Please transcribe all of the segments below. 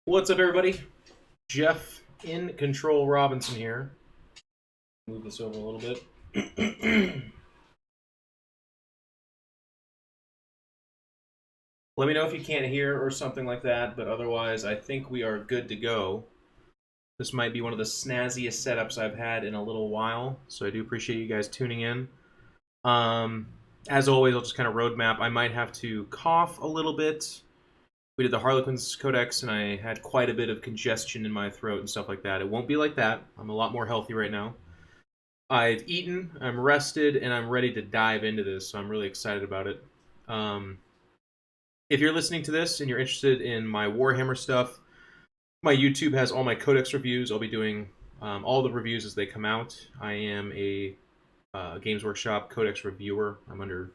What's up, everybody? Jeff in Control Robinson here. Move this over a little bit. Let me know if you can't hear or something like that, but otherwise I think we are good to go. This might be one of the snazziest setups I've had in a little while, so I do appreciate you guys tuning in. As always, I'll just kind of roadmap. I might have to cough a little bit. We did the Harlequins Codex, and I had quite a bit of congestion in my throat and stuff like that. It won't be like that. I'm a lot more healthy right now. I've eaten, I'm rested, and I'm ready to dive into this, so I'm really excited about it. If you're listening to this and you're interested in my Warhammer stuff, my YouTube has all my Codex reviews. I'll be doing all the reviews as they come out. I am a Games Workshop Codex reviewer. I'm under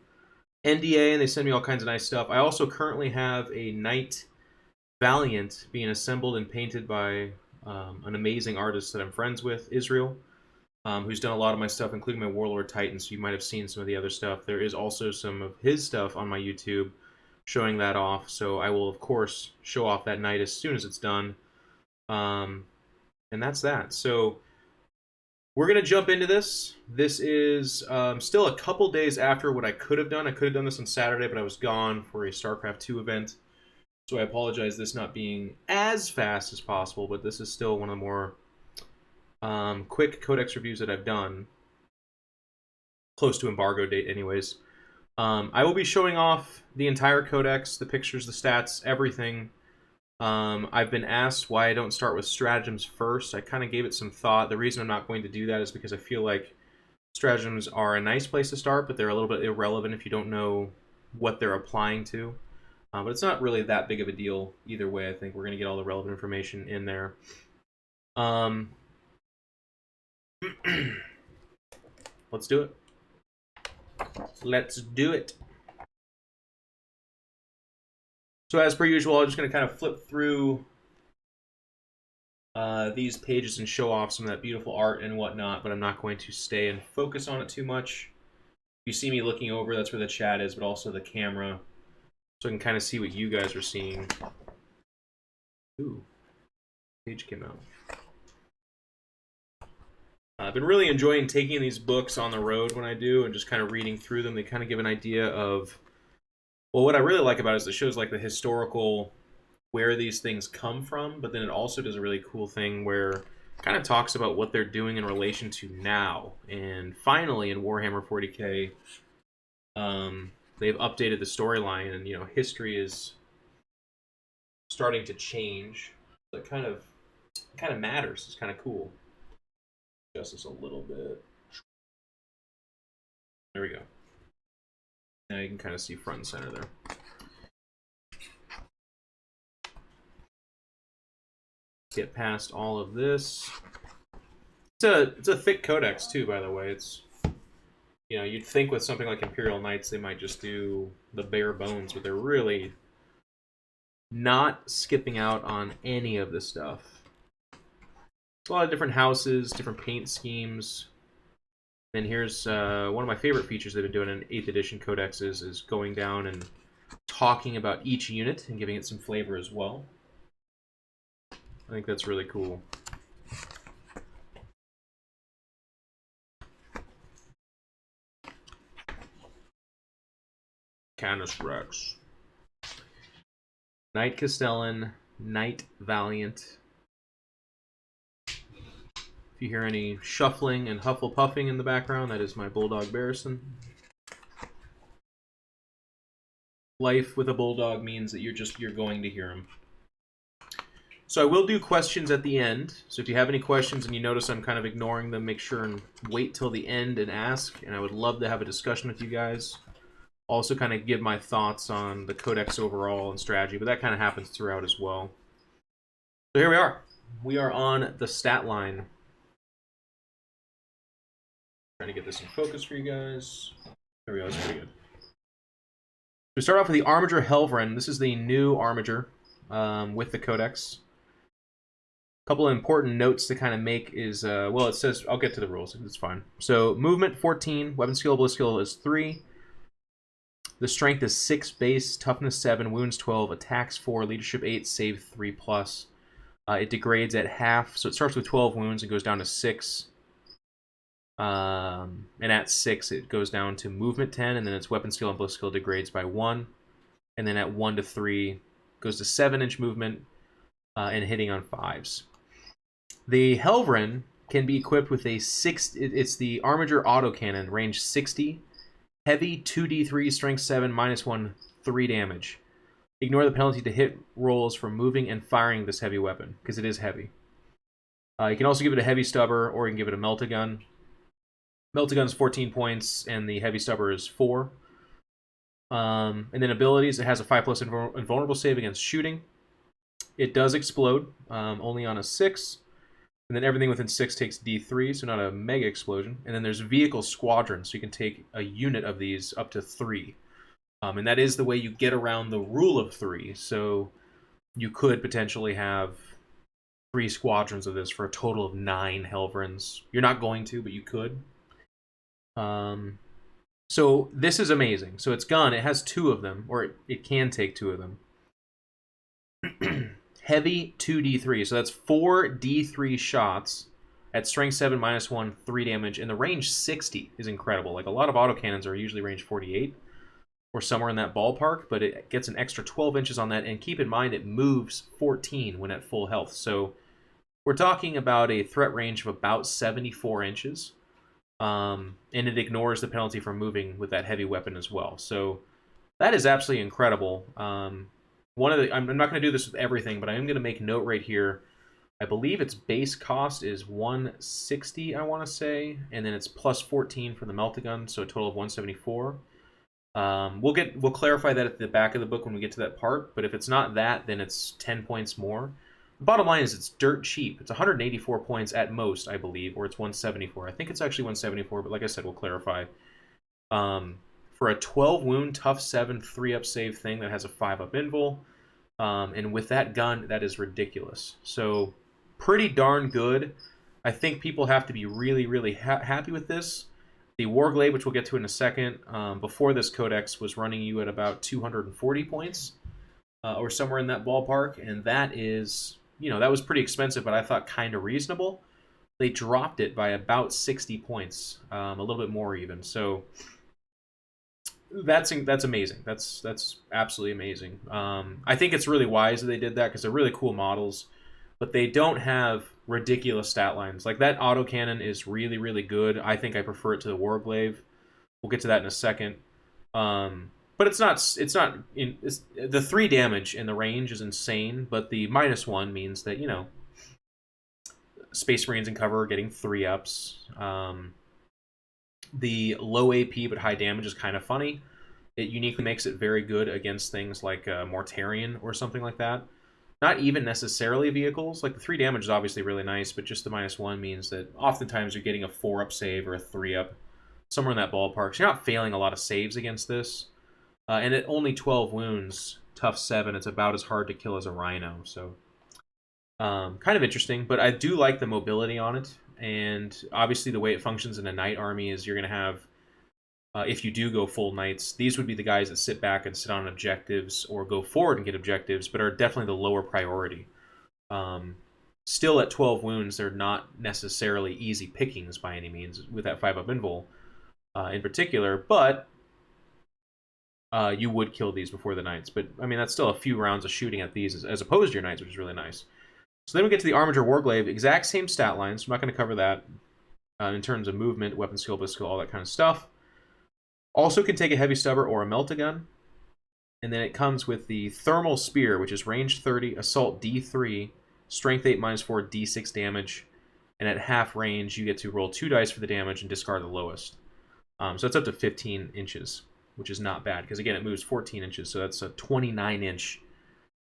NDA, and they send me all kinds of nice stuff. I also currently have a Knight Valiant being assembled and painted by an amazing artist that I'm friends with, Israel, who's done a lot of my stuff, including my Warlord Titans. You might have seen some of the other stuff. There is also some of his stuff on my YouTube showing that off, so I will, of course, show off that Knight as soon as it's done. And that's that. So we're going to jump into this. This is still a couple days after what I could have done. I could have done this on Saturday, but I was gone for a StarCraft 2 event. So I apologize this not being as fast as possible, but this is still one of the more quick Codex reviews that I've done. Close to embargo date anyways. I will be showing off the entire Codex, the pictures, the stats, everything. I've been asked why I don't start with stratagems first. I kind of gave it some thought. The reason I'm not going to do that is because I feel like stratagems are a nice place to start, but they're a little bit irrelevant if you don't know what they're applying to. But it's not really that big of a deal either way. I think we're going to get all the relevant information in there. Let's do it. Let's do it. So as per usual, I'm just going to kind of flip through these pages and show off some of that beautiful art and whatnot, but I'm not going to stay and focus on it too much. If you see me looking over, that's where the chat is, but also the camera, so I can kind of see what you guys are seeing. Ooh, page came out. I've been really enjoying taking these books on the road when I do and just kind of reading through them. They kind of give an idea of, well, what I really like about it is it shows like the historical, where these things come from, but then it also does a really cool thing where it kind of talks about what they're doing in relation to now. And finally, in Warhammer 40k, they've updated the storyline, and history is starting to change. It kind of matters. It's kind of cool. Adjust this a little bit. There we go. Now you can kind of see front and center there. Get past all of this. It's a thick codex too, by the way. It's you'd think with something like Imperial Knights they might just do the bare bones, but they're really not skipping out on any of this stuff. A lot of different houses, different paint schemes. And here's one of my favorite features they've been doing in 8th edition codexes is going down and talking about each unit and giving it some flavor as well. I think that's really cool. Canis Rex. Knight Castellan, Knight Valiant. If you hear any shuffling and huffle-puffing in the background, that is my bulldog Barrison. Life with a bulldog means that you're going to hear him. So I will do questions at the end. So if you have any questions and you notice I'm kind of ignoring them, make sure and wait till the end and ask. And I would love to have a discussion with you guys. Also kind of give my thoughts on the Codex overall and strategy, but that kind of happens throughout as well. So here we are. We are on the stat line. Trying to get this in focus for you guys. There we go, that's pretty good. We start off with the Armature Helvren. This is the new Armature with the Codex. A couple of important notes to kind of make is, well, it says, I'll get to the rules, it's fine. So, movement 14, weapon skill, bliss skill is 3. The strength is 6 base, toughness 7, wounds 12, attacks 4, leadership 8, save 3+. It degrades at half, so it starts with 12 wounds and goes down to 6. And at 6, it goes down to movement 10, and then its weapon skill and blow skill degrades by 1. And then at 1 to 3, goes to 7-inch movement and hitting on 5s. The Helvrin can be equipped with a 6. It's the Armature autocannon, range 60, heavy 2d3, strength 7, -1, 3 damage. Ignore the penalty to hit rolls for moving and firing this heavy weapon, because it is heavy. You can also give it a heavy stubber, or you can give it a meltagun. Meltagun's 14 points, and the heavy stubber is 4. And then abilities, it has a 5+ invulnerable save against shooting. It does explode, only on a 6. And then everything within 6 takes D3, so not a mega explosion. And then there's vehicle squadron, so you can take a unit of these up to 3. And that is the way you get around the rule of 3. So you could potentially have 3 squadrons of this for a total of 9 Helvrins. You're not going to, but you could. So this is amazing. So it's gun. It has 2 of them, or it can take 2 of them. Heavy 2d3, so that's 4 d3 shots at strength 7 -1, 3 damage, and the range 60 is incredible. Like, a lot of autocannons are usually range 48 or somewhere in that ballpark, but it gets an extra 12 inches on that, and keep in mind it moves 14 when at full health. So we're talking about a threat range of about 74 inches, and it ignores the penalty for moving with that heavy weapon as well. So that is absolutely incredible. I'm not going to do this with everything, but I am going to make note right here. I believe its base cost is 160, I want to say, and then it's plus 14 for the meltagun, so a total of 174. We'll clarify that at the back of the book when we get to that part, but if it's not that, then it's 10 points more. The bottom line is it's dirt cheap. It's 184 points at most, I believe, or it's 174. I think it's actually 174, but like I said, we'll clarify. For a 12 wound, tough 7, 3-up save thing that has a 5-up invul, and with that gun, that is ridiculous. So pretty darn good. I think people have to be really, really happy with this. The War Glaive, which we'll get to in a second, before this Codex was running you at about 240 points, or somewhere in that ballpark, and that is, that was pretty expensive, but I thought kind of reasonable. They dropped it by about 60 points, a little bit more even. So that's amazing. That's absolutely amazing. I think it's really wise that they did that, because they're really cool models, but they don't have ridiculous stat lines. Like, that autocannon is really, really good. I think I prefer it to the War Glaive. We'll get to that in a second. But it's not the 3 damage in the range is insane, but the -1 means that, Space Marines in cover are getting 3-ups. The low AP but high damage is kind of funny. It uniquely makes it very good against things like Mortarion or something like that. Not even necessarily vehicles. Like, the 3 damage is obviously really nice, but just the -1 means that oftentimes you're getting a 4-up save or a 3-up, somewhere in that ballpark. So you're not failing a lot of saves against this. And at only 12 wounds, tough 7, it's about as hard to kill as a Rhino. So kind of interesting, but I do like the mobility on it. And obviously the way it functions in a Knight army is you're going to have, if you do go full Knights, these would be the guys that sit back and sit on objectives or go forward and get objectives, but are definitely the lower priority. Still at 12 wounds, they're not necessarily easy pickings by any means with that 5-up invul in particular, but you would kill these before the Knights. But, I mean, that's still a few rounds of shooting at these as opposed to your Knights, which is really nice. So then we get to the Armature War Glaive. Exact same stat lines. I'm not going to cover that in terms of movement, weapon skill, blitz skill, all that kind of stuff. Also can take a heavy stubber or a meltagun. And then it comes with the Thermal Spear, which is range 30, assault D3, strength 8, -4, D6 damage. And at half range, you get to roll 2 dice for the damage and discard the lowest. So it's up to 15 inches, which is not bad, because again, it moves 14 inches, so that's a 29-inch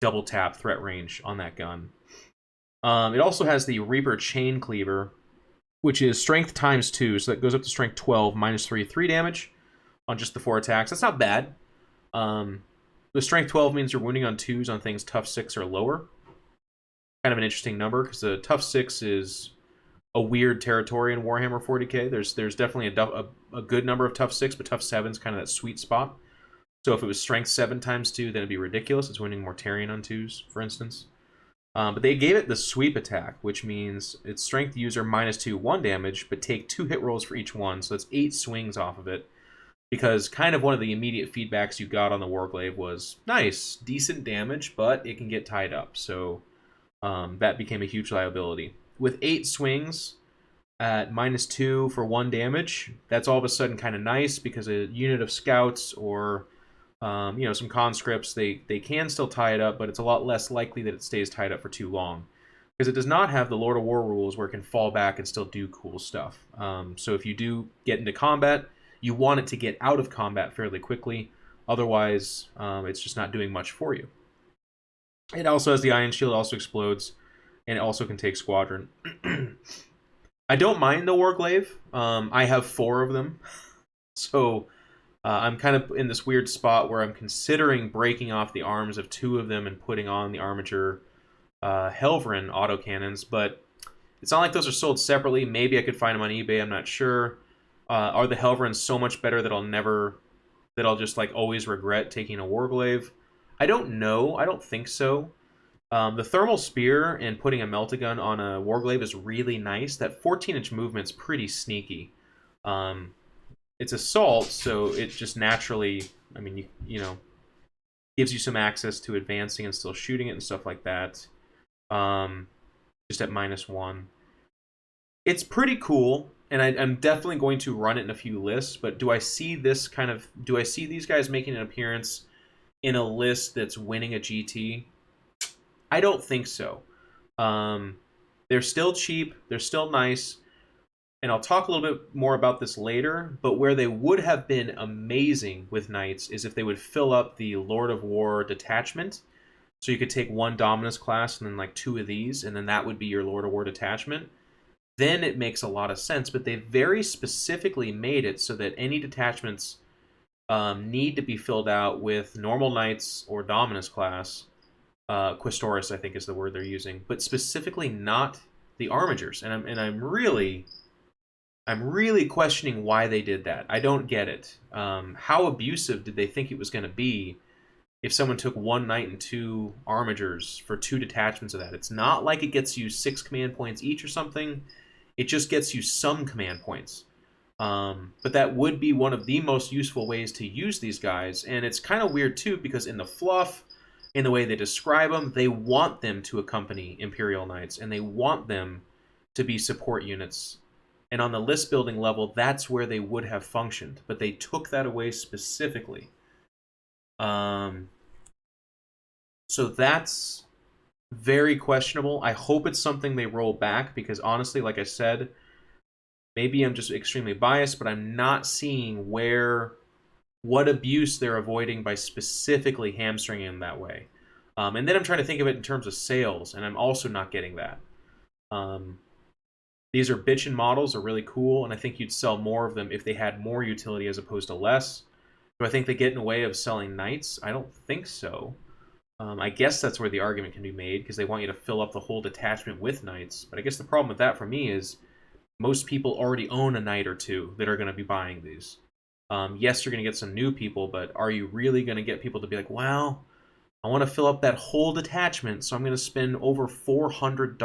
double tap threat range on that gun. It also has the Reaper Chain Cleaver, which is strength ×2, so that goes up to strength 12, -3, 3 damage on just the 4 attacks. That's not bad. The strength 12 means you're wounding on 2s on things tough 6 or lower. Kind of an interesting number, because the tough 6 is a weird territory in Warhammer 40k. There's definitely a good number of tough 6, but tough 7 is kind of that sweet spot. So if it was strength 7 ×2, then it'd be ridiculous. It's winning Mortarion on 2s, for instance. But they gave it the sweep attack, which means its strength user -2, 1 damage, but take 2 hit rolls for each one, so that's 8 swings off of it. Because kind of one of the immediate feedbacks you got on the War Glaive was, nice, decent damage, but it can get tied up. So that became a huge liability. With 8 swings at -2 for 1 damage, that's all of a sudden kind of nice, because a unit of scouts or some conscripts, they can still tie it up, but it's a lot less likely that it stays tied up for too long. Because it does not have the Lord of War rules where it can fall back and still do cool stuff. So if you do get into combat, you want it to get out of combat fairly quickly. Otherwise, it's just not doing much for you. It also has the Ion Shield, also explodes, and it also can take Squadron. I don't mind the War Glaive. I have 4 of them. So I'm kind of in this weird spot where I'm considering breaking off the arms of 2 of them and putting on the Armature Helverin autocannons, but it's not like those are sold separately. Maybe I could find them on eBay, I'm not sure. Are the Helverins so much better that I'll just like always regret taking a War Glaive? I don't know. I don't think so. The Thermal Spear and putting a Meltagun on a War Glaive is really nice. That 14-inch movement's pretty sneaky. It's assault, so it just naturally, I mean, you know, gives you some access to advancing and still shooting it and stuff like that. Just at -1. It's pretty cool, and I'm definitely going to run it in a few lists, but do I see these guys making an appearance in a list that's winning a GT? I don't think so. They're still cheap, they're still nice, and I'll talk a little bit more about this later, but where they would have been amazing with Knights is if they would fill up the Lord of War detachment. So you could take 1 Dominus class and then like 2 of these, and then that would be your Lord of War detachment. Then it makes a lot of sense, but they very specifically made it so that any detachments need to be filled out with normal Knights or Dominus class. Questoris, I think, is the word they're using, but specifically not the Armatures. And I'm really questioning why they did that. I don't get it. How abusive did they think it was going to be if someone took 1 Knight and 2 Armatures for 2 detachments of that? It's not like it gets you 6 command points each or something. It just gets you some command points. But that would be one of the most useful ways to use these guys. And it's kind of weird, too, because in the fluff, in the way they describe them, they want them to accompany Imperial Knights, and they want them to be support units. And on the list building level, that's where they would have functioned. But they took that away specifically. So that's very questionable. I hope it's something they roll back, because honestly, like I said, maybe I'm just extremely biased, but I'm not seeing what abuse they're avoiding by specifically hamstringing them that way. And then I'm trying to think of it in terms of sales, and I'm also not getting that. These are bitchin' models, are really cool, and I think you'd sell more of them if they had more utility as opposed to less. Do I think they get in the way of selling Knights? I don't think so. I guess that's where the argument can be made, because they want you to fill up the whole detachment with Knights. But I guess the problem with that for me is most people already own a Knight or 2 that are going to be buying these. Yes, you're going to get some new people, but are you really going to get people to be like, well, I want to fill up that whole detachment, so I'm going to spend over $400,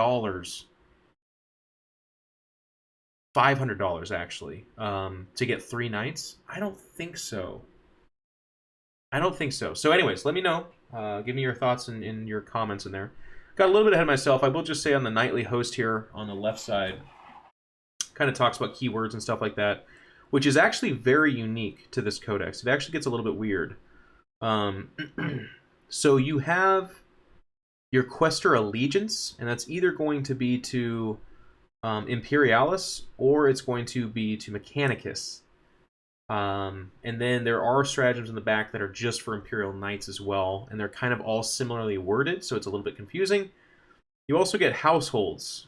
$500 actually, to get 3 Knights? I don't think so. I don't think so. So anyways, let me know. Give me your thoughts in your comments in there. Got a little bit ahead of myself. I will just say on the nightly host here on the left side, kind of talks about keywords and stuff like that, which is actually very unique to this codex. It actually gets a little bit weird. So you have your Quester Allegiance, and that's either going to be to Imperialis, or it's going to be to Mechanicus. And then there are stratagems in the back that are just for Imperial Knights as well, and they're kind of all similarly worded, so it's a little bit confusing. You also get households.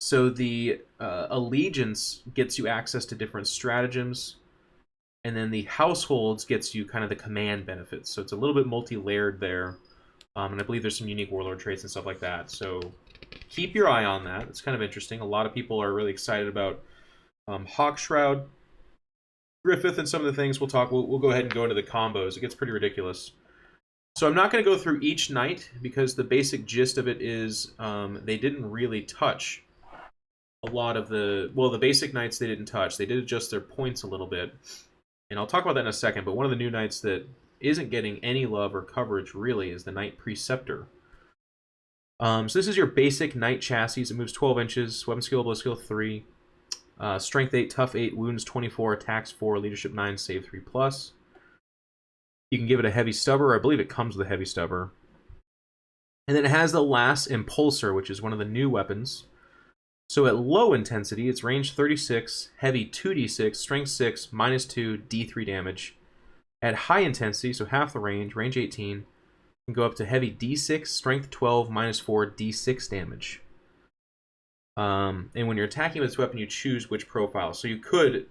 So the Allegiance gets you access to different stratagems, and then the households gets you kind of the command benefits. So it's a little bit multi-layered there, and I believe there's some unique Warlord traits and stuff like that. So keep your eye on that. It's kind of interesting. A lot of people are really excited about Hawkshroud, Griffith, and some of the things we'll talk. We'll go ahead and go into the combos. It gets pretty ridiculous. So I'm not going to go through each knight because the basic gist of it is they didn't really touch a lot of the... Well, the basic knights they didn't touch. They did adjust their points a little bit. And I'll talk about that in a second, but one of the new knights that isn't getting any love or coverage, really, is the Knight Preceptor. So this is your basic knight chassis. It moves 12 inches, weapon skill, blow skill 3, strength 8, tough 8, wounds 24, attacks 4, leadership 9, save 3+. You can give it a heavy stubber. I believe it comes with a heavy stubber. And then it has the last impulsor, which is one of the new weapons. So at low intensity, it's range 36, heavy 2d6, strength 6, -2, d3 damage. At high intensity, so half the range, range 18, can go up to heavy d6, strength 12, -4, d6 damage. And when you're attacking with this weapon, you choose which profile. So you could,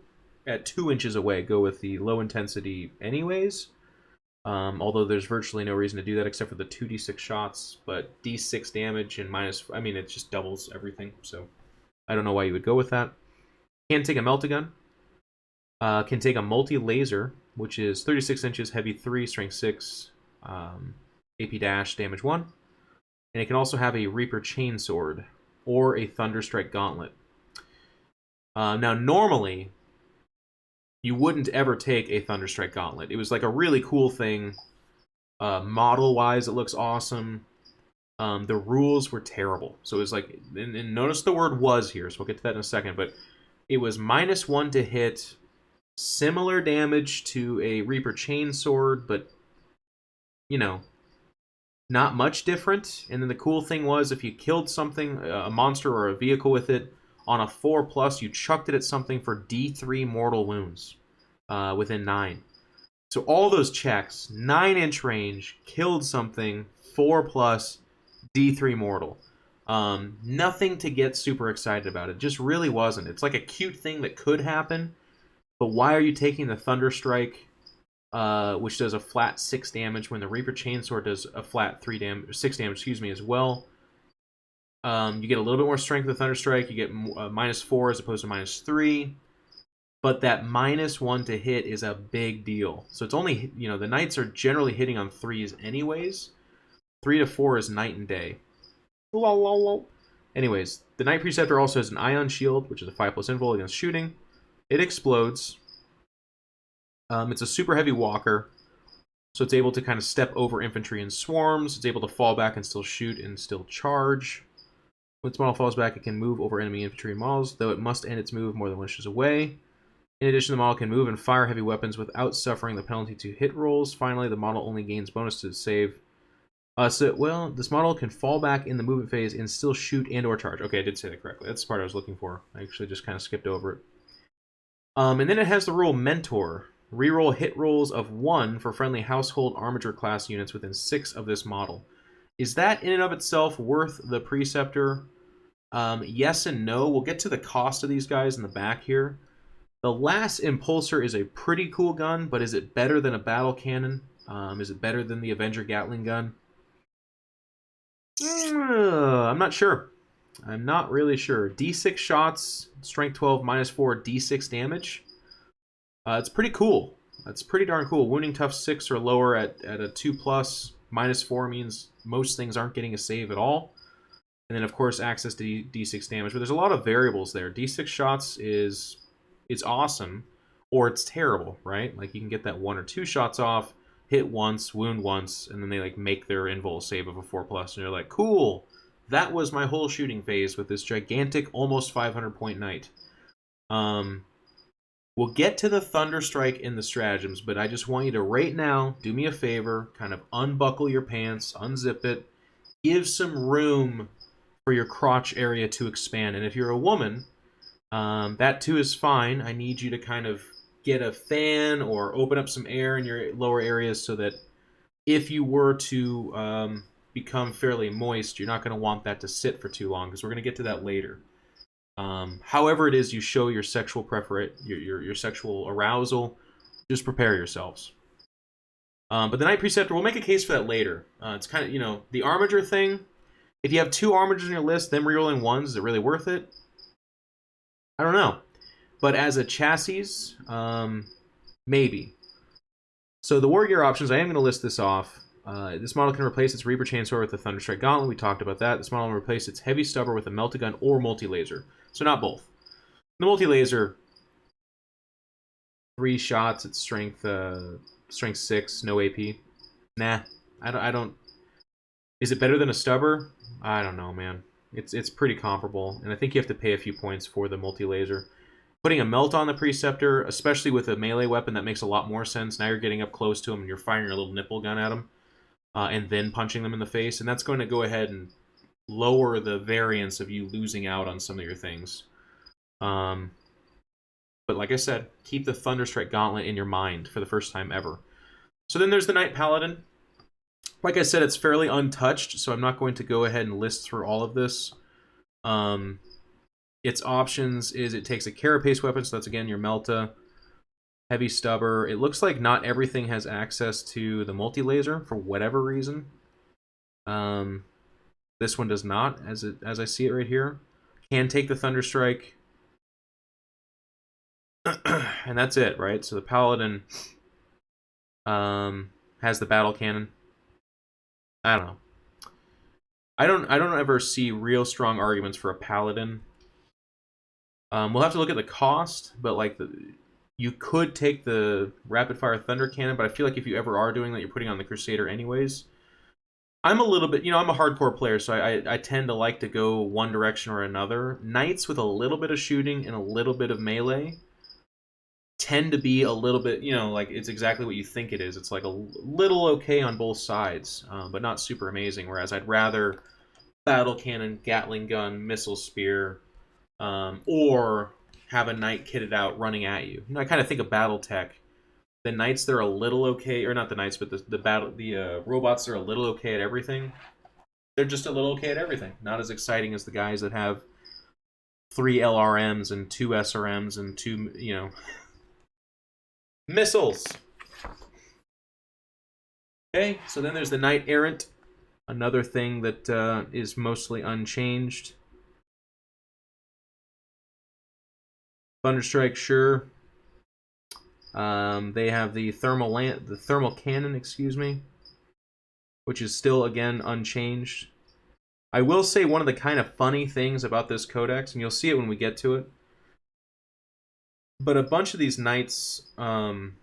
at 2 inches away, go with the low intensity anyways. Although there's virtually no reason to do that except for the 2d6 shots. But d6 damage and I mean, it just doubles everything. So I don't know why you would go with that. Can take a melt-a-gun. Can take a multi-laser, which is 36 inches, heavy 3, strength 6, AP dash, damage 1. And it can also have a Reaper Chainsword or a Thunderstrike Gauntlet. Now, normally, you wouldn't ever take a Thunderstrike Gauntlet. It was like a really cool thing. Model-wise, it looks awesome. The rules were terrible. So it was like, and notice the word was here, so we'll get to that in a second, but it was -1 to hit, similar damage to a Reaper Chainsword, but, you know, not much different. And then the cool thing was, if you killed something, a monster or a vehicle with it, on a 4+, you chucked it at something for D3 mortal wounds within 9. So all those checks, 9-inch range, killed something, 4+, D3 mortal. Nothing to get super excited about. It just really wasn't. It's like a cute thing that could happen, but why are you taking the Thunderstrike, which does a flat 6 damage, when the Reaper Chainsword does a flat 6 damage, excuse me, as well? You get a little bit more strength with Thunderstrike. You get -4 as opposed to -3. But that -1 to hit is a big deal. So it's only, you know, the knights are generally hitting on 3s anyways. 3 to 4 is night and day. Anyways, the Knight Preceptor also has an Ion Shield, which is a 5+ invul against shooting. It explodes. It's a super heavy walker, so it's able to kind of step over infantry in swarms. It's able to fall back and still shoot and still charge. When its model falls back, it can move over enemy infantry models, though it must end its move more than 1 inches away. In addition, the model can move and fire heavy weapons without suffering the penalty to hit rolls. Finally, the model only gains bonus to save. This model can fall back in the movement phase and still shoot and or charge. Okay, I did say that correctly. That's the part I was looking for. I actually just kind of skipped over it. And then it has the rule Mentor. Reroll hit rolls of 1 for friendly household armature class units within 6 of this model. Is that in and of itself worth the Preceptor? Yes and no. We'll get to the cost of these guys in the back here. The last Impulsor is a pretty cool gun, but is it better than a battle cannon? Is it better than the Avenger Gatling gun? I'm not sure. I'm not really sure. D6 shots, strength 12, -4, D6 damage. It's pretty cool. That's pretty darn cool. Wounding tough 6 or lower at a 2+, -4 means most things aren't getting a save at all. And then, of course, access to D6 damage. But there's a lot of variables there. D6 shots is awesome, or it's terrible, right? Like, you can get that 1 or 2 shots off, hit once, wound once, and then they like make their invul save of a 4+, and you're like, cool, that was my whole shooting phase with this gigantic, almost 500-point knight. We'll get to the Thunderstrike in the stratagems, but I just want you to, right now, do me a favor, kind of unbuckle your pants, unzip it, give some room for your crotch area to expand. And if you're a woman, that too is fine. I need you to kind of get a fan or open up some air in your lower areas so that if you were to become fairly moist, you're not going to want that to sit for too long, because we're going to get to that later. However it is you show your sexual your sexual arousal, just prepare yourselves. But the Knight Preceptor, we'll make a case for that later. It's kind of, you know, the Armature thing. If you have 2 Armatures in your list, them rerolling 1s, is it really worth it? I don't know. But as a chassis, maybe. So the war gear options, I am going to list this off. This model can replace its Reaper Chainsword with the Thunderstrike Gauntlet. We talked about that. This model can replace its Heavy Stubber with a Meltagun or Multi-Laser. So not both. The Multi-Laser, 3 shots at strength 6, no AP. Nah, I don't. Is it better than a Stubber? I don't know, man. It's pretty comparable, and I think you have to pay a few points for the Multi-Laser. Putting a Melt on the Preceptor, especially with a melee weapon, that makes a lot more sense. Now you're getting up close to him and you're firing your little nipple gun at him, and then punching them in the face, and that's going to go ahead and lower the variance of you losing out on some of your things. But like I said, keep the Thunderstrike Gauntlet in your mind for the first time ever. So then there's the Knight Paladin. Like I said, it's fairly untouched, so I'm not going to go ahead and list through all of this. Its options is it takes a Carapace weapon, so that's again your Melta. Heavy Stubber. It looks like not everything has access to the Multi-Laser for whatever reason. This one does not, as I see it right here. Can take the Thunderstrike. And that's it, right? So the Paladin has the Battle Cannon. I don't know. I don't ever see real strong arguments for a Paladin. We'll have to look at the cost, but like you could take the Rapid Fire Thunder Cannon, but I feel like if you ever are doing that, you're putting on the Crusader anyways. I'm a little bit, I'm a hardcore player, so I tend to like to go one direction or another. Knights with a little bit of shooting and a little bit of melee tend to be a little bit, like it's exactly what you think it is. It's like a little okay on both sides, but not super amazing. Whereas I'd rather Battle Cannon, Gatling Gun, Missile Spear, or have a Knight kitted out running at you. I kind of think of Battletech. The Knights, they're a little okay, or not the Knights, but the robots are a little okay at everything. They're just a little okay at everything. Not as exciting as the guys that have 3 LRMs and 2 SRMs and 2, missiles. Okay, so then there's the Knight-Errant, another thing that is mostly unchanged. Thunderstrike, sure. They have the thermal cannon, excuse me, which is still again unchanged. I will say one of the kind of funny things about this codex, and you'll see it when we get to it, but a bunch of these knights kind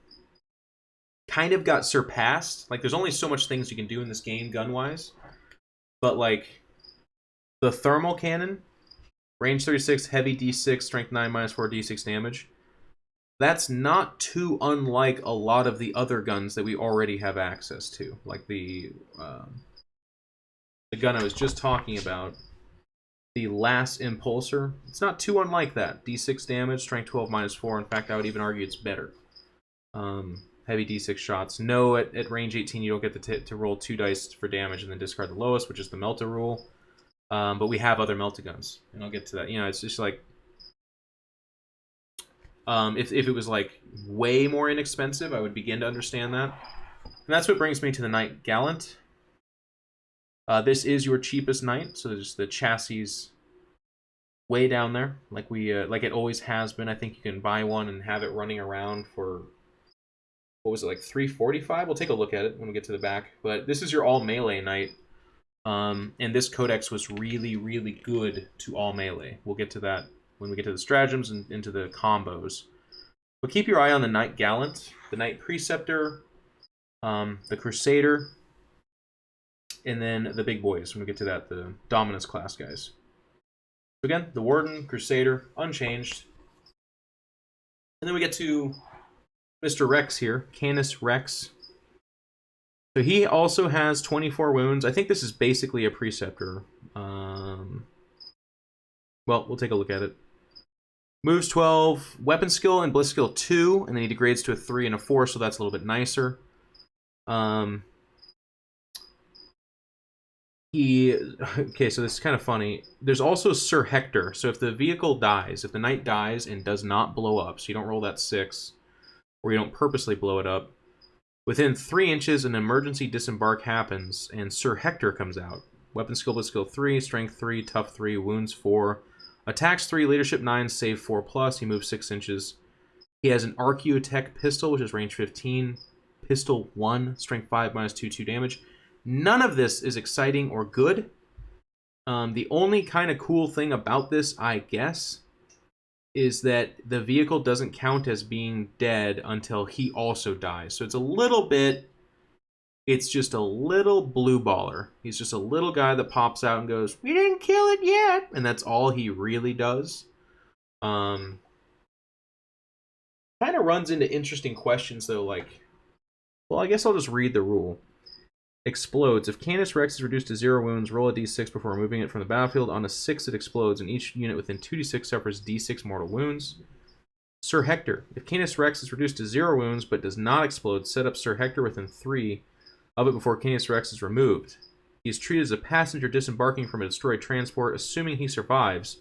of got surpassed. Like, there's only so much things you can do in this game gun-wise, but like the thermal cannon, range 36, heavy D6, strength 9, -4 D6 damage. That's not too unlike a lot of the other guns that we already have access to. Like the gun I was just talking about, the Last Impulsor. It's not too unlike that. D6 damage, strength 12, -4. In fact, I would even argue it's better. Heavy D6 shots. No, at range 18, you don't get to roll 2 dice for damage and then discard the lowest, which is the Melta rule. But we have other Melta guns, and I'll get to that. It's just like, if it was like way more inexpensive, I would begin to understand that. And that's what brings me to the Knight Gallant. This is your cheapest Knight, so there's the chassis way down there, like it always has been. I think you can buy one and have it running around for, what was it, like $345? We'll take a look at it when we get to the back. But this is your all melee Knight. And this codex was really, really good to all melee. We'll get to that when we get to the stratagems and into the combos. But keep your eye on the Knight Gallant, the Knight Preceptor, the Crusader, and then the big boys when we get to that, the Dominus class guys. So again, the Warden, Crusader, unchanged. And then we get to Mr. Rex here, Canis Rex. So he also has 24 wounds. I think this is basically a Preceptor. Well, we'll take a look at it. Moves 12, weapon skill and bliss skill 2, and then he degrades to a 3 and a 4, so that's a little bit nicer. Okay, so this is kind of funny. There's also Sir Hector. So if the vehicle dies, if the knight dies and does not blow up, so you don't roll that 6, or you don't purposely blow it up, within 3 inches an emergency disembark happens, and Sir Hector comes out. Weapon skill, bliss skill 3, strength 3, tough 3, wounds 4. Attacks 3, leadership 9, save 4+. He moves 6 inches. He has an Archaeotech pistol, which is range 15. Pistol 1, strength 5, -2 damage. None of this is exciting or good. The only kind of cool thing about this, I guess, is that the vehicle doesn't count as being dead until he also dies. So it's a little bit... It's just a little blue baller. He's just a little guy that pops out and goes, "We didn't kill it yet!" And that's all he really does. Kind of runs into interesting questions, though, like... Well, I guess I'll just read the rule. Explodes. If Canis Rex is reduced to 0 wounds, roll a d6 before removing it from the battlefield. On a 6, it explodes, and each unit within 2d6 suffers d6 mortal wounds. Sir Hector. If Canis Rex is reduced to 0 wounds but does not explode, set up Sir Hector within 3 of it before Canis Rex is removed. He is treated as a passenger disembarking from a destroyed transport, assuming he survives.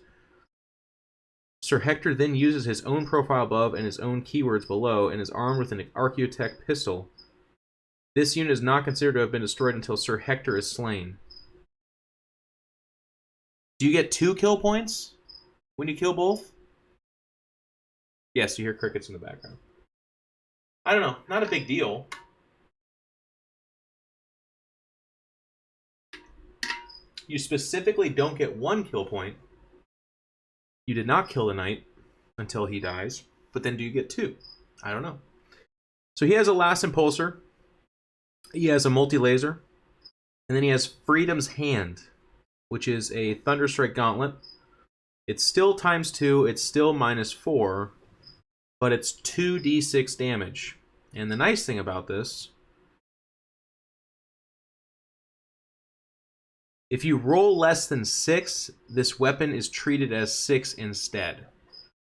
Sir Hector then uses his own profile above and his own keywords below, and is armed with an Archaeotech pistol. This unit is not considered to have been destroyed until Sir Hector is slain. Do you get 2 kill points when you kill both? Yes, you hear crickets in the background. I don't know, not a big deal. You specifically don't get 1 kill point. You did not kill the knight until he dies, but then do you get 2? I don't know. So he has a last impulsor. He has a multi-laser. And then he has Freedom's Hand, which is a Thunderstrike Gauntlet. It's still ×2, it's still -4, but it's 2d6 damage. And the nice thing about this, if you roll less than 6, this weapon is treated as 6 instead.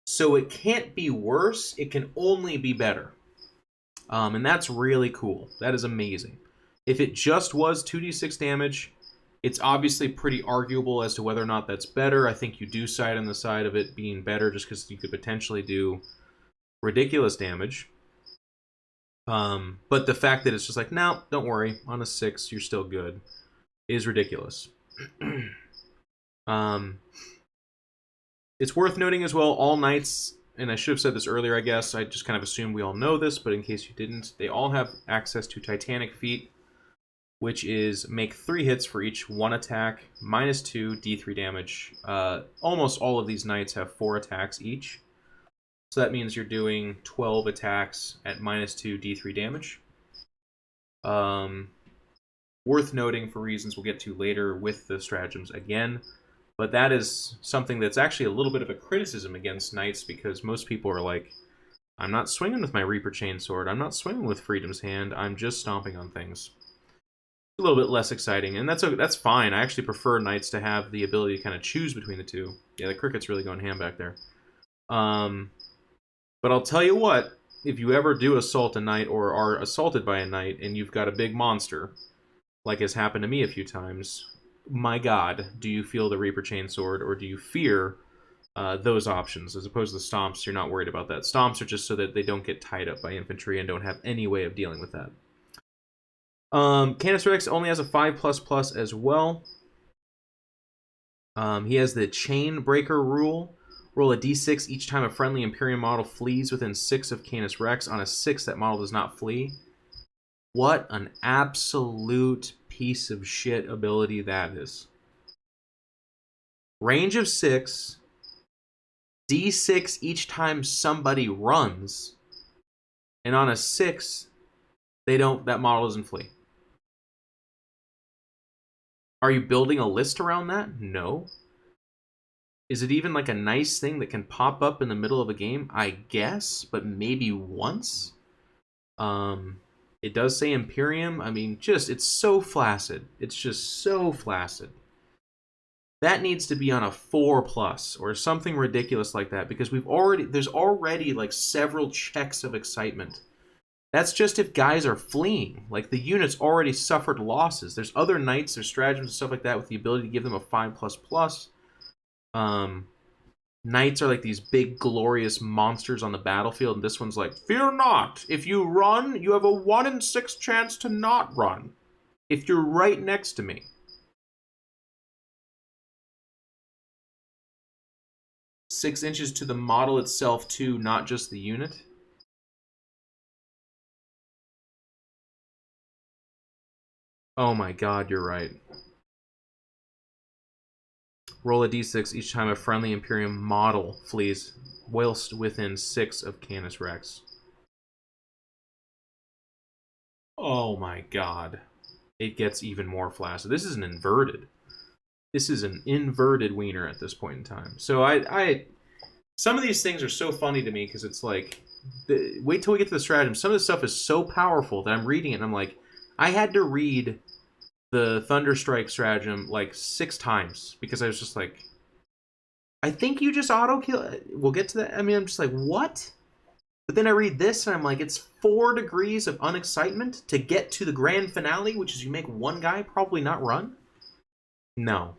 So it can't be worse, it can only be better. And that's really cool. That is amazing. If it just was 2d6 damage, it's obviously pretty arguable as to whether or not that's better. I think you do side on the side of it being better just because you could potentially do ridiculous damage. But the fact that it's just like, no, don't worry, on a 6, you're still good, is ridiculous. It's worth noting as well, all knights, and I should have said this earlier, I guess, I just kind of assumed we all know this, but in case you didn't, they all have access to Titanic Feet, which is make 3 hits for each 1 attack, -2, d3 damage. Almost all of these knights have 4 attacks each, so that means you're doing 12 attacks at -2, d3 damage. Worth noting for reasons we'll get to later with the stratagems again, but that is something that's actually a little bit of a criticism against knights, because most people are like, I'm not swinging with my Reaper Chainsword, I'm not swinging with Freedom's Hand, I'm just stomping on things. A little bit less exciting, and that's fine. I actually prefer knights to have the ability to kind of choose between the two. Yeah, the cricket's really going ham back there. But I'll tell you what, if you ever do assault a knight or are assaulted by a knight and you've got a big monster, like has happened to me a few times, my god, do you feel the Reaper Chainsword, or do you fear those options? As opposed to the Stomps, you're not worried about that. Stomps are just so that they don't get tied up by infantry and don't have any way of dealing with that. Canis Rex only has a 5++ as well. He has the Chain Breaker rule. Roll a d6 each time a friendly Imperium model flees within 6 of Canis Rex. On a 6, that model does not flee. What an absolute piece of shit ability that is. Range of 6, d6 each time somebody runs, and on a 6, that model doesn't flee. Are you building a list around that? No. Is it even like a nice thing that can pop up in the middle of a game? I guess, but maybe once. It does say Imperium. I mean, it's so flaccid. It's just so flaccid. That needs to be on a 4+ or something ridiculous like that, because there's already like several checks of excitement. That's just if guys are fleeing. Like, the unit's already suffered losses. There's other knights, there's stratagems and stuff like that with the ability to give them a 5++. Knights are like these big, glorious monsters on the battlefield, and this one's like, fear not! If you run, you have a 1 in 6 chance to not run. If you're right next to me. Six inches to the model itself, too, not just the unit. Oh my god, you're right. Roll a d6 each time a friendly Imperium model flees, whilst within 6 of Canis Rex. Oh my god. It gets even more flaccid. This is an inverted. This is an inverted wiener at this point in time. So I some of these things are so funny to me because it's like, wait till we get to the stratagem. Some of this stuff is so powerful that I'm reading it and I'm like, I had to read the Thunderstrike stratagem like 6 times because I was just like, I think you just auto kill. We'll get to that. I mean, I'm just like, what? But then I read this and I'm like, it's 4 degrees of unexcitement to get to the grand finale, which is you make one guy probably not run? No.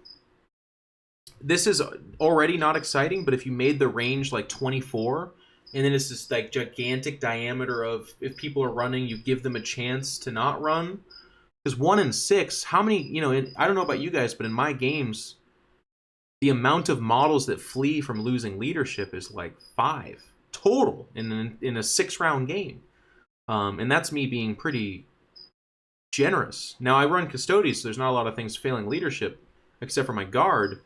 This is already not exciting, but if you made the range like 24, and then it's this like gigantic diameter of if people are running, you give them a chance to not run. Because 1 in 6, how many, you know, I don't know about you guys, but in my games, the amount of models that flee from losing leadership is like 5 total in a 6-round game. And that's me being pretty generous. Now, I run Custodes, so there's not a lot of things failing leadership, except for my guard.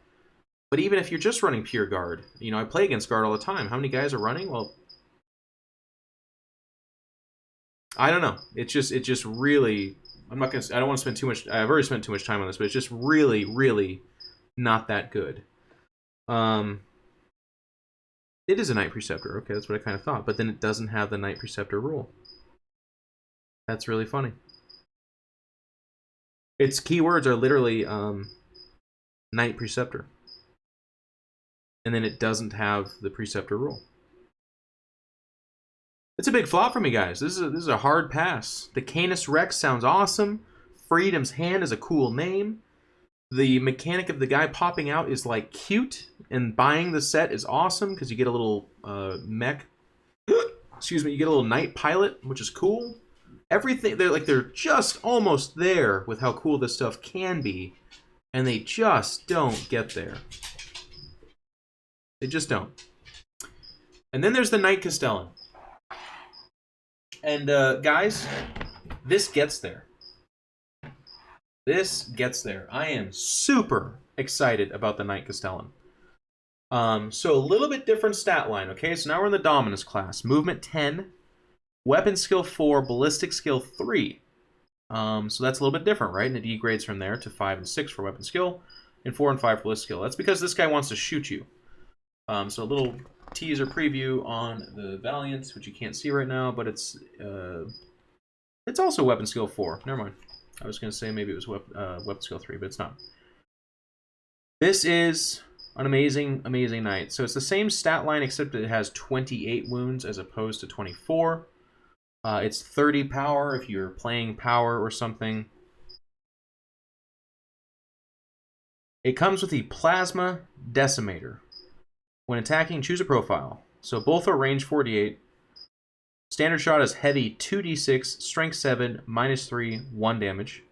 But even if you're just running pure guard, you know, I play against guard all the time. How many guys are running? Well, I don't know. It just really, I don't want to spend too much, I've already spent too much time on this, but it's just really, really not that good. It is a Knight Preceptor. Okay, that's what I kind of thought. But then it doesn't have the Knight Preceptor rule. That's really funny. Its keywords are literally Knight Preceptor. And then it doesn't have the Preceptor rule. It's a big flop for me, guys. This is a hard pass. The Canis Rex sounds awesome. Freedom's Hand is a cool name. The mechanic of the guy popping out is like cute, and buying the set is awesome because you get a little mech. Excuse me, you get a little knight pilot, which is cool. Everything they're just almost there with how cool this stuff can be, and they just don't get there. They just don't. And then there's the Knight Castellan. And guys, this gets there. This gets there. I am super excited about the Knight Castellan. So a little bit different stat line, okay? So now we're in the Dominus class. Movement 10, Weapon Skill 4, Ballistic Skill 3. So that's a little bit different, right? And it degrades from there to 5 and 6 for Weapon Skill, and 4 and 5 for Ballistic Skill. That's because this guy wants to shoot you. So a little teaser preview on the Valiant, which you can't see right now, but it's also Weapon Skill 4. Never mind. I was going to say maybe it was Weapon Skill 3, but it's not. This is an amazing, amazing knight. So it's the same stat line, except it has 28 wounds as opposed to 24. It's 30 power if you're playing power or something. It comes with the Plasma Decimator. When attacking, choose a profile. So both are range 48. Standard shot is heavy 2d6, strength 7, -3, 1 damage.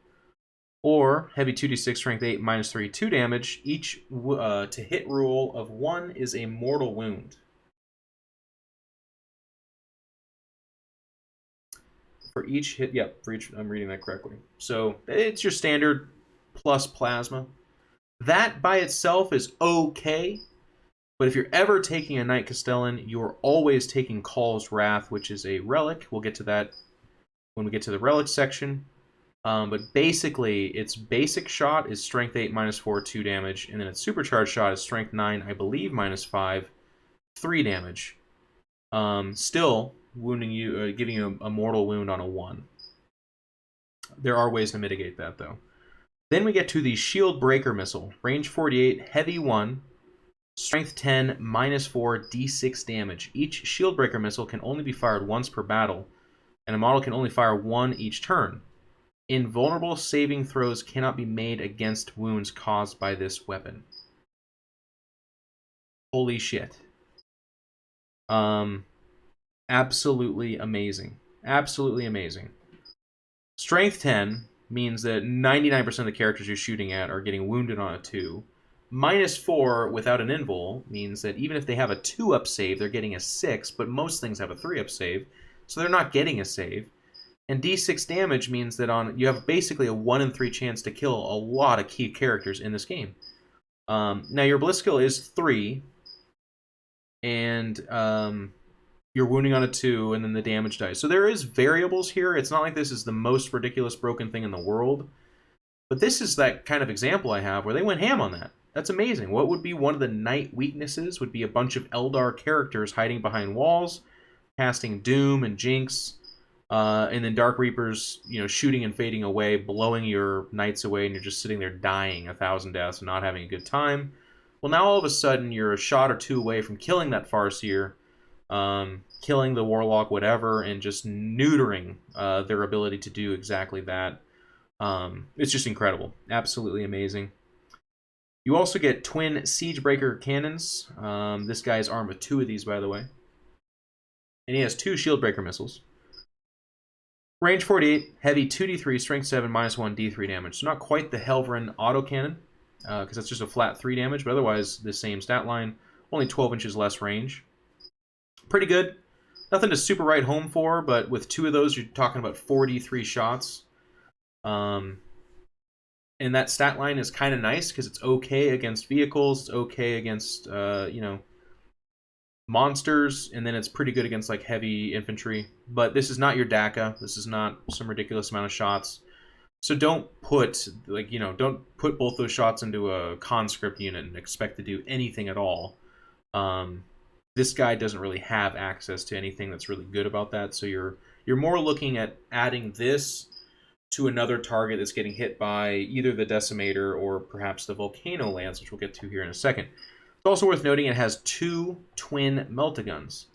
Or heavy 2d6, strength 8, -3, 2 damage. Each to hit rule of 1 is a mortal wound. For each hit, yep, for each, I'm reading that correctly. So it's your standard plus plasma. That by itself is okay. But if you're ever taking a Knight Castellan, you're always taking Call's Wrath, which is a relic. We'll get to that when we get to the relic section. But basically, its basic shot is strength 8, -4, 2 damage. And then its supercharged shot is strength 9, I believe, -5, 3 damage. Still wounding you, giving you a mortal wound on a 1. There are ways to mitigate that, though. Then we get to the Shield Breaker Missile. Range 48, heavy 1. Strength 10, -4, d6 damage. Each Shield Breaker missile can only be fired once per battle, and a model can only fire 1 each turn. Invulnerable saving throws cannot be made against wounds caused by this weapon. Holy shit. Absolutely amazing. Absolutely amazing. Strength 10 means that 99% of the characters you're shooting at are getting wounded on a 2. -4 without an invul means that even if they have a 2-up save, they're getting a 6, but most things have a 3-up save, so they're not getting a save. And D6 damage means that you have basically a 1 in 3 chance to kill a lot of key characters in this game. Now your bliss skill is 3, and you're wounding on a 2, and then the damage dice. So there is variables here. It's not like this is the most ridiculous broken thing in the world. But this is that kind of example I have where they went ham on that. That's amazing. What would be one of the Knight weaknesses would be a bunch of Eldar characters hiding behind walls, casting Doom and Jinx, and then Dark Reapers, shooting and fading away, blowing your Knights away, and you're just sitting there dying 1,000 deaths and not having a good time. Well, now all of a sudden you're a shot or 2 away from killing that Farseer, killing the Warlock, whatever, and just neutering their ability to do exactly that. It's just incredible. Absolutely amazing. You also get twin Siegebreaker cannons. This guy is armed with 2 of these, by the way. And he has 2 Shieldbreaker missiles. Range 48, heavy 2d3, strength 7, -1 d3 damage. So not quite the Helverin autocannon, because that's just a flat 3 damage, but otherwise the same stat line. Only 12 inches less range. Pretty good. Nothing to super write home for, but with 2 of those, you're talking about 43 shots. And that stat line is kind of nice because it's okay against vehicles, it's okay against monsters, and then it's pretty good against like heavy infantry. But this is not your DACA. This is not some ridiculous amount of shots. So don't put both those shots into a conscript unit and expect to do anything at all. This guy doesn't really have access to anything that's really good about that. So you're more looking at adding this to another target that's getting hit by either the Decimator or perhaps the Volcano Lance, which we'll get to here in a second. It's also worth noting it has 2 twin Melta-Guns.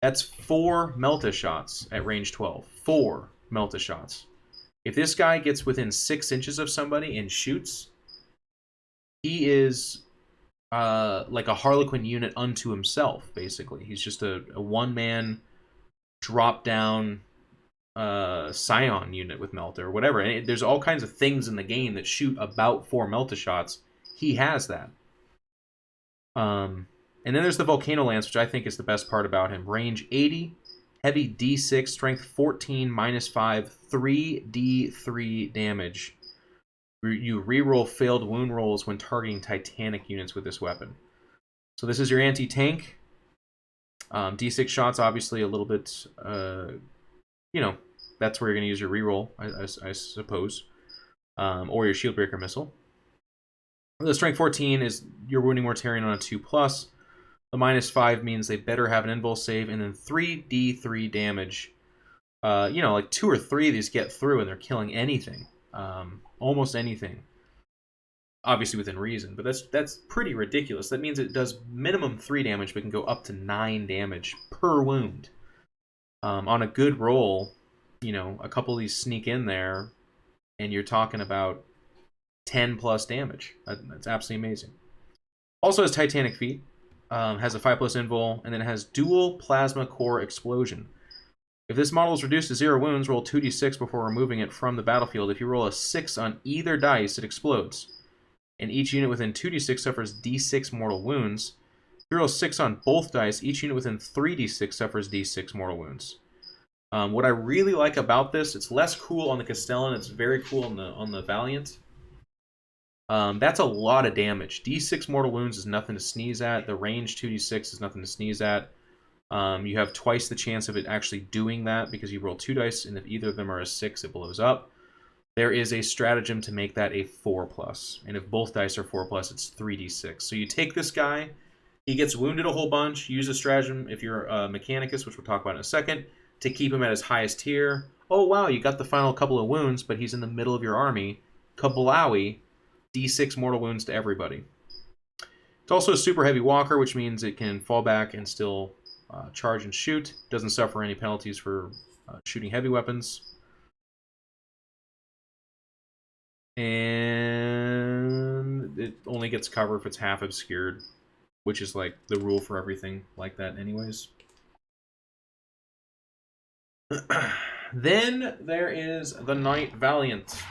That's 4 Melta shots at range 12. 4 Melta shots. If this guy gets within 6 inches of somebody and shoots, he is like a Harlequin unit unto himself, basically. He's just a one-man drop-down Scion unit with Melta or whatever. And there's all kinds of things in the game that shoot about 4 Melta shots. He has that. And then there's the Volcano Lance, which I think is the best part about him. Range 80, heavy D6, strength 14, -5, 3d3 damage. You reroll failed wound rolls when targeting Titanic units with this weapon. So this is your anti-tank. D6 shots, obviously a little bit, that's where you're going to use your reroll, I suppose. Or your Shieldbreaker missile. The strength 14 is you're wounding more Terran on a 2+. The -5 means they better have an invul save, and then 3d3 damage. Like 2 or 3 of these get through and they're killing anything. Almost anything. Obviously within reason, but that's pretty ridiculous. That means it does minimum 3 damage, but can go up to 9 damage per wound. On a good roll, a couple of these sneak in there, and you're talking about 10+ damage. That's absolutely amazing. Also has Titanic Feet, has a 5+ invul, and then it has dual plasma core explosion. If this model is reduced to 0 wounds, roll 2d6 before removing it from the battlefield. If you roll a 6 on either dice, it explodes. And each unit within 2d6 suffers d6 mortal wounds. If you roll 6 on both dice, each unit within 3d6 suffers d6 mortal wounds. What I really like about this, it's less cool on the Castellan, it's very cool on the Valiant. That's a lot of damage. D6 mortal wounds is nothing to sneeze at. The range 2d6 is nothing to sneeze at. You have twice the chance of it actually doing that because you roll 2 dice, and if either of them are a 6, it blows up. There is a stratagem to make that a 4+, and if both dice are 4+, it's 3d6. So you take this guy, he gets wounded a whole bunch, use a stratagem if you're a Mechanicus, which we'll talk about in a second, to keep him at his highest tier. Oh wow, you got the final couple of wounds, but he's in the middle of your army. Kablawi, d6 mortal wounds to everybody. It's also a super heavy walker, which means it can fall back and still charge and shoot. Doesn't suffer any penalties for shooting heavy weapons. And it only gets cover if it's half obscured, which is like the rule for everything like that anyways. Then there is the Knight Valiant.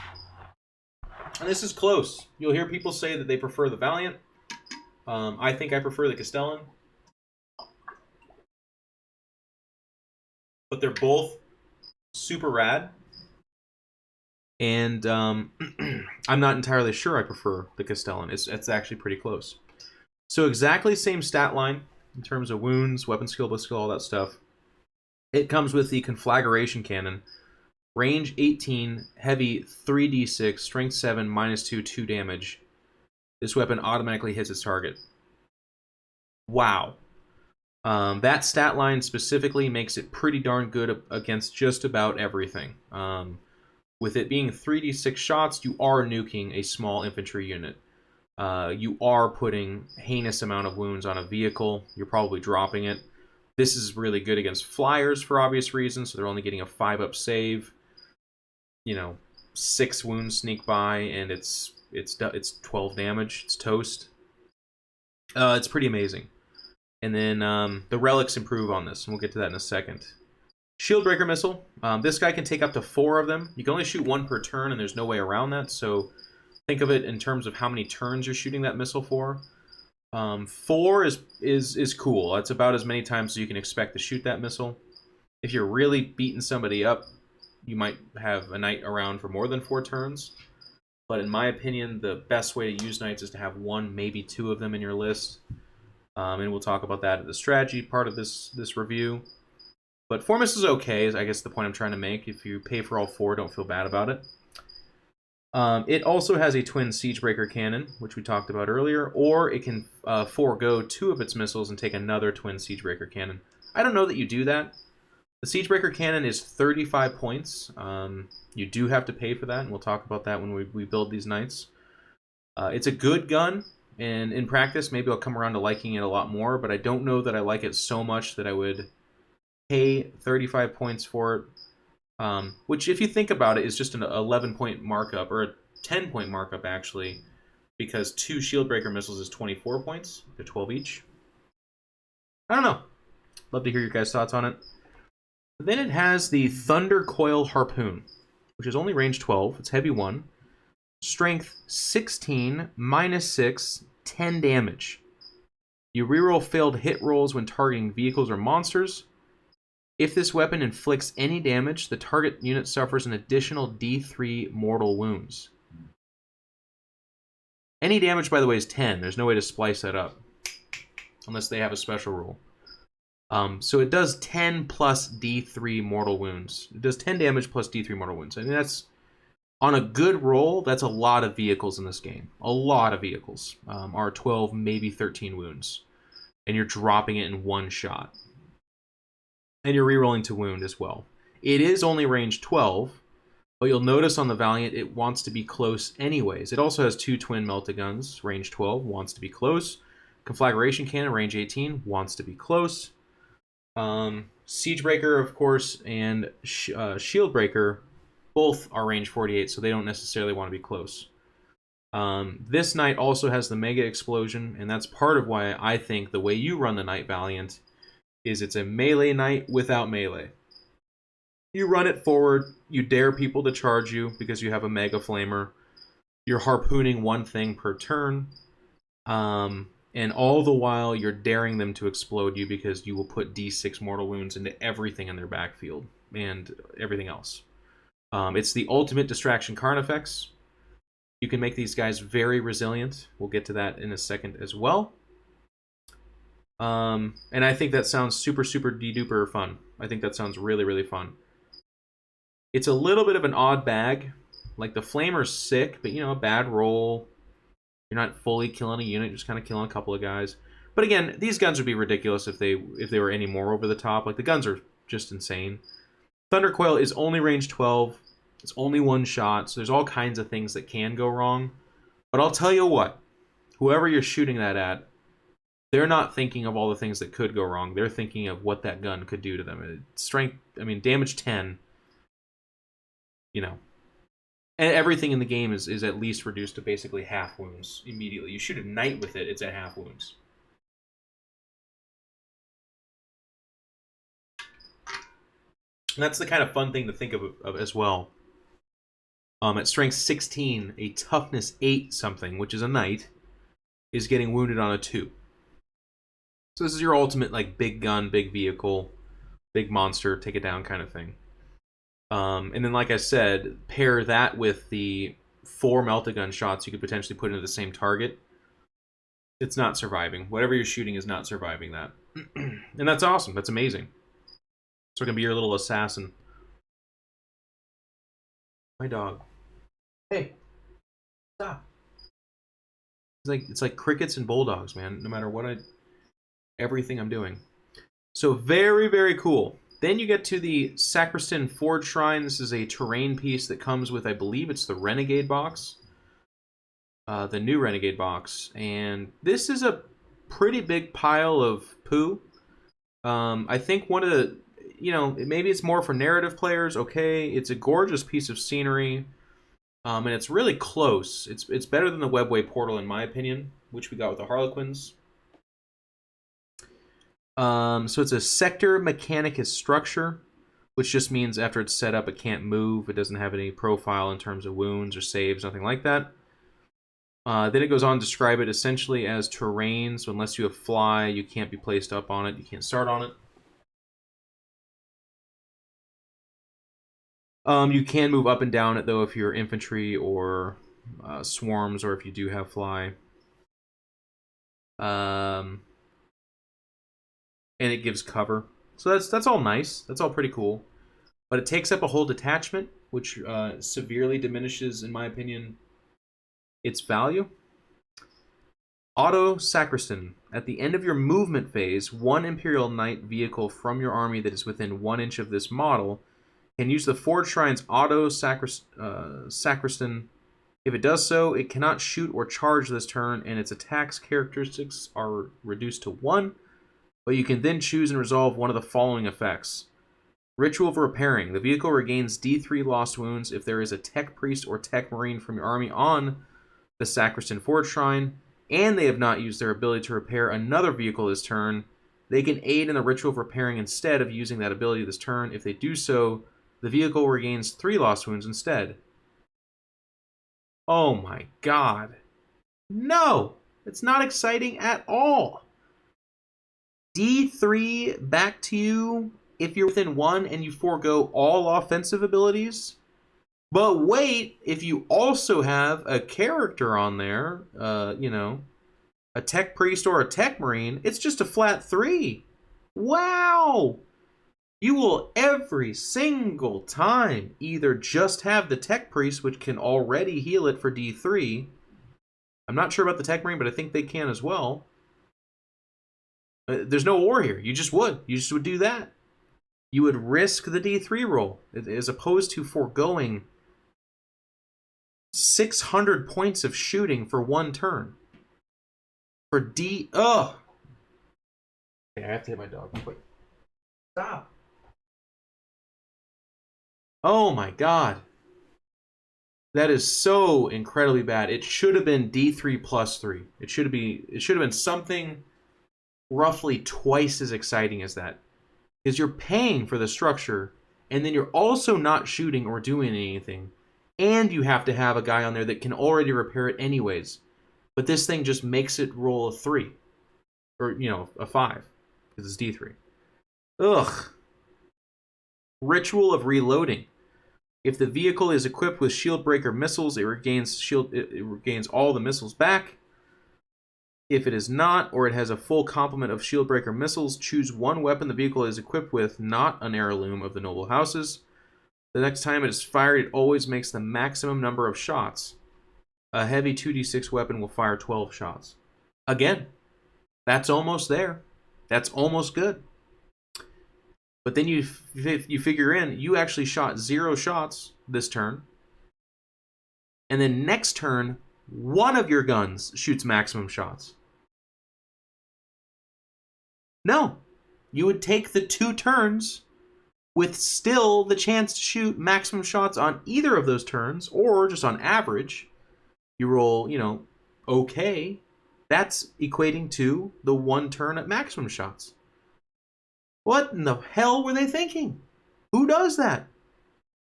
And this is close. You'll hear people say that they prefer the Valiant. I think I prefer the Castellan. But they're both super rad. And I'm not entirely sure I prefer the Castellan. It's actually pretty close. So exactly same stat line in terms of wounds, weapon skill, blitz skill, all that stuff. It comes with the Conflagration Cannon. Range 18, heavy 3d6, strength 7, -2, 2 damage. This weapon automatically hits its target. Wow. That stat line specifically makes it pretty darn good against just about everything. With it being 3d6 shots, you are nuking a small infantry unit. You are putting heinous amount of wounds on a vehicle. You're probably dropping it. This is really good against flyers for obvious reasons, so they're only getting a 5-up save. 6 wounds sneak by, and it's 12 damage. It's toast. It's pretty amazing. And then the relics improve on this, and we'll get to that in a second. Shieldbreaker Missile. This guy can take up to 4 of them. You can only shoot 1 per turn, and there's no way around that, so think of it in terms of how many turns you're shooting that missile for. 4 is cool. That's about as many times as you can expect to shoot that missile. If you're really beating somebody up, you might have a knight around for more than 4 turns. But in my opinion, the best way to use knights is to have 1, maybe 2 of them in your list. And we'll talk about that at the strategy part of this review. But 4 miss is okay, is I guess the point I'm trying to make. If you pay for all 4, don't feel bad about it. It also has a twin Siegebreaker cannon, which we talked about earlier, or it can forego 2 of its missiles and take another twin Siegebreaker cannon. I don't know that you do that. The Siegebreaker cannon is 35 points. You do have to pay for that, and we'll talk about that when we build these knights. It's a good gun, and in practice, maybe I'll come around to liking it a lot more, but I don't know that I like it so much that I would pay 35 points for it. Which, if you think about it, is just an 11-point markup, or a 10-point markup, actually, because 2 Shieldbreaker missiles is 24 points. They're 12 each. I don't know. Love to hear your guys' thoughts on it. Then it has the Thunder Coil Harpoon, which is only range 12. It's heavy 1. Strength 16, -6, 10 damage. You reroll failed hit rolls when targeting vehicles or monsters. If this weapon inflicts any damage, the target unit suffers an additional D3 mortal wounds. Any damage, by the way, is 10. There's no way to splice that up, unless they have a special rule. So it does 10 plus D3 mortal wounds. It does 10 damage plus D3 mortal wounds. I mean, that's, on a good roll, that's a lot of vehicles in this game. A lot of vehicles are 12, maybe 13 wounds. And you're dropping it in 1 shot. And you're rerolling to wound as well. It is only range 12, but you'll notice on the Valiant it wants to be close anyways. It also has 2 twin melta-guns, range 12, wants to be close. Conflagration Cannon, range 18, wants to be close. Siegebreaker, of course, and Shieldbreaker both are range 48, so they don't necessarily want to be close. This knight also has the Mega Explosion, and that's part of why I think the way you run the Knight Valiant is it's a melee knight without melee. You run it forward, you dare people to charge you because you have a Mega Flamer. You're harpooning 1 thing per turn. And all the while, you're daring them to explode you because you will put D6 mortal wounds into everything in their backfield and everything else. It's the ultimate distraction Carnifex. You can make these guys very resilient. We'll get to that in a second as well. And I think that sounds super, super de-duper fun. I think that sounds really, really fun. It's a little bit of an odd bag. Like, the Flamer's sick, but, a bad roll. You're not fully killing a unit, just kind of killing a couple of guys. But again, these guns would be ridiculous if they were any more over the top. Like, the guns are just insane. Thunder Coil is only range 12. It's only 1 shot, so there's all kinds of things that can go wrong. But I'll tell you what, whoever you're shooting that at, they're not thinking of all the things that could go wrong. They're thinking of what that gun could do to them. Strength, damage 10. And everything in the game is at least reduced to basically half wounds immediately. You shoot a knight with it, it's at half wounds. And that's the kind of fun thing to think of as well. At strength 16, a toughness 8 something, which is a knight, is getting wounded on a 2. So this is your ultimate, like, big gun, big vehicle, big monster, take it down kind of thing. And then, like I said, pair that with the 4 melta-gun shots you could potentially put into the same target. It's not surviving. Whatever you're shooting is not surviving that. And that's awesome. That's amazing. So it can be your little assassin. My dog. Hey. Stop. It's like crickets and bulldogs, man. No matter what everything I'm doing. So very, very cool. Then you get to the Sacristan Forge Shrine. This is a terrain piece that comes with, I believe it's the Renegade box. The new Renegade box. And this is a pretty big pile of poo. I think one of the, maybe it's more for narrative players. Okay, it's a gorgeous piece of scenery. And it's really close. It's better than the Webway Portal, in my opinion, which we got with the Harlequins. So it's a Sector Mechanicus structure, which just means after it's set up, it can't move. It doesn't have any profile in terms of wounds or saves, nothing like that. Then it goes on to describe it essentially as terrain. So unless you have fly, you can't be placed up on it. You can't start on it. You can move up and down it, though, if you're infantry or swarms, or if you do have fly. And it gives cover. So that's all nice. That's all pretty cool. But it takes up a whole detachment, which severely diminishes, in my opinion, its value. Auto Sacristan. At the end of your movement phase, one Imperial Knight vehicle from your army that is within 1 inch of this model can use the Forge Shrine's Auto Sacristan. If it does so, it cannot shoot or charge this turn, and its attacks characteristics are reduced to 1. But you can then choose and resolve one of the following effects. Ritual of Repairing. The vehicle regains D3 lost wounds if there is a Tech Priest or Tech Marine from your army on the Sacristan Forge Shrine, and they have not used their ability to repair another vehicle this turn. They can aid in the Ritual of Repairing instead of using that ability this turn. If they do so, the vehicle regains 3 lost wounds instead. Oh my god. No! It's not exciting at all. D3 back to you if you're within 1 and you forego all offensive abilities. But wait, if you also have a character on there, a Tech Priest or a Tech Marine, it's just a flat 3. Wow! You will every single time either just have the Tech Priest, which can already heal it for D3. I'm not sure about the Tech Marine, but I think they can as well. There's no war here. You just would. You just would do that. You would risk the D3 roll as opposed to foregoing 600 points of shooting for 1 turn. For D... Ugh! Okay, I have to hit my dog. Quick. Stop. Oh my god. That is so incredibly bad. It should have been D3 plus 3. It should have been something roughly twice as exciting as that. Because you're paying for the structure, and then you're also not shooting or doing anything. And you have to have a guy on there that can already repair it anyways. But this thing just makes it roll a 3. Or, a 5. Because it's D3. Ugh. Ritual of Reloading. If the vehicle is equipped with Shield Breaker missiles, it regains all the missiles back. If it is not, or it has a full complement of Shield Breaker missiles, choose one weapon the vehicle is equipped with, not an heirloom of the noble houses. The next time it is fired, it always makes the maximum number of shots. A heavy 2d6 weapon will fire 12 shots. Again, that's almost there. That's almost good. But then you figure in, you actually shot 0 shots this turn. And then next turn, one of your guns shoots maximum shots. No. You would take the 2 turns with still the chance to shoot maximum shots on either of those turns, or just on average. You roll, okay. That's equating to the 1 turn at maximum shots. What in the hell were they thinking? Who does that?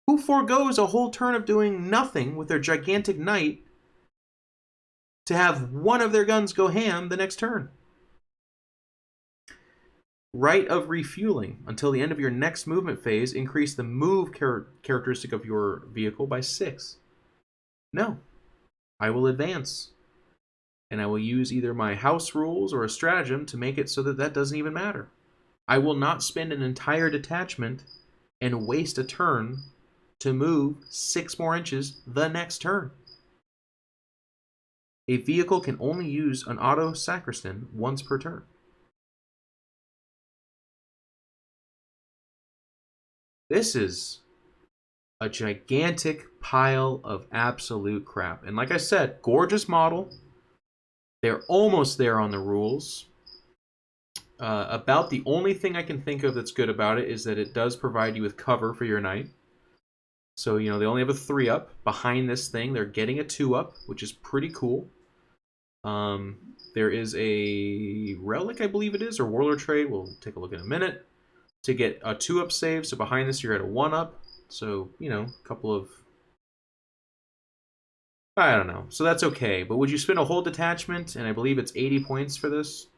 Who forgoes a whole turn of doing nothing with their gigantic knight to have one of their guns go ham the next turn? Right of refueling. Until the end of your next movement phase, increase the move characteristic of your vehicle by 6. No. I will advance. And I will use either my house rules or a stratagem to make it so that that doesn't even matter. I will not spend an entire detachment and waste a turn to move 6 more inches the next turn. A vehicle can only use an auto sacristan once per turn. This is a gigantic pile of absolute crap. And like I said, gorgeous model. They're almost there on the rules. About the only thing I can think of that's good about it is that it does provide you with cover for your knight. So, you know, they only have a 3-up. Behind this thing, they're getting a 2-up, which is pretty cool. There is a relic, I believe it is, or Warlord Trait. We'll take a look in a minute. To get a 2-up save. So behind this, you're at a 1-up. So, you know, a couple of... I don't know. So that's okay. But would you spend a whole detachment? And I believe it's 80 points for this.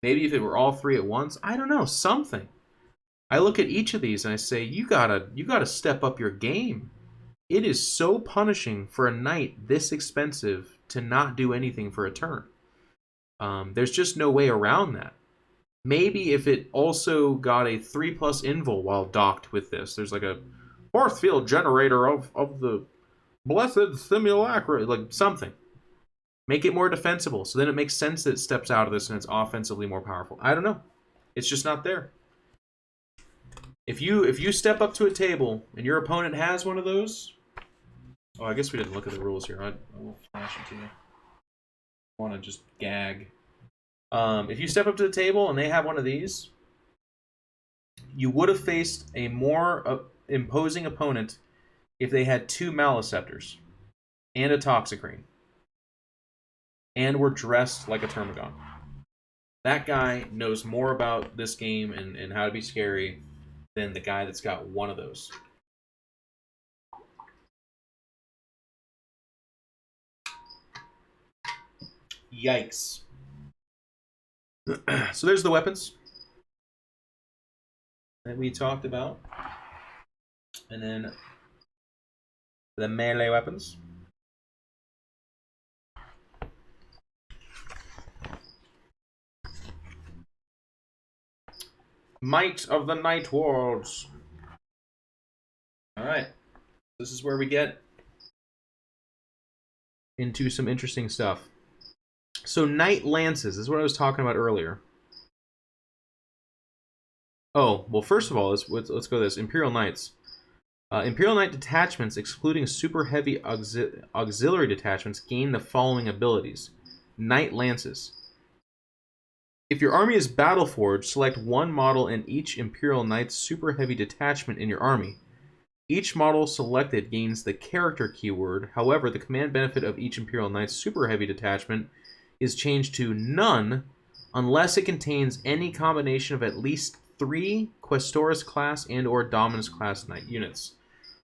Maybe if it were all 3 at once. I don't know. Something. I look at each of these and I say, you gotta step up your game. It is so punishing for a knight this expensive to not do anything for a turn. There's just no way around that. Maybe if it also got a 3+ invul while docked with this. There's like a fourth field generator of the blessed simulacra, like something. Make it more defensible, so then it makes sense that it steps out of this and it's offensively more powerful. I don't know. It's just not there. If you step up to a table and your opponent has one of those... Oh, I guess we didn't look at the rules here. I will flash it to you. I want to just gag. If you step up to the table and they have one of these, you would have faced a more imposing opponent if they had 2 Maleceptors and a Toxicrane and were dressed like a Termagon. That guy knows more about this game and how to be scary than the guy that's got one of those. Yikes. So there's the weapons that we talked about. And then the melee weapons. Might of the Night Worlds. Alright. This is where we get into some interesting stuff. So Knight Lances is what I was talking about earlier. Oh, well, first of all, let's go this. Imperial Knights. Imperial Knight detachments, excluding super heavy auxiliary detachments, gain the following abilities. Knight Lances. If your army is Battleforged, select one model in each Imperial Knight's super heavy detachment in your army. Each model selected gains the character keyword. However, the command benefit of each Imperial Knight's super heavy detachment is changed to none unless it contains any combination of at least 3 Questoris class and or Dominus class knight units.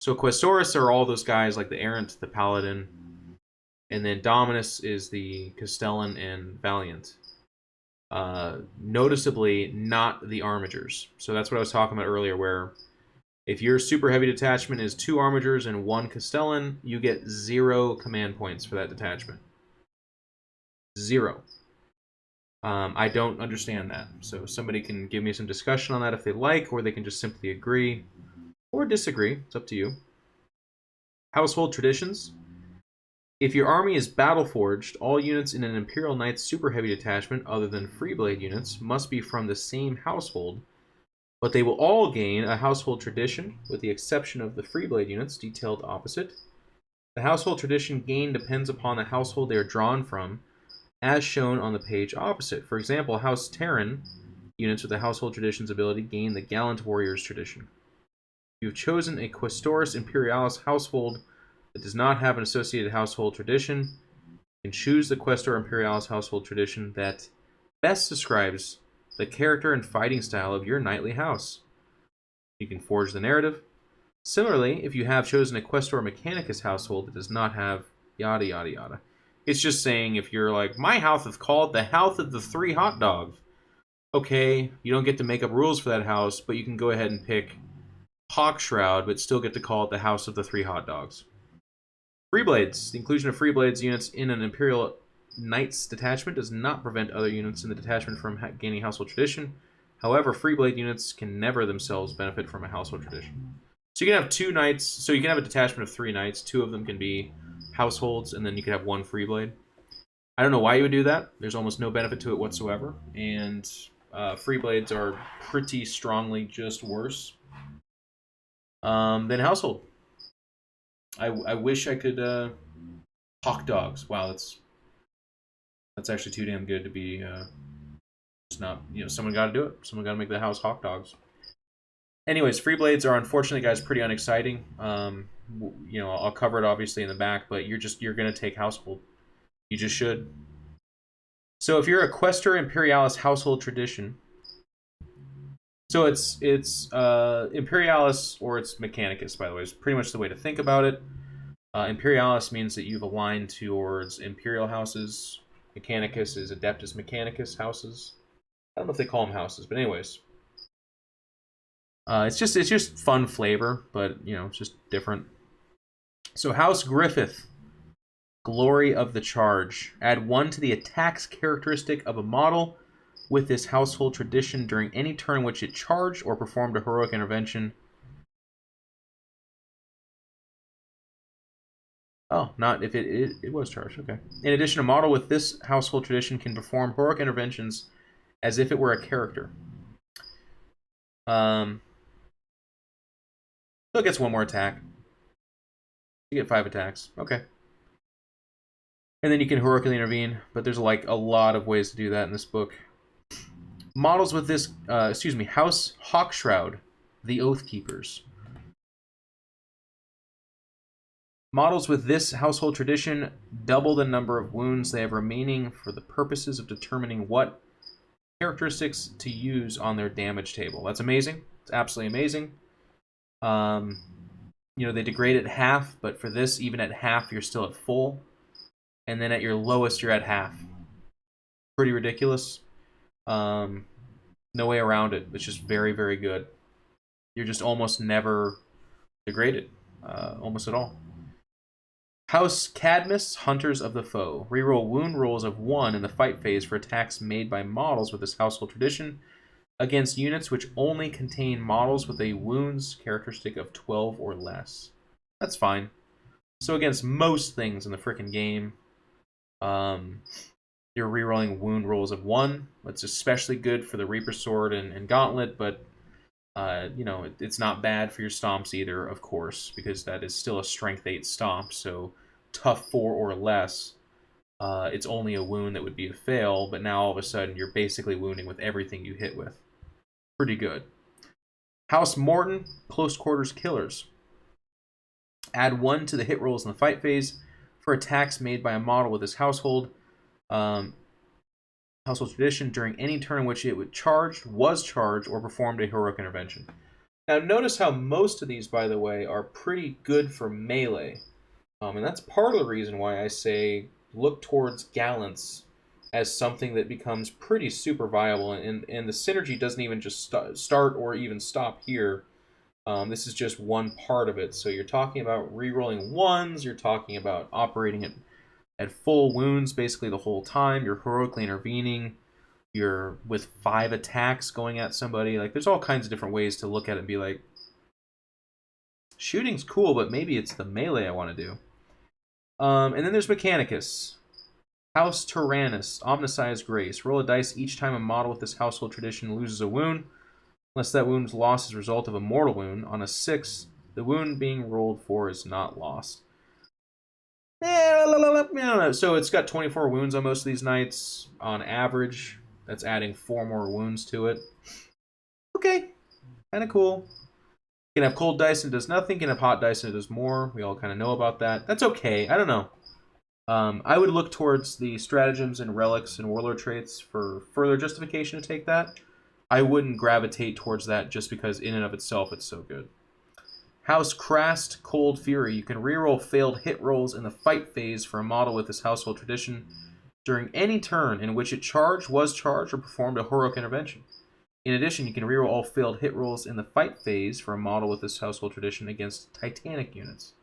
So Questoris are all those guys like the Errant, the Paladin, and then Dominus is the Castellan and Valiant. Noticeably not the Armatures. So that's what I was talking about earlier, where if your super heavy detachment is 2 Armatures and 1 Castellan, you get 0 command points for that detachment. 0. I don't understand that. So somebody can give me some discussion on that if they like, or they can just simply agree or disagree. It's up to you. Household Traditions. If your army is Battleforged, all units in an Imperial Knight super heavy detachment other than Freeblade units must be from the same household, but they will all gain a Household Tradition, with the exception of the Freeblade units detailed opposite. The Household Tradition gain depends upon the household they are drawn from, as shown on the page opposite. For example, House Terran units with the Household Traditions ability gain the Gallant Warriors Tradition. If you've chosen a Questoris Imperialis household that does not have an associated household tradition, you can choose the Questor Imperialis household tradition that best describes the character and fighting style of your knightly house. You can forge the narrative. Similarly, if you have chosen a Questor Mechanicus household that does not have yada yada yada, It's just saying if you're like, my house is called the House of the Three Hot Dogs. Okay, you don't get to make up rules for that house, but you can go ahead and pick Hawkshroud, but still get to call it the House of the Three Hot Dogs. Freeblades. The inclusion of Freeblades units in an Imperial Knight's detachment does not prevent other units in the detachment from gaining household tradition. However, Freeblade units can never themselves benefit from a household tradition. So you can have 2 knights, so you can have a detachment of 3 knights, 2 of them can be households, and then you could have 1 Freeblade. I don't know why you would do that. There's almost no benefit to it whatsoever, and Freeblades are pretty strongly just worse than household. I wish I could Hawk Dogs. Wow, that's actually too damn good to be just not, someone got to do it. Someone got to make the house Hawk Dogs. Anyways, Freeblades are unfortunately, guys, pretty unexciting. I'll cover it obviously in the back, but you're gonna take household. You just should. So if you're a Quester Imperialis household tradition, so it's Imperialis or it's Mechanicus, by the way. It's pretty much the way to think about it. Imperialis means that you've aligned towards Imperial houses. Mechanicus is Adeptus Mechanicus houses. I don't know if they call them houses, but anyways. It's just fun flavor, but it's just different. So House Griffith, Glory of the Charge. Add 1 to the attacks characteristic of a model with this household tradition during any turn in which it charged or performed a heroic intervention. Oh, not if it was charged. Okay. In addition, a model with this household tradition can perform heroic interventions as if it were a character. So it gets 1 more attack. You get 5 attacks. Okay. And then you can heroically intervene, but there's like a lot of ways to do that in this book. Models with this, House Hawkshroud, the Oathkeepers. Models with this household tradition double the number of wounds they have remaining for the purposes of determining what characteristics to use on their damage table. That's amazing. It's absolutely amazing. They degrade at half, but for this, even at half, you're still at full. And then at your lowest, you're at half. Pretty ridiculous. No way around it. It's just very, very good. You're just almost never degraded. Almost at all. House Cadmus, Hunters of the Foe. Reroll wound rolls of 1 in the fight phase for attacks made by models with this household tradition against units which only contain models with a wounds characteristic of 12 or less. That's fine. So against most things in the frickin' game, you're rerolling wound rolls of 1. That's especially good for the Reaper Sword and Gauntlet, but it's not bad for your stomps either, of course, because that is still a strength 8 stomp, so tough 4 or less. It's only a wound that would be a fail, but now all of a sudden you're basically wounding with everything you hit with. Pretty good. House Morton, Close Quarters Killers. Add 1 to the hit rolls in the fight phase for attacks made by a model with this household tradition during any turn in which it was charged, or performed a heroic intervention. Now notice how most of these, by the way, are pretty good for melee. And that's part of the reason why I say look towards Gallants as something that becomes pretty super viable, and the synergy doesn't even just start or even stop here. This is just one part of it. So you're talking about rerolling 1s, you're talking about operating at full wounds basically the whole time, you're heroically intervening, you're with 5 attacks going at somebody. Like, there's all kinds of different ways to look at it and be like, shooting's cool, but maybe it's the melee I want to do. And then there's Mechanicus. House Tyrannus, Omniscience Grace. Roll a dice each time a model with this household tradition loses a wound, unless that wound's lost as a result of a mortal wound. On a 6, the wound being rolled for is not lost. So it's got 24 wounds on most of these knights on average. That's adding 4 more wounds to it. Okay, kind of cool. You can have cold dice and it does nothing. You can have hot dice and it does more. We all kind of know about that. That's okay. I don't know. I would look towards the stratagems and relics and warlord traits for further justification to take that. I wouldn't gravitate towards that just because in and of itself it's so good. House Crast Cold Fury. You can reroll failed hit rolls in the fight phase for a model with this household tradition during any turn in which it charged, was charged, or performed a heroic intervention. In addition, you can reroll all failed hit rolls in the fight phase for a model with this household tradition against Titanic units.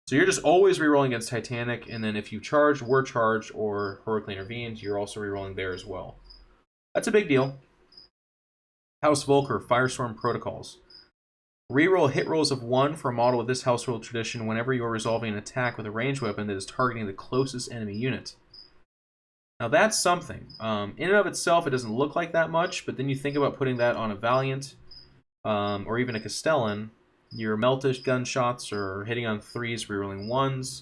So you're just always rerolling against Titanic, and then if you charged, were charged, or heroically intervened, you're also rerolling there as well. That's a big deal. House Volker, Firestorm Protocols. Reroll hit rolls of 1 for a model with this household tradition whenever you are resolving an attack with a ranged weapon that is targeting the closest enemy unit. Now that's something. In and of itself, it doesn't look like that much, but then you think about putting that on a Valiant, or even a Castellan. Your meltish gunshots are hitting on 3s, rerolling 1s.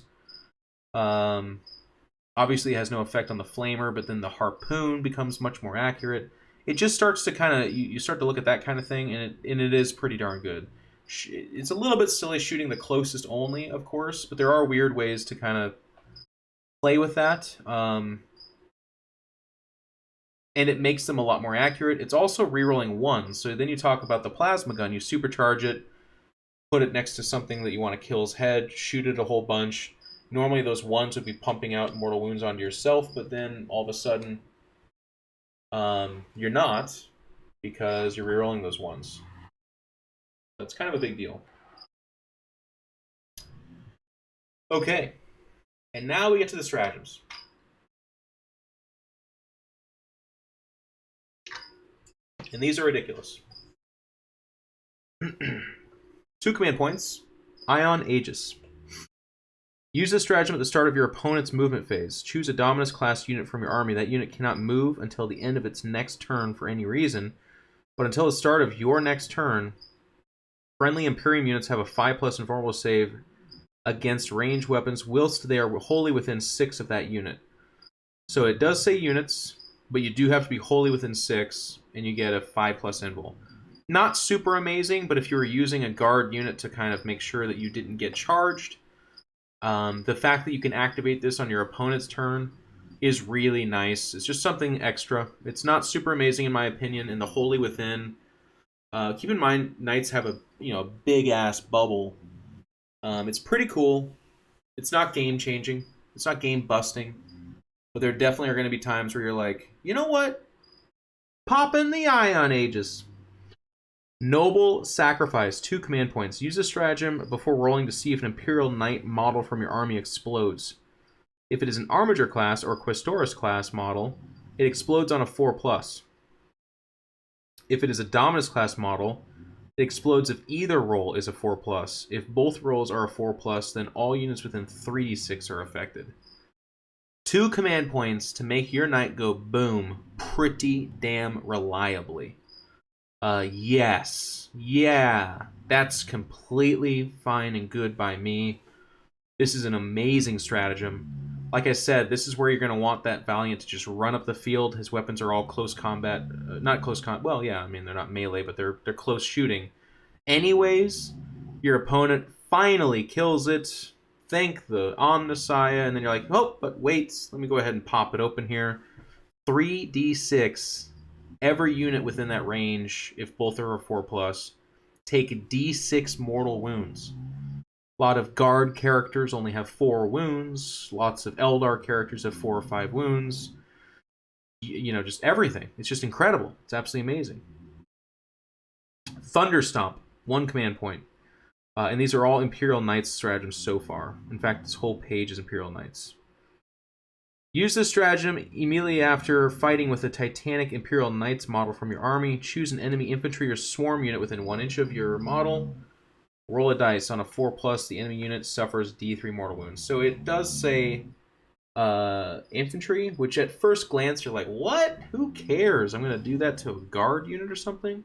Obviously, it has no effect on the Flamer, but then the Harpoon becomes much more accurate. It just starts to kind of, you start to look at that kind of thing, and it is pretty darn good. It's a little bit silly shooting the closest only, of course, but there are weird ways to kind of play with that. And it makes them a lot more accurate. It's also rerolling 1s, so then you talk about the plasma gun. You supercharge it, put it next to something that you want to kill's head, shoot it a whole bunch. Normally those 1s would be pumping out mortal wounds onto yourself, but then all of a sudden you're not, because you're rerolling those 1s. That's kind of a big deal. Okay, and now we get to the stratagems. And these are ridiculous. 2 command points. Ion Aegis. Use this stratagem at the start of your opponent's movement phase. Choose a Dominus class unit from your army. That unit cannot move until the end of its next turn for any reason, but until the start of your next turn, friendly Imperium units have a 5+ invulnerable save against ranged weapons whilst they are wholly within 6 of that unit. So it does say units, but you do have to be wholly within 6, and you get a 5+ invul. Not super amazing, but if you were using a guard unit to kind of make sure that you didn't get charged, the fact that you can activate this on your opponent's turn is really nice. It's just something extra. It's not super amazing in my opinion. In the wholly within, keep in mind knights have a big ass bubble. It's pretty cool. It's not game changing. It's not game busting. But there definitely are going to be times where you're like, you know what? Pop in the Ion Aegis. Noble Sacrifice, 2 command points. Use this stratagem before rolling to see if an Imperial Knight model from your army explodes. If it is an Armature class or Questoris class model, it explodes on a 4+. If it is a Dominus class model, it explodes if either roll is a 4+. If both rolls are a 4+, then all units within 3d6 are affected. 2 command points to make your knight go boom pretty damn reliably. Yes. Yeah. That's completely fine and good by me. This is an amazing stratagem. Like I said, this is where you're going to want that Valiant to just run up the field. His weapons are all close combat. Not close combat. Well, yeah, I mean, they're not melee, but they're close shooting. Anyways, your opponent finally kills it. Thank the Omnissiah. And then you're like, oh, but wait. Let me go ahead and pop it open here. 3d6. Every unit within that range, if both are a 4+, take d6 mortal wounds. A lot of guard characters only have 4 wounds. Lots of Eldar characters have 4 or 5 wounds. Just everything. It's just incredible. It's absolutely amazing. Thunderstomp, 1 command point. And these are all Imperial Knights stratagems so far. In fact, this whole page is Imperial Knights. Use this stratagem immediately after fighting with a Titanic Imperial Knights model from your army. Choose an enemy infantry or swarm unit within 1 inch of your model. Roll a dice. On a 4+, the enemy unit suffers d3 mortal wounds. So it does say infantry, which at first glance you're like, what? Who cares? I'm going to do that to a guard unit or something?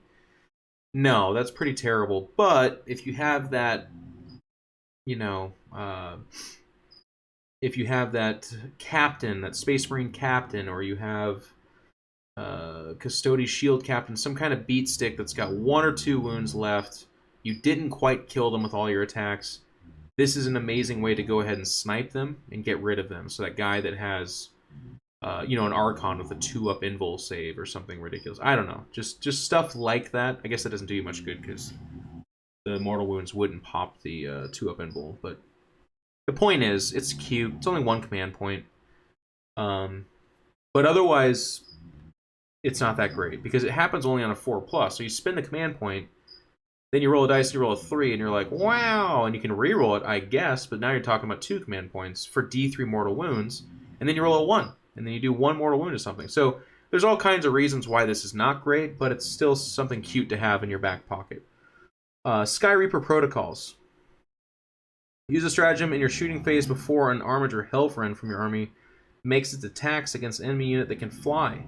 No, that's pretty terrible. But if you have that, if you have that captain, that Space Marine captain, or you have Custody Shield captain, some kind of beat stick that's got 1 or 2 wounds left, you didn't quite kill them with all your attacks, this is an amazing way to go ahead and snipe them and get rid of them. So that guy that has, an Archon with a 2-up invul save or something ridiculous. I don't know. Just stuff like that. I guess that doesn't do you much good because the mortal wounds wouldn't pop the 2-up invul. But the point is, it's cute. It's only 1 command point. But otherwise, it's not that great because it happens only on a 4+. So you spend the command point, then you roll a dice and you roll a 3, and you're like, wow! And you can reroll it, I guess, but now you're talking about 2 command points for D3 mortal wounds, and then you roll a 1, and then you do 1 mortal wound or something. So there's all kinds of reasons why this is not great, but it's still something cute to have in your back pocket. Sky Reaper Protocols. Use a stratagem in your shooting phase before an Armature Hellfriend from your army makes its attacks against an enemy unit that can fly.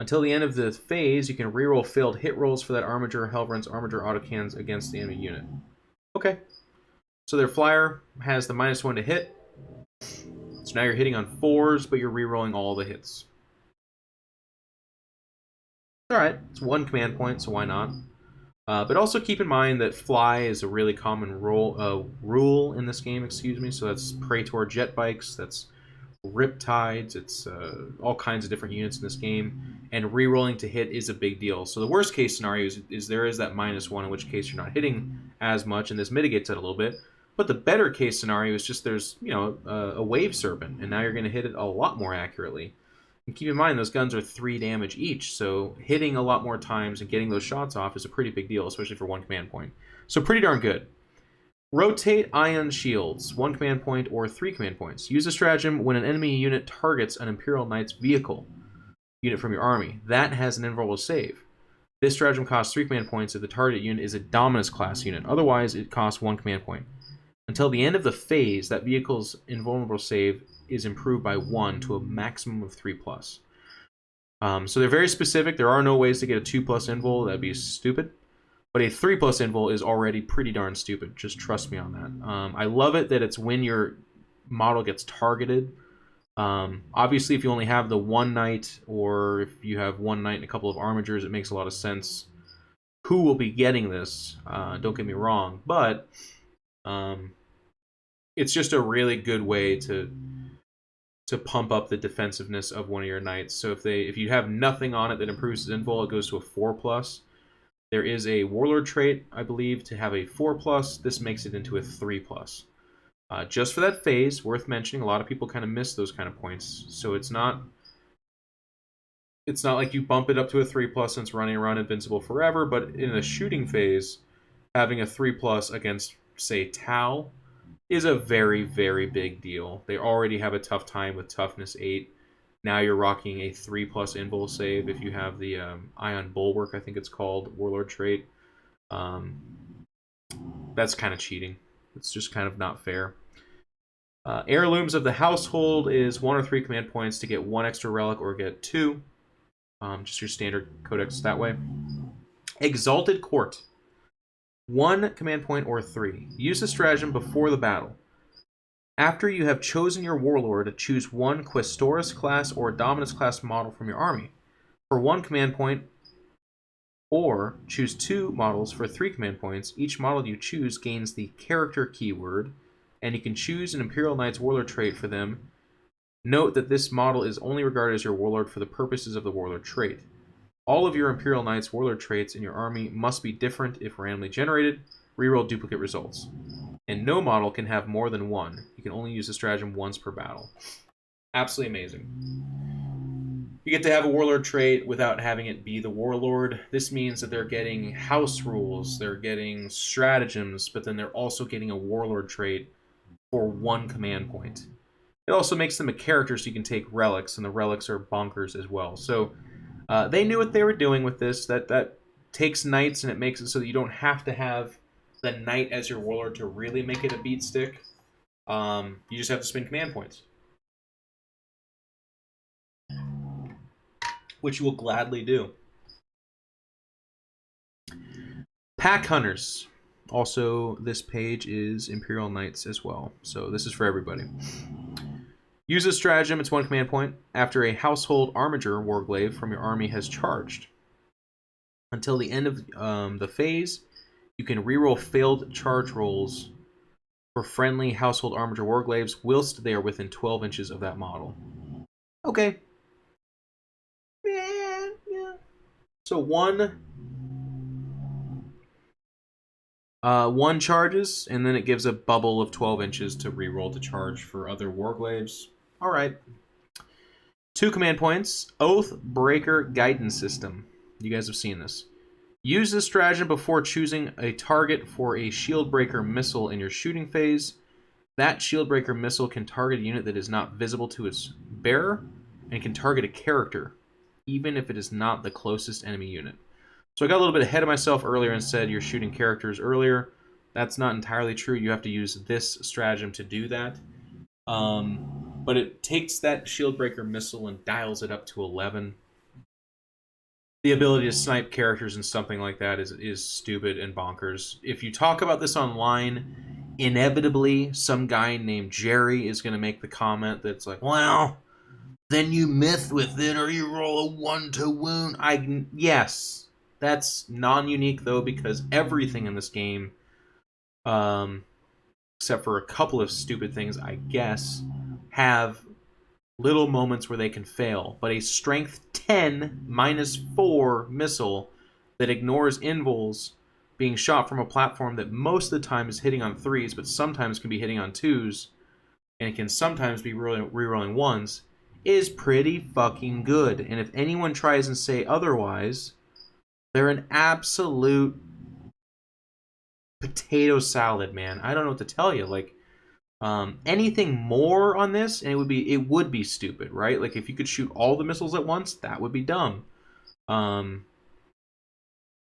Until the end of the phase, you can reroll failed hit rolls for that Armature Hellfriend's Armature autocans against the enemy unit. Okay. So their flyer has the -1 to hit. So now you're hitting on 4s, but you're rerolling all the hits. Alright, it's 1 command point, so why not? But also keep in mind that fly is a really common rule in this game, So that's Praetor jet bikes, that's Riptides, it's all kinds of different units in this game. And rerolling to hit is a big deal. So the worst case scenario is there is that -1, in which case you're not hitting as much, and this mitigates it a little bit. But the better case scenario is just there's, a Wave Serpent, and now you're going to hit it a lot more accurately. And keep in mind, those guns are 3 damage each, so hitting a lot more times and getting those shots off is a pretty big deal, especially for 1 command point. So pretty darn good. Rotate Ion Shields, 1 command point or 3 command points. Use a stratagem when an enemy unit targets an Imperial Knight's vehicle unit from your army. That has an invulnerable save. This stratagem costs 3 command points if the target unit is a Dominus class unit. Otherwise, it costs 1 command point. Until the end of the phase, that vehicle's invulnerable save is improved by 1 to a maximum of 3+. So they're very specific. There are no ways to get a 2+ invul. That'd be stupid. But a 3+ invul is already pretty darn stupid. Just trust me on that. I love it that it's when your model gets targeted. Obviously, if you only have the 1 knight, or if you have 1 knight and a couple of armatures, it makes a lot of sense who will be getting this. Don't get me wrong. But it's just a really good way to pump up the defensiveness of one of your knights. So if you have nothing on it that improves his invul, it goes to a 4+. There is a Warlord trait, I believe, to have a 4+. This makes it into a 3+. Just for that phase, worth mentioning, a lot of people kind of miss those kind of points. So it's not like you bump it up to a 3+ and it's running around invincible forever, but in a shooting phase, having a 3+ against, say, Tau is a very, very big deal. They already have a tough time with toughness 8. Now you're rocking a 3+ invul save if you have the Ion Bulwark, I think it's called, Warlord trait. That's kind of cheating. It's just kind of not fair. Heirlooms of the Household is 1 or 3 command points to get 1 extra relic or get 2. Just your standard codex that way. Exalted Court. 1 command point or 3. Use the stratagem before the battle. After you have chosen your Warlord, choose 1 Questoris class or Dominus class model from your army for 1 command point, or choose 2 models for 3 command points. Each model you choose gains the character keyword, and you can choose an Imperial Knight's Warlord trait for them. Note that this model is only regarded as your Warlord for the purposes of the Warlord trait. All of your Imperial Knight's Warlord traits in your army must be different if randomly generated. Reroll duplicate results. And no model can have more than 1. You can only use the stratagem once per battle. Absolutely amazing. You get to have a Warlord trait without having it be the Warlord. This means that they're getting house rules, they're getting stratagems, but then they're also getting a Warlord trait for 1 command point. It also makes them a character so you can take relics, and the relics are bonkers as well. So they knew what they were doing with this. That takes knights and it makes it so that you don't have to have the knight as your Warlord to really make it a beat stick. You just have to spend command points, which you will gladly do. Pack Hunters. Also, this page is Imperial Knights as well. So this is for everybody. Use a stratagem, it's 1 command point, after a Household Armature War Glaive from your army has charged. Until the end of the phase, you can reroll failed charge rolls for friendly Household Armature War Glaives whilst they are within 12 inches of that model. Okay. Yeah. So 1 One charges, and then it gives a bubble of 12 inches to reroll to charge for other War Glaives. Alright. 2 command points. Oathbreaker Guidance System. You guys have seen this. Use this stratagem before choosing a target for a Shieldbreaker missile in your shooting phase. That Shieldbreaker missile can target a unit that is not visible to its bearer, and can target a character, even if it is not the closest enemy unit. So I got a little bit ahead of myself earlier and said you're shooting characters earlier. That's not entirely true. You have to use this stratagem to do that. But it takes that Shieldbreaker missile and dials it up to 11. The ability to snipe characters and something like that is stupid and bonkers. If you talk about this online, inevitably some guy named Jerry is going to make the comment that's like, well, then you myth with it or you roll a 1 to wound. Yes, that's non-unique though, because everything in this game, except for a couple of stupid things, I guess, have little moments where they can fail. But a strength 10 -4 missile that ignores invuls being shot from a platform that most of the time is hitting on 3s, but sometimes can be hitting on 2s, and it can sometimes be rerolling 1s, is pretty fucking good. And if anyone tries and say otherwise, they're an absolute potato salad, man. I don't know what to tell you. Like, anything more on this, and it would be stupid, right? Like, if you could shoot all the missiles at once, that would be dumb.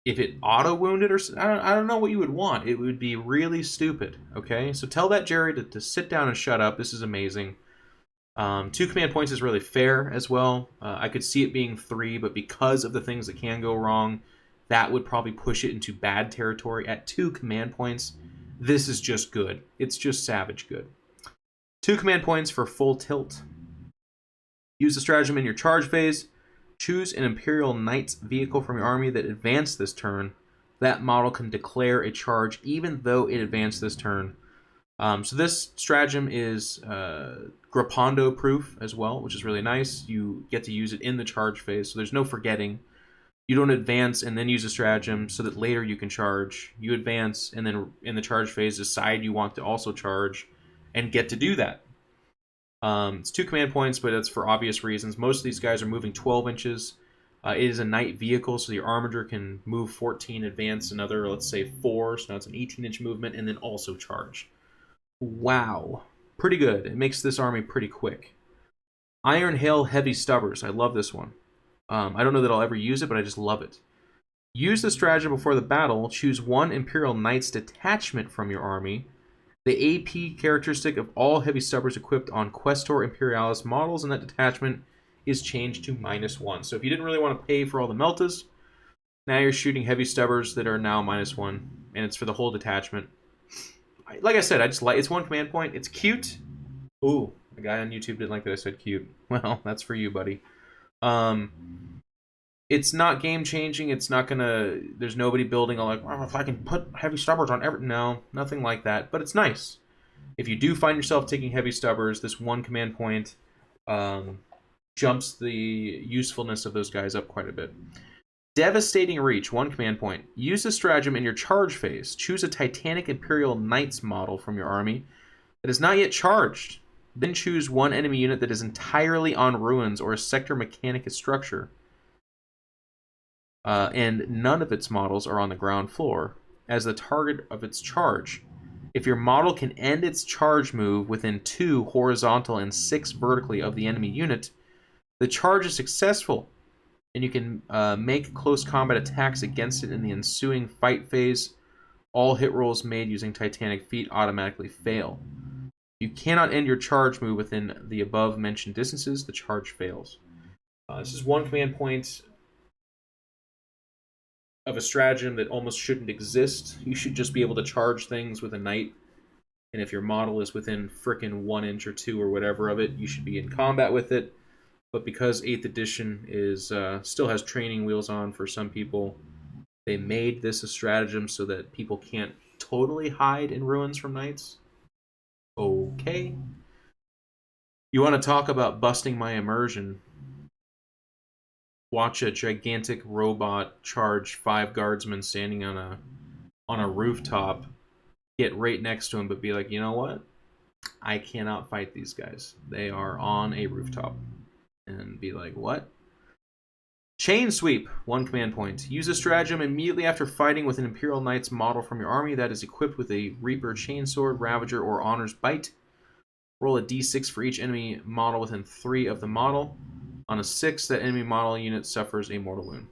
If it auto wounded or I don't know what you would want. It would be really stupid. Okay, so tell that Jerry to sit down and shut up. This is amazing. 2 command points is really fair as well. I could see it being 3, but because of the things that can go wrong, that would probably push it into bad territory. At 2 command points, this is just good. It's just savage good. 2 command points for full tilt. Use the stratagem in your charge phase. Choose an Imperial Knight's vehicle from your army that advanced this turn. That model can declare a charge even though it advanced this turn. So this stratagem is Grappando proof as well, which is really nice. You get to use it in the charge phase, so there's no forgetting. You don't advance and then use a stratagem so that later you can charge. You advance and then in the charge phase decide you want to also charge and get to do that. It's 2 command points, but it's for obvious reasons. Most of these guys are moving 12 inches. It is a knight vehicle, so your Armature can move 14, advance another, let's say 4, so now it's an 18-inch movement, and then also charge. Wow. Pretty good. It makes this army pretty quick. Iron Hail Heavy Stubbers. I love this one. I don't know that I'll ever use it, but I just love it. Use the stratagem before the battle. Choose 1 Imperial Knight's detachment from your army. The AP characteristic of all Heavy Stubbers equipped on Questor Imperialis models in that detachment is changed to -1. So if you didn't really want to pay for all the meltas, now you're shooting Heavy Stubbers that are now -1, and it's for the whole detachment. Like I said, I just like it's 1 command point. It's cute. Ooh, the guy on YouTube didn't like that I said cute. Well, that's for you, buddy. It's not game changing. It's not gonna. There's nobody building a like. Oh, if I can put Heavy Stubbers on every. No, nothing like that. But it's nice. If you do find yourself taking Heavy Stubbers, this 1 command point jumps the usefulness of those guys up quite a bit. Devastating Reach, 1 command point. Use this stratagem in your charge phase. Choose a Titanic Imperial Knights model from your army that is not yet charged. Then choose 1 enemy unit that is entirely on ruins or a sector mechanicus structure. And none of its models are on the ground floor as the target of its charge. If your model can end its charge move within 2 horizontal and 6 vertically of the enemy unit, the charge is successful, and you can make close combat attacks against it in the ensuing fight phase. All hit rolls made using Titanic Feet automatically fail. You cannot end your charge move within the above-mentioned distances. The charge fails. This is 1 command point of a stratagem that almost shouldn't exist. You should just be able to charge things with a knight, and if your model is within frickin' 1 inch or 2 or whatever of it, you should be in combat with it. But because 8th edition is still has training wheels on for some people, they made this a stratagem so that people can't totally hide in ruins from knights. Okay. You want to talk about busting my immersion? Watch a gigantic robot charge 5 guardsmen standing on a rooftop get right next to him, but be like, you know what? I cannot fight these guys. They are on a rooftop. And be like, what? Chain Sweep, 1 command point. Use a stratagem immediately after fighting with an Imperial Knight's model from your army that is equipped with a Reaper Chainsword, Ravager, or Honor's Bite. Roll a d6 for each enemy model within 3 of the model. On a 6, that enemy model unit suffers a mortal wound.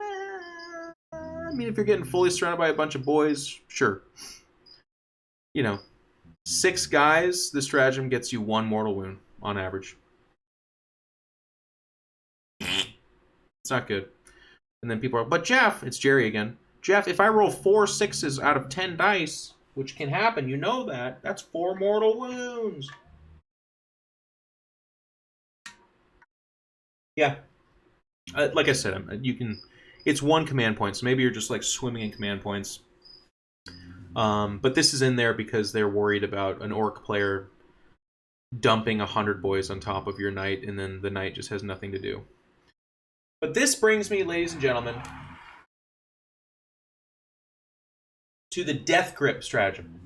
I mean, if you're getting fully surrounded by a bunch of boys, sure. You know, 6 guys, this stratagem gets you 1 mortal wound on average. It's not good. And then people are, but Jeff, it's Jerry again. Jeff, if I roll 4 6s out of 10 dice, which can happen, you know that, that's 4 mortal wounds. Yeah. Like I said, you can. It's 1 command point, so maybe you're just like swimming in command points. But this is in there because they're worried about an orc player dumping 100 boys on top of your knight, and then the knight just has nothing to do. But this brings me, ladies and gentlemen, to the Death Grip stratagem.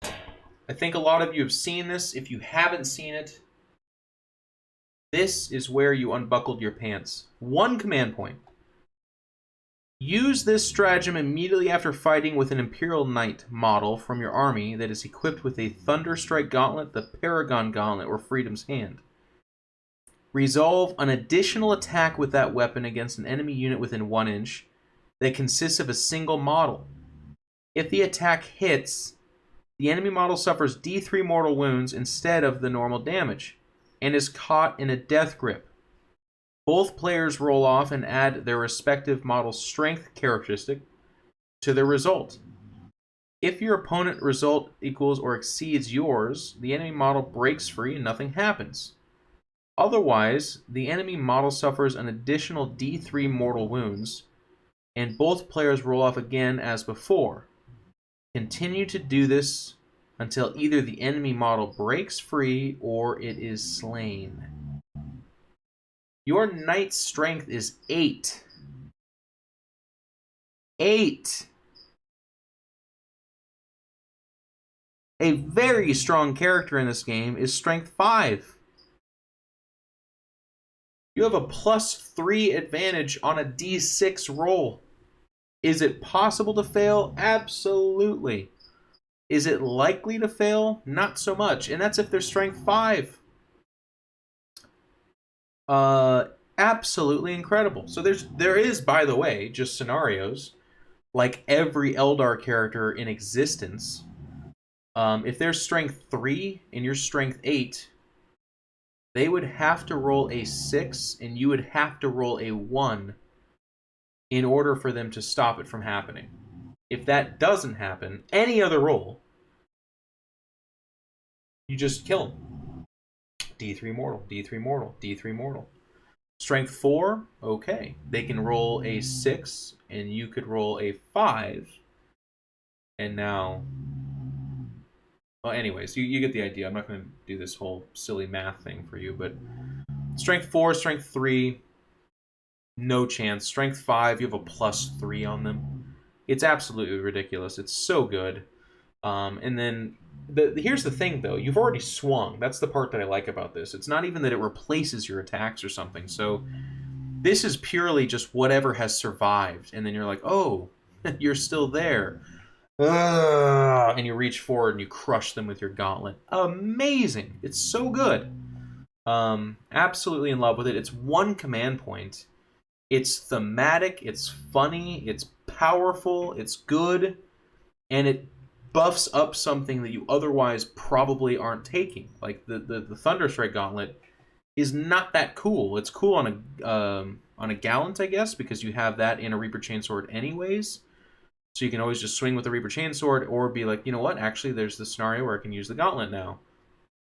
I think a lot of you have seen this. If you haven't seen it, this is where you unbuckled your pants. 1 command point. Use this stratagem immediately after fighting with an Imperial Knight model from your army that is equipped with a Thunderstrike Gauntlet, the Paragon Gauntlet, or Freedom's Hand. Resolve an additional attack with that weapon against an enemy unit within 1 inch that consists of a single model. If the attack hits, the enemy model suffers D3 mortal wounds instead of the normal damage, and is caught in a death grip. Both players roll off and add their respective model's strength characteristic to their result. If your opponent result equals or exceeds yours, the enemy model breaks free and nothing happens. Otherwise, the enemy model suffers an additional D3 mortal wounds, and both players roll off again as before. Continue to do this until either the enemy model breaks free or it is slain. Your knight's strength is 8. 8! A very strong character in this game is strength 5. You have a +3 advantage on a d6 roll. Is it possible to fail? Absolutely. Is it likely to fail? Not so much. And that's if they're strength 5. Absolutely incredible. So there is, by the way, just scenarios, like every Eldar character in existence. If they're strength 3 and you're strength 8, they would have to roll a 6 and you would have to roll a 1 in order for them to stop it from happening. If that doesn't happen, any other roll, you just kill them. D3 mortal, D3 mortal, D3 mortal. Strength 4, okay. They can roll a 6, and you could roll a 5. And now... Well, anyways, you get the idea. I'm not going to do this whole silly math thing for you, but... Strength 4, Strength 3, no chance. Strength 5, you have a +3 on them. It's absolutely ridiculous. It's so good. And then... Here's the thing, though. You've already swung. That's the part that I like about this. It's not even that it replaces your attacks or something. So this is purely just whatever has survived. And then you're like, oh, you're still there. And you reach forward and you crush them with your gauntlet. Amazing. It's so good. Absolutely in love with it. It's 1 command point. It's thematic. It's funny. It's powerful. It's good. And it buffs up something that you otherwise probably aren't taking. Like the Thunderstrike Gauntlet is not that cool. It's cool on a Gallant, I guess, because you have that in a Reaper Chainsword anyways. So you can always just swing with the Reaper Chainsword or be like, you know what, actually there's this scenario where I can use the Gauntlet now.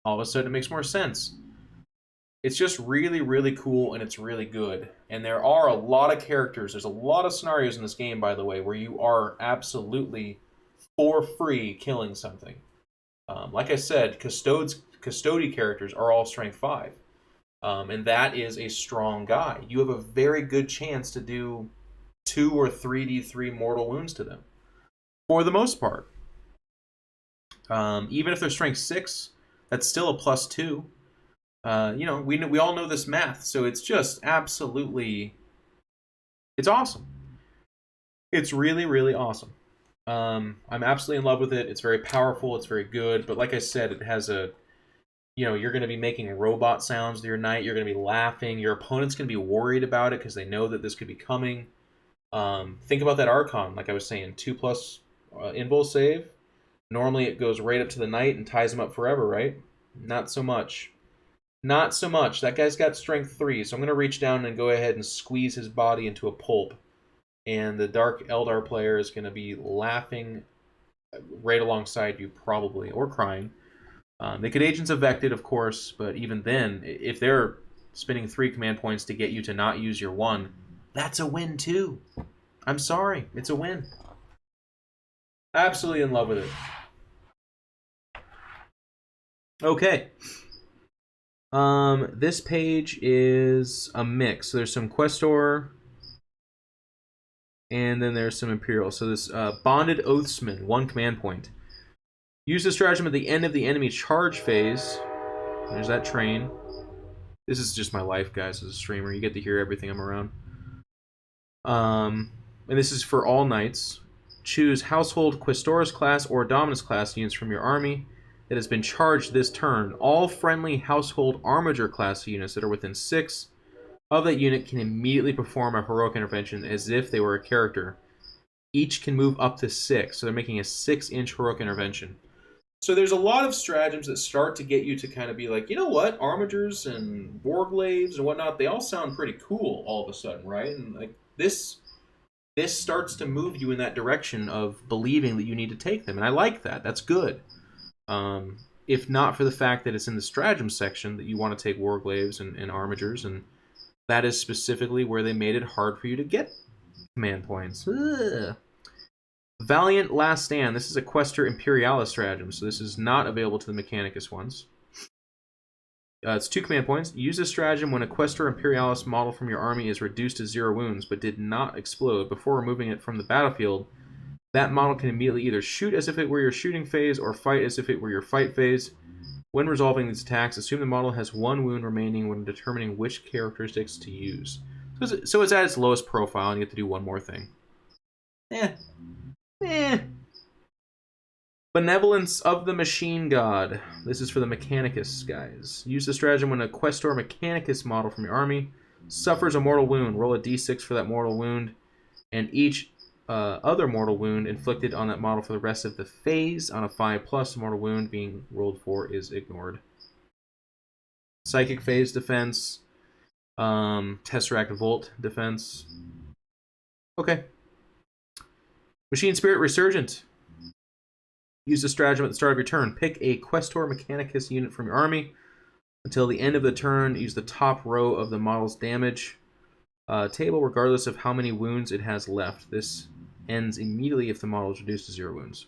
All of a sudden it makes more sense. It's just really, really cool and it's really good. And there are a lot of characters. There's a lot of scenarios in this game, by the way, where you are absolutely for free killing something. Like I said, custody characters are all strength 5. And that is a strong guy. You have a very good chance to do 2 or 3d3 mortal wounds to them. for the most part. Even if they're strength 6, that's still a +2. You know, we all know this math, so it's just absolutely, it's awesome. It's really, really awesome. I'm absolutely in love with it. It's very powerful. It's very good. But like I said, it has a, you know, you're going to be making robot sounds with your knight. You're going to be laughing. Your opponent's going to be worried about it because they know that this could be coming. Think about that Archon, like I was saying, 2+ invul save. Normally it goes right up to the knight and ties him up forever, right? Not so much. Not so much. That guy's got strength 3, so I'm going to reach down and go ahead and squeeze his body into a pulp. And the Dark Eldar player is going to be laughing right alongside you, probably, or crying. They could Agents of Vected, of course, but even then, if they're spending 3 command points to get you to not use your 1, that's a win too. I'm sorry, it's a win. Absolutely in love with it. Okay. This page is a mix. So there's some Questor, and then there's some Imperial. So this Bonded Oathsman, 1 command point. Use the stratagem at the end of the enemy charge phase. There's that train. This is just my life, guys, as a streamer. You get to hear everything I'm around. And this is for all knights. Choose Household Questoris class or Dominus class units from your army that has been charged this turn. All friendly Household Armature class units that are within 6 of that unit can immediately perform a heroic intervention as if they were a character. Each can move up to 6, so they're making a 6-inch heroic intervention. So there's a lot of stratagems that start to get you to kind of be like, you know what, Armatures and War Glaives and whatnot, they all sound pretty cool all of a sudden, right? And like this starts to move you in that direction of believing that you need to take them, and I like that. That's good. If not for the fact that it's in the stratagem section that you want to take War Glaives and Armatures, and that is specifically where they made it hard for you to get command points. Ugh. Valiant Last Stand. This is a Questor Imperialis stratagem, so this is not available to the Mechanicus ones. It's 2 command points. Use this stratagem when a Questor Imperialis model from your army is reduced to 0 wounds but did not explode before removing it from the battlefield. That model can immediately either shoot as if it were your shooting phase or fight as if it were your fight phase. When resolving these attacks, assume the model has 1 wound remaining when determining which characteristics to use. So it's at its lowest profile, and you have to do one more thing. Benevolence of the Machine God. This is for the Mechanicus guys. Use the stratagem when a Questor Mechanicus model from your army suffers a mortal wound. Roll a d6 for that mortal wound, and each other mortal wound inflicted on that model for the rest of the phase on a 5+, mortal wound being rolled for is ignored. Psychic phase defense. Tesseract Volt defense. Okay. Machine Spirit Resurgent. Use the stratagem at the start of your turn. Pick a Questor Mechanicus unit from your army. Until the end of the turn, use the top row of the model's damage table, regardless of how many wounds it has left. This ends immediately if the model is reduced to 0 wounds.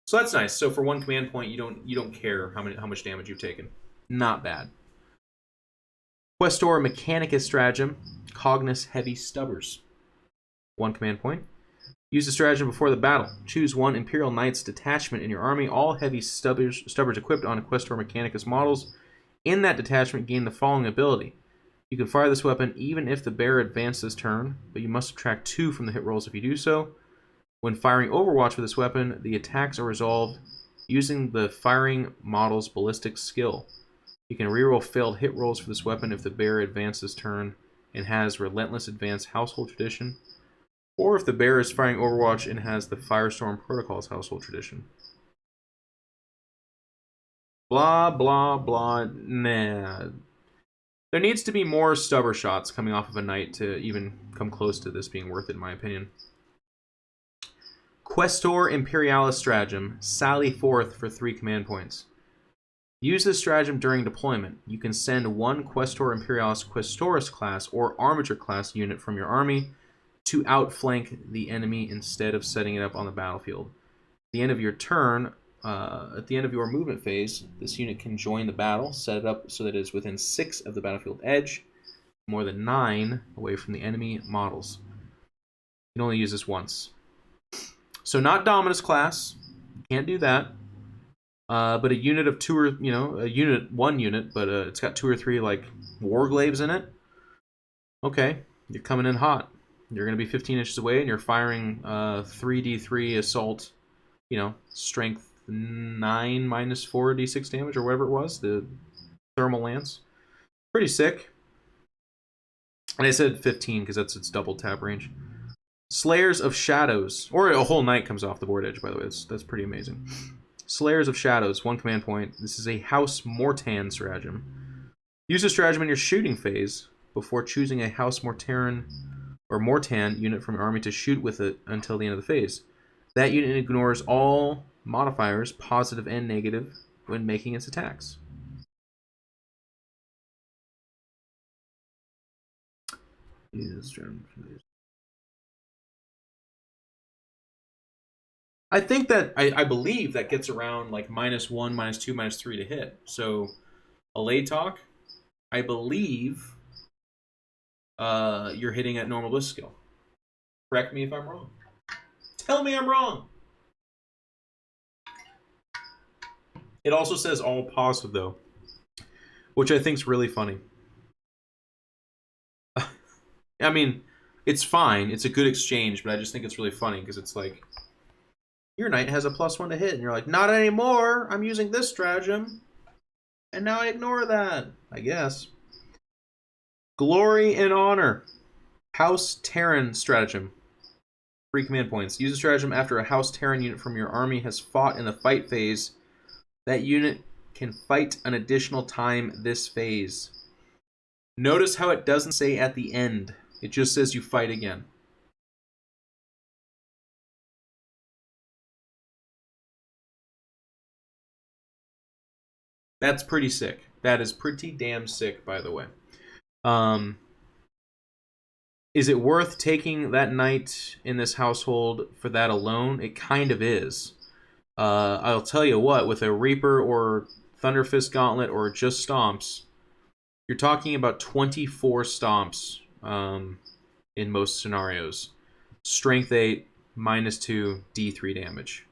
So that's nice. So for 1 command point, you don't care how much damage you've taken. Not bad. Questor Mechanicus stratagem, Cognus Heavy Stubbers. 1 command point. Use the stratagem before the battle. Choose 1 Imperial Knight's detachment in your army. All heavy stubbers equipped on Questor Mechanicus models in that detachment gain the following ability. You can fire this weapon even if the bearer advances this turn, but you must subtract 2 from the hit rolls if you do so. When firing Overwatch with this weapon, the attacks are resolved using the firing model's ballistic skill. You can reroll failed hit rolls for this weapon if the bearer advances this turn and has Relentless Advanced Household Tradition, or if the bearer is firing Overwatch and has the Firestorm Protocol's Household Tradition. Blah, blah, blah. Nah. There needs to be more stubber shots coming off of a knight to even come close to this being worth it, in my opinion. Questor Imperialis stratagem, Sally Forth for 3 command points. Use this stratagem during deployment. You can send 1 Questor Imperialis Questoris class or Armature class unit from your army to outflank the enemy instead of setting it up on the battlefield. At the end of your turn, at the end of your movement phase, this unit can join the battle, set it up so that it is within 6 of the battlefield edge, more than 9 away from the enemy models. You can only use this once. So not Dominus class. Can't do that. But a unit of 2 or, you know, one unit, but it's got 2 or 3, like, War Glaives in it. Okay, you're coming in hot. You're going to be 15 inches away, and you're firing 3d3 assault, you know, strength 9 minus 4 d6 damage, or whatever it was, the thermal lance. Pretty sick. And I said 15 because that's its double tap range. Slayers of Shadows, or a whole knight comes off the board edge, by the way. That's pretty amazing. Slayers of Shadows, 1 command point. This is a House Mortan stratagem. Use a stratagem in your shooting phase before choosing a House Mortan or Mortan unit from your army to shoot with it until the end of the phase. That unit ignores all modifiers, positive and negative, when making its attacks. I think that I believe that gets around like -1, -2, -3 to hit. So a lay talk, I believe you're hitting at normal bliss skill. Correct me if I'm wrong. Tell me I'm wrong. It also says all positive though, which I think is really funny. I mean, it's fine. It's a good exchange, but I just think it's really funny because it's like, your knight has a +1 to hit, and you're like, not anymore. I'm using this stratagem, and now I ignore that. I guess. Glory and Honor, House Terran stratagem. 3 command points. Use a stratagem after a House Terran unit from your army has fought in the fight phase. That unit can fight an additional time this phase. Notice how it doesn't say at the end. It just says you fight again. That's pretty sick. That is pretty damn sick, by the way. Is it worth taking that knight in this household for that alone? It kind of is. I'll tell you what, with a Reaper or Thunderfist Gauntlet or just Stomps, you're talking about 24 Stomps in most scenarios. Strength 8, -2, D3 damage.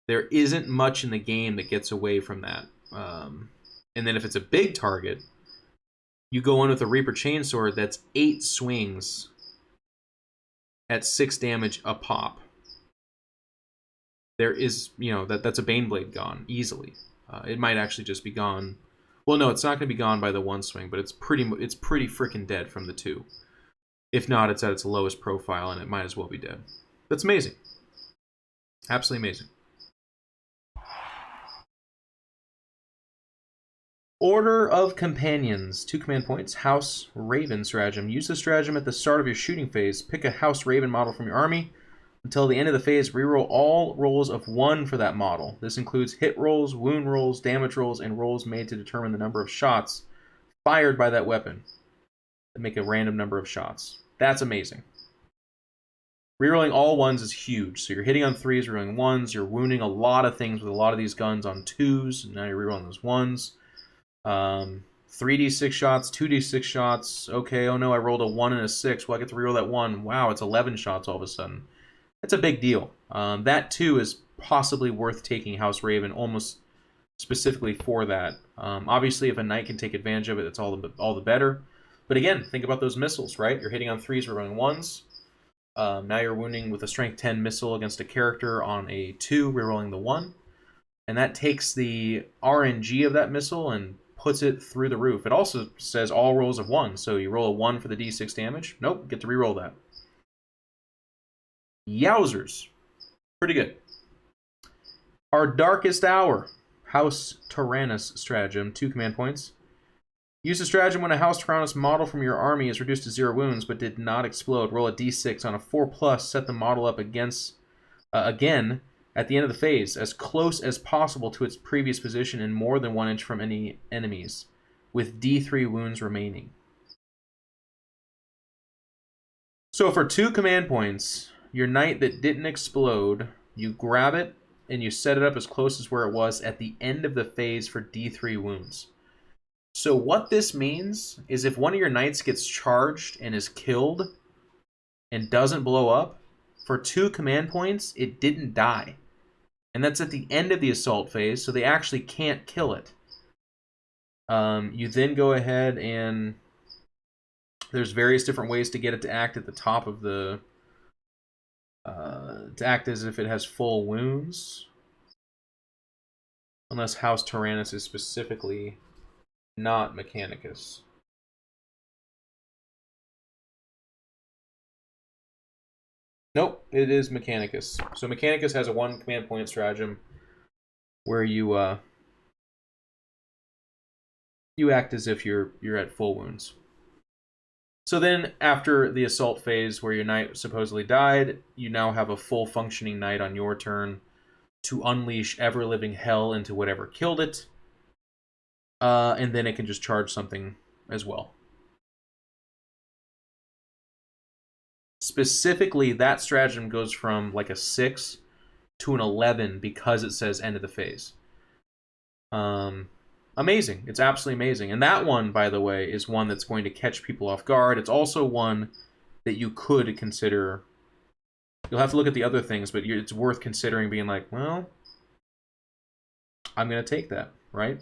There isn't much in the game that gets away from that. And then if it's a big target, you go in with a Reaper Chainsword that's 8 swings at 6 damage a pop. There is, you know, that's a Baneblade gone easily. It might actually just be gone. Well, no, it's not going to be gone by the 1 swing, but it's pretty freaking dead from the 2. If not, it's at its lowest profile, and it might as well be dead. That's amazing. Absolutely amazing. Order of Companions, 2 command points. House Raven stratagem. Use the stratagem at the start of your shooting phase. Pick a House Raven model from your army. Until the end of the phase, reroll all rolls of 1 for that model. This includes hit rolls, wound rolls, damage rolls, and rolls made to determine the number of shots fired by that weapon. And make a random number of shots. That's amazing. Rerolling all 1s is huge. So you're hitting on 3s, rerolling 1s. You're wounding a lot of things with a lot of these guns on 2s. And now you're rerolling those 1s. 3d6 shots, 2d6 shots. Okay, oh no, I rolled a 1 and a 6. Well, I get to reroll that 1. Wow, it's 11 shots all of a sudden. That's a big deal. That too is possibly worth taking House Raven almost specifically for that. Obviously, if a knight can take advantage of it, that's all the better. But again, think about those missiles, right? You're hitting on 3s, rerolling 1s. Now you're wounding with a strength 10 missile against a character on a 2, rerolling the 1. And that takes the RNG of that missile and puts it through the roof. It also says all rolls of 1, so you roll a 1 for the d6 damage. Nope, get to reroll that. Yowzers. Pretty good. Our Darkest Hour. House Tyrannus stratagem, 2 command points. Use the stratagem when a House Tyrannus model from your army is reduced to 0 wounds but did not explode. Roll a d6 on a 4+, set the model up against again at the end of the phase, as close as possible to its previous position and more than 1 inch from any enemies, with d3 wounds remaining. So for 2 command points, your knight that didn't explode, you grab it and you set it up as close as where it was at the end of the phase for d3 wounds. So what this means is if one of your knights gets charged and is killed and doesn't blow up, for 2 command points, it didn't die. And that's at the end of the assault phase, so they actually can't kill it. You then go ahead and there's various different ways to get it to act at the top of the... to act as if it has full wounds. Unless House Tyrannus is specifically not Mechanicus. Nope, it is Mechanicus. So Mechanicus has a 1 command point stratagem where you act as if you're at full wounds. So then, after the assault phase where your knight supposedly died, you now have a full functioning knight on your turn to unleash ever-living hell into whatever killed it. And then it can just charge something as well. Specifically, that stratagem goes from like a 6 to an 11 because it says end of the phase. Amazing. It's absolutely amazing. And that one, by the way, is one that's going to catch people off guard. It's also one that you could consider... You'll have to look at the other things, but it's worth considering being like, well, I'm going to take that, right?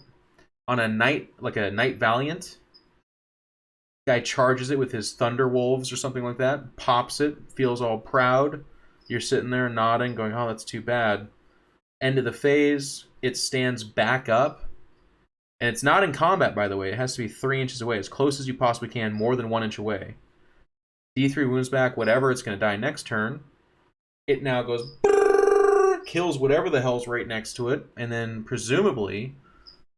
On a knight, like a Knight Valiant, guy charges it with his Thunder Wolves or something like that, pops it, feels all proud. You're sitting there nodding, going, oh, that's too bad. End of the phase, it stands back up. And it's not in combat, by the way. It has to be 3 inches away, as close as you possibly can, more than 1 inch away. D3 wounds back, whatever, it's going to die next turn. It now goes, kills whatever the hell's right next to it, and then presumably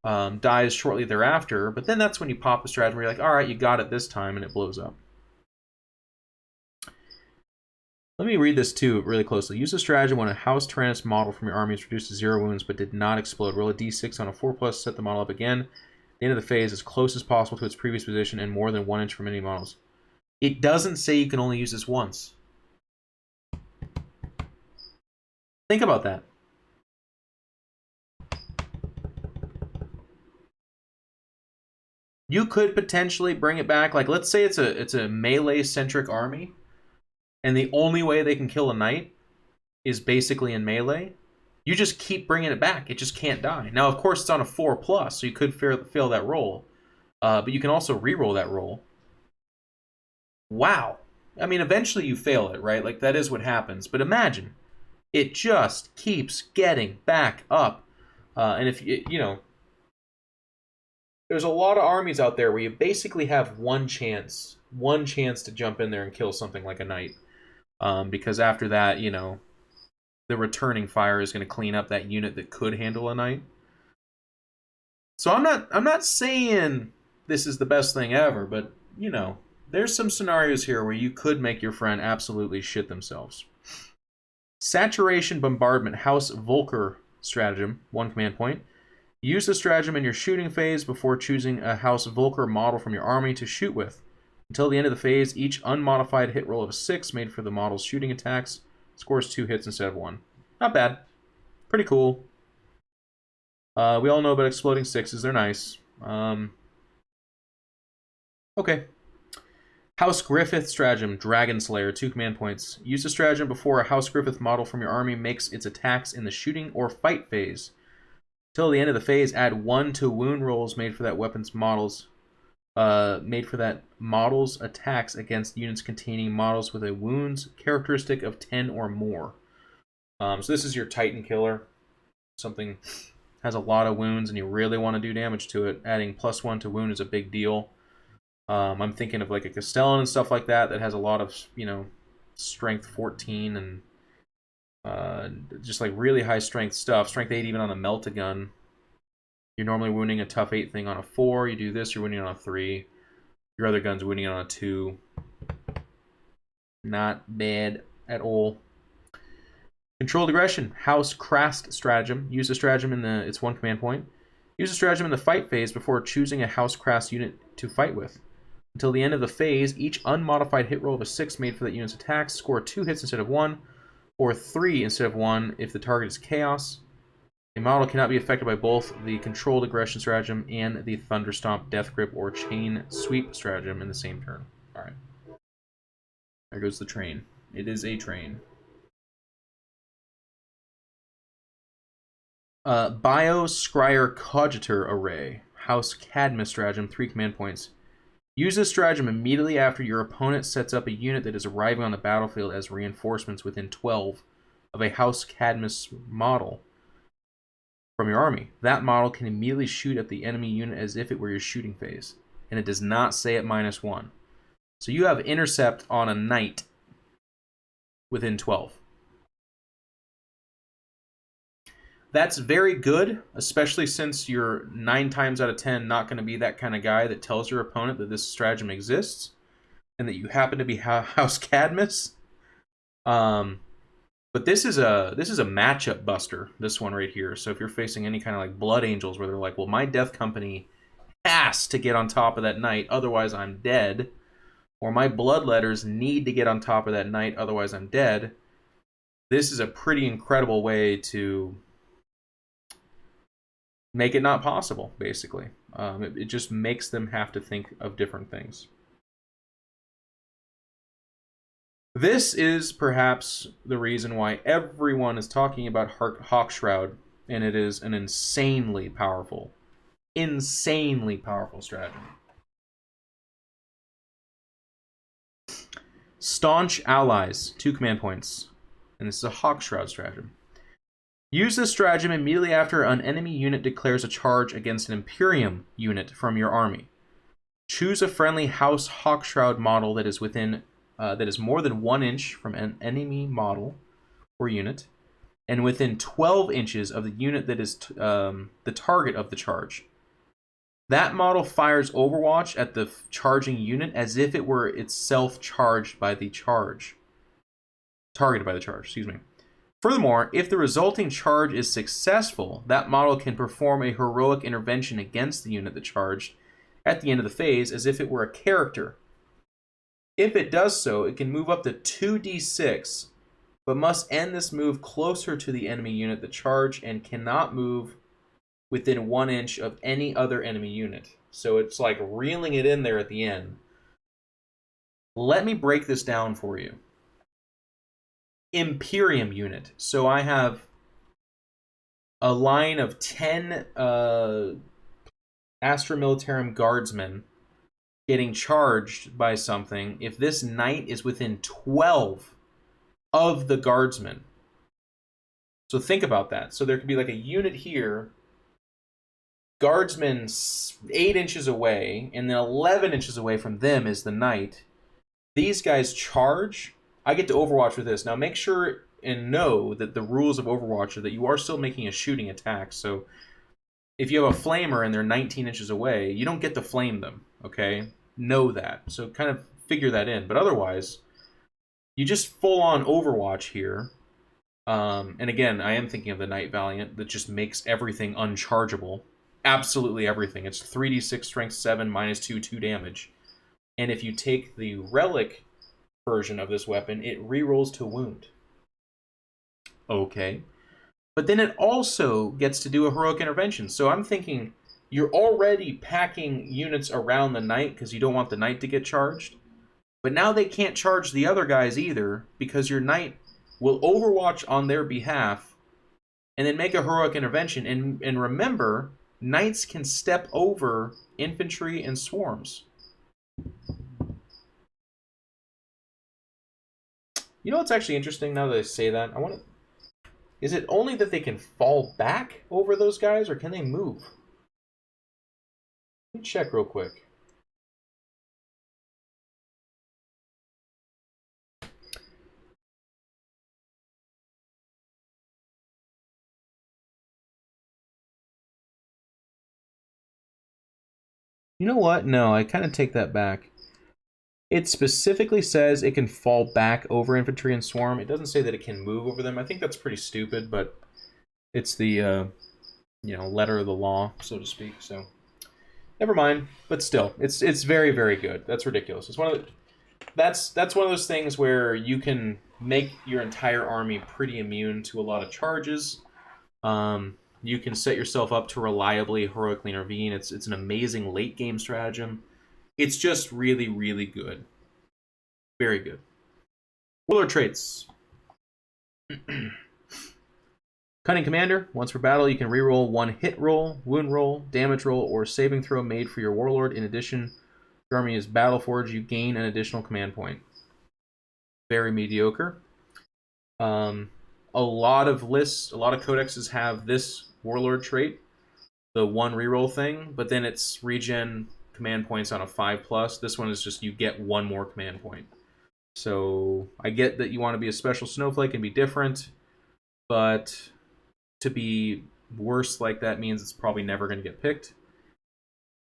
dies shortly thereafter. But then that's when you pop the stratagem where you're like, all right, you got it this time, and it blows up. Let me read this too really closely. Use the stratagem when a House Tyrannus model from your army is reduced to 0 wounds but did not explode. Roll a d6 on a 4+, set the model up again. At the end of the phase, as close as possible to its previous position and more than 1 inch from any models. It doesn't say you can only use this once. Think about that. You could potentially bring it back. Like, let's say it's a melee-centric army, and the only way they can kill a knight is basically in melee. You just keep bringing it back. It just can't die. Now, of course, it's on a 4+, so you could fail that roll. But you can also re-roll that roll. Wow. I mean, eventually you fail it, right? Like, that is what happens. But imagine, it just keeps getting back up. And if, you know, there's a lot of armies out there where you basically have one chance to jump in there and kill something like a knight. Because after that, you know, the returning fire is going to clean up that unit that could handle a knight. So I'm not saying this is the best thing ever, but, you know, there's some scenarios here where you could make your friend absolutely shit themselves. Saturation Bombardment, House Volker stratagem, 1 command point. Use the stratagem in your shooting phase before choosing a House Volker model from your army to shoot with. Until the end of the phase, each unmodified hit roll of a 6 made for the model's shooting attacks scores 2 hits instead of 1. Not bad. Pretty cool. We all know about exploding 6s. They're nice. Okay. House Griffith stratagem, Dragon Slayer, 2 command points. Use the stratagem before a House Griffith model from your army makes its attacks in the shooting or fight phase. Till the end of the phase, add 1 to wound rolls made for that weapon's models. Made for that model's attacks against units containing models with a wounds characteristic of 10 or more. So this is your Titan killer. Something has a lot of wounds and you really want to do damage to it. Adding +1 to wound is a big deal. I'm thinking of like a Castellan and stuff like that has a lot of, you know, strength 14 and just like really high strength stuff. Strength 8 even on a Melt-A-Gun. You're normally wounding a tough 8 thing on a 4. You do this, you're wounding on a 3. Your other gun's wounding on a 2. Not bad at all. Controlled Aggression, House Crast stratagem. Use the stratagem in it's 1 command point. Use the stratagem in the fight phase before choosing a House Crast unit to fight with. Until the end of the phase, each unmodified hit roll of a 6 made for that unit's attacks score 2 hits instead of 1, or 3 instead of 1 if the target is Chaos. A model cannot be affected by both the Controlled Aggression stratagem and the Thunderstomp, Death Grip, or Chain Sweep stratagem in the same turn. Alright. There goes the train. It is a train. Bio Scryer Cogitor Array. House Cadmus Stratagem, 3 command points. Use this stratagem immediately after your opponent sets up a unit that is arriving on the battlefield as reinforcements within 12 of a House Cadmus model from your army. That model can immediately shoot at the enemy unit as if it were your shooting phase, and it does not say at -1. So you have intercept on a knight within 12. That's very good, especially since you're 9 times out of 10 not going to be that kind of guy that tells your opponent that this stratagem exists and that you happen to be House Cadmus. But this is a matchup buster, this one right here. So if you're facing any kind of like Blood Angels where they're like, well, my Death Company has to get on top of that knight, otherwise I'm dead. Or my Bloodletters need to get on top of that knight, otherwise I'm dead. This is a pretty incredible way to make it not possible, basically. It just makes them have to think of different things. This is perhaps the reason why everyone is talking about Hawkshroud, and it is an insanely powerful stratagem. Staunch Allies, 2 command points. And this is a Hawkshroud stratagem. Use this stratagem immediately after an enemy unit declares a charge against an Imperium unit from your army. Choose a friendly House Hawkshroud model that is within that is more than 1 inch from an enemy model or unit, and within 12 inches of the unit that is the target of the charge. That model fires Overwatch at the charging unit as if it were itself charged by the charge. Targeted by the charge, excuse me. Furthermore, if the resulting charge is successful, that model can perform a heroic intervention against the unit that charged at the end of the phase as if it were a character. If it does so, it can move up to 2d6, but must end this move closer to the enemy unit that charged and cannot move within 1 inch of any other enemy unit. So it's like reeling it in there at the end. Let me break this down for you. Imperium Unit. So I have a line of 10 Astra Militarum Guardsmen getting charged by something if this knight is within 12 of the guardsmen. So think about that. So there could be like a unit here, guardsmen 8 inches away, and then 11 inches away from them is the knight. These guys charge. I get to Overwatch with this. Now make sure and know that the rules of Overwatch are that you are still making a shooting attack. So if you have a flamer and they're 19 inches away, you don't get to flame them, okay? Know that. So kind of figure that in. But otherwise, you just full-on Overwatch here. And again, I am thinking of the Knight Valiant that just makes everything unchargeable. Absolutely everything. It's 3d6 strength 7, -2, 2 damage. And if you take the Relic version of this weapon, it rerolls to wound. Okay. But then it also gets to do a heroic intervention. So I'm thinking you're already packing units around the knight because you don't want the knight to get charged. But now they can't charge the other guys either because your knight will Overwatch on their behalf and then make a heroic intervention. And remember, knights can step over infantry and swarms. You know what's actually interesting now that I say that? Is it only that they can fall back over those guys, or can they move? Let me check real quick. You know what? No, I kind of take that back. It specifically says it can fall back over infantry and swarm. It doesn't say that it can move over them. I think that's pretty stupid, but it's the letter of the law, so to speak. So never mind. But still, it's very, very good. That's ridiculous. It's one of the that's one of those things where you can make your entire army pretty immune to a lot of charges. You can set yourself up to reliably heroically intervene. It's an amazing late game stratagem. It's just really, really good. Very good. Warlord Traits. Cunning Commander. Once per battle, you can reroll one hit roll, wound roll, damage roll, or saving throw made for your Warlord. In addition, if your army is Battleforged, you gain an additional command point. Very mediocre. A lot of lists, a lot of codexes have this Warlord trait, the one reroll thing, but then it's regen command points on a 5+. This one is just you get one more command point. So I get that you want to be a special snowflake and be different, but to be worse like that means it's probably never going to get picked.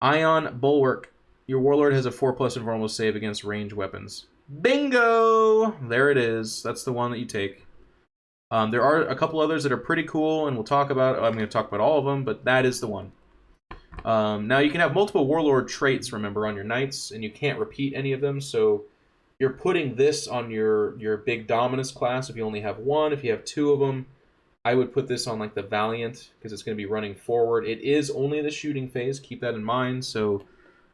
Ion Bulwark. Your Warlord has a 4+ invulnerable save against ranged weapons. Bingo! There it is. That's the one that you take. There are a couple others that are pretty cool, and we'll talk about. I'm going to talk about all of them, but that is the one. Now, you can have multiple Warlord traits, remember, on your Knights, and you can't repeat any of them, so you're putting this on your big Dominus class if you only have one. If you have two of them, I would put this on like the Valiant, because it's going to be running forward. It is only the shooting phase, keep that in mind, so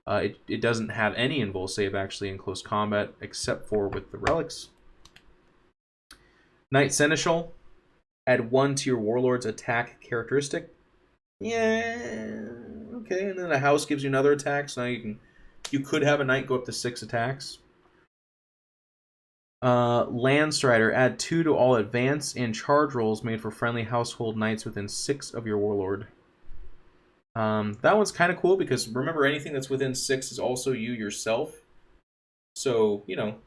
it doesn't have any invul save actually in close combat, except for with the relics. Knight Seneschal, add 1 to your Warlord's attack characteristic. Yeah, okay, and then a house gives you another attack, so now you could have a Knight go up to 6 attacks. Landstrider, add 2 to all advance and charge rolls made for friendly household knights within 6 of your Warlord. That one's kind of cool because remember, anything that's within 6 is also you yourself. So, you know,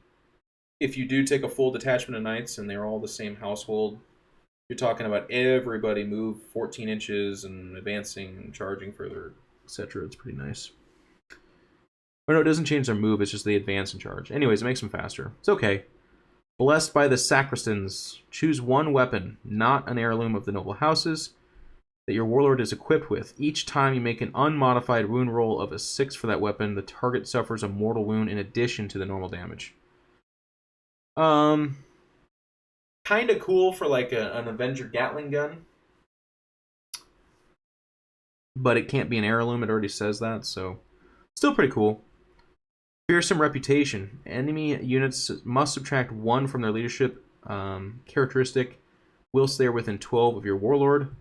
if you do take a full detachment of knights and they're all the same household, you're talking about everybody move 14 inches and advancing and charging further, etc. It's pretty nice. Oh no, it doesn't change their move, it's just they advance and charge. Anyways, it makes them faster. It's okay. Blessed by the Sacristans. Choose one weapon, not an heirloom of the noble houses, that your Warlord is equipped with. Each time you make an unmodified wound roll of a 6 for that weapon, the target suffers a mortal wound in addition to the normal damage. Kind of cool for like an Avenger Gatling gun. But it can't be an heirloom, it already says that, so still pretty cool. Fearsome Reputation. Enemy units must subtract 1 from their leadership characteristic whilst they are within 12 of your Warlord.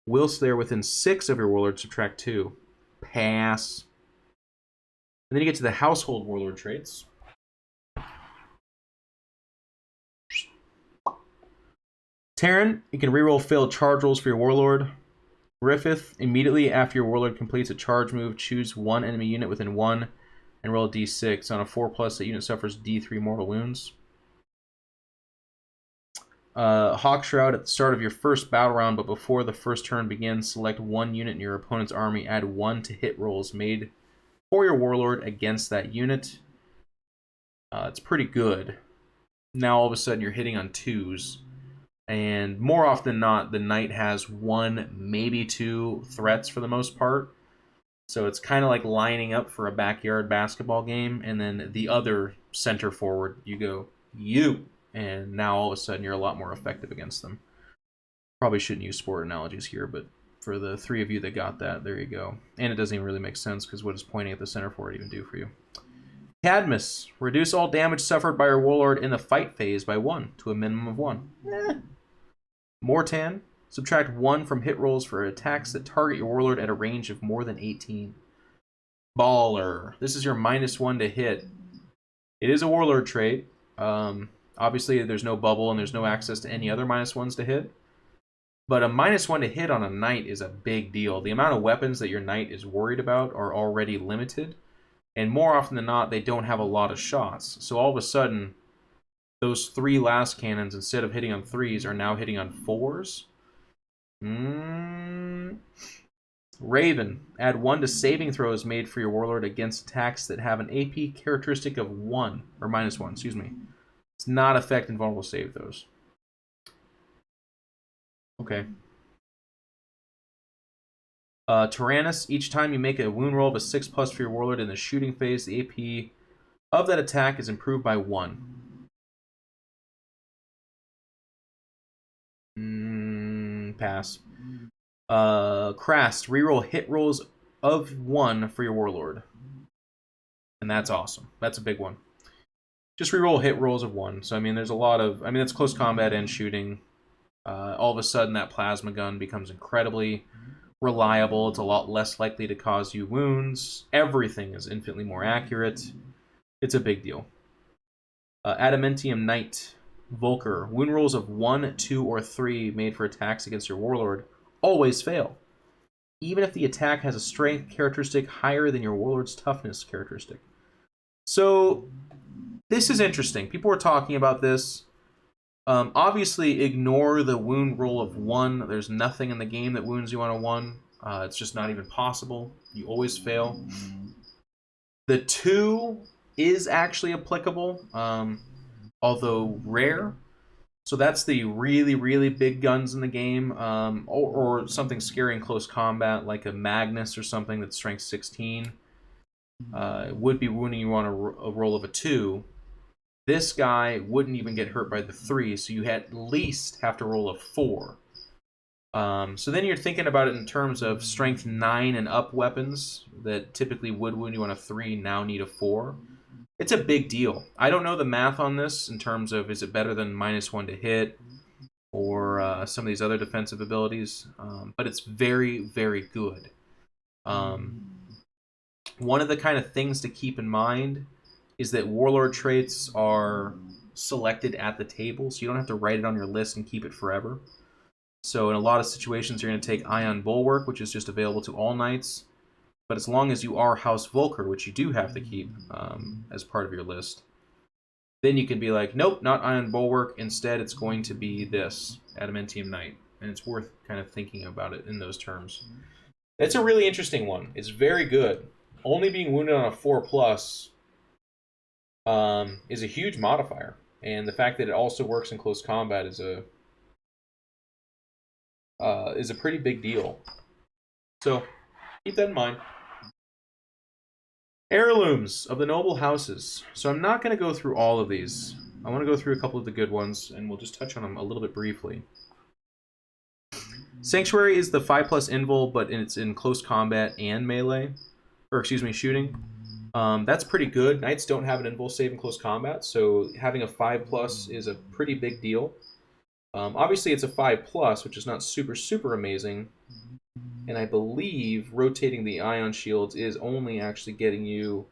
Whilst they are within 6 of your Warlord, subtract 2. Pass. And then you get to the Household Warlord traits. Terran, you can reroll failed charge rolls for your Warlord. Griffith, immediately after your Warlord completes a charge move, choose one enemy unit within 1 and roll a d6. On a 4+, that unit suffers d3 mortal wounds. Hawkshroud, at the start of your first battle round, but before the first turn begins, select one unit in your opponent's army, add 1 to hit rolls made for your Warlord against that unit. It's pretty good. Now all of a sudden you're hitting on 2s. And more often than not, the Knight has 1, maybe 2 threats for the most part. So it's kind of like lining up for a backyard basketball game, and then the other center forward, you go, you. And now all of a sudden you're a lot more effective against them. Probably shouldn't use sport analogies here, but for the 3 of you that got that, there you go. And it doesn't even really make sense, because what does pointing at the center forward even do for you? Cadmus. Reduce all damage suffered by your Warlord in the fight phase by 1 to a minimum of 1. Mortan. Subtract 1 from hit rolls for attacks that target your Warlord at a range of more than 18. Baller. This is your -1 to hit. It is a Warlord trait. Obviously, there's no bubble and there's no access to any other -1s to hit. But a -1 to hit on a Knight is a big deal. The amount of weapons that your Knight is worried about are already limited. And more often than not, they don't have a lot of shots. So all of a sudden, those 3 last cannons, instead of hitting on 3s, are now hitting on 4s. Raven. Add 1 to saving throws made for your Warlord against attacks that have an AP characteristic of 1, or -1, excuse me. It's not affect invulnerable save throws. Okay. Tyrannus. Each time you make a wound roll of a 6+ for your Warlord in the shooting phase, the AP of that attack is improved by 1. Pass. Crast. Reroll hit rolls of 1 for your Warlord. And that's awesome. That's a big one. Just reroll hit rolls of 1. So, I mean, there's a lot of... I mean, that's close combat and shooting. all of a sudden that plasma gun becomes incredibly reliable. It's a lot less likely to cause you wounds. Everything is infinitely more accurate. It's a big deal. Adamantium Knight, Volker. Wound rolls of 1, 2, or 3 made for attacks against your Warlord always fail, even if the attack has a strength characteristic higher than your Warlord's toughness characteristic. So, this is interesting. People were talking about this. Obviously, ignore the wound roll of 1. There's nothing in the game that wounds you on a 1. It's just not even possible. You always fail. The 2 is actually applicable, although rare. So that's the really, really big guns in the game, or something scary in close combat, like a Magnus or something that's strength 16. Would be wounding you on a roll of a 2. This guy wouldn't even get hurt by the 3, so you at least have to roll a 4. So then you're thinking about it in terms of strength 9 and up weapons that typically would wound you on a 3, now need a 4. It's a big deal. I don't know the math on this in terms of is it better than -1 to hit or some of these other defensive abilities, but it's very, very good. One of the kind of things to keep in mind is that Warlord traits are selected at the table, so you don't have to write it on your list and keep it forever. So in a lot of situations, you're going to take Ion Bulwark, which is just available to all knights. But as long as you are House Volker, which you do have to keep as part of your list, then you can be like, nope, not Ion Bulwark. Instead, it's going to be this, Adamantium Knight. And it's worth kind of thinking about it in those terms. It's a really interesting one. It's very good. Only being wounded on a 4+ is a huge modifier. And the fact that it also works in close combat is a pretty big deal. So keep that in mind. Heirlooms of the noble houses. So I'm not going to go through all of these. I want to go through a couple of the good ones, and we'll just touch on them a little bit briefly. Sanctuary is the 5+ invul, but it's in close combat and melee. Or, excuse me, shooting. That's pretty good. Knights don't have an invul save in close combat, so having a 5+ is a pretty big deal. Obviously, it's a 5+, which is not super, super amazing. And I believe rotating the ion shields is only actually getting you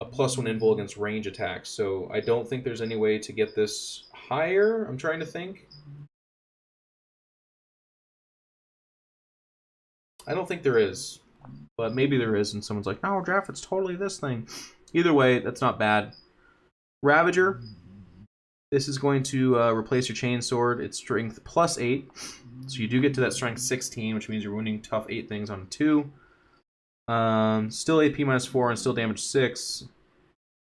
a +1 invul against range attacks. So I don't think there's any way to get this higher. I'm trying to think. I don't think there is. But maybe there is, and someone's like, no, Jeff, it's totally this thing. Either way, that's not bad. Ravager. This is going to replace your chainsword. It's strength +8. So you do get to that strength 16, which means you're wounding tough 8 things on a 2. Still AP -4 and still damage 6.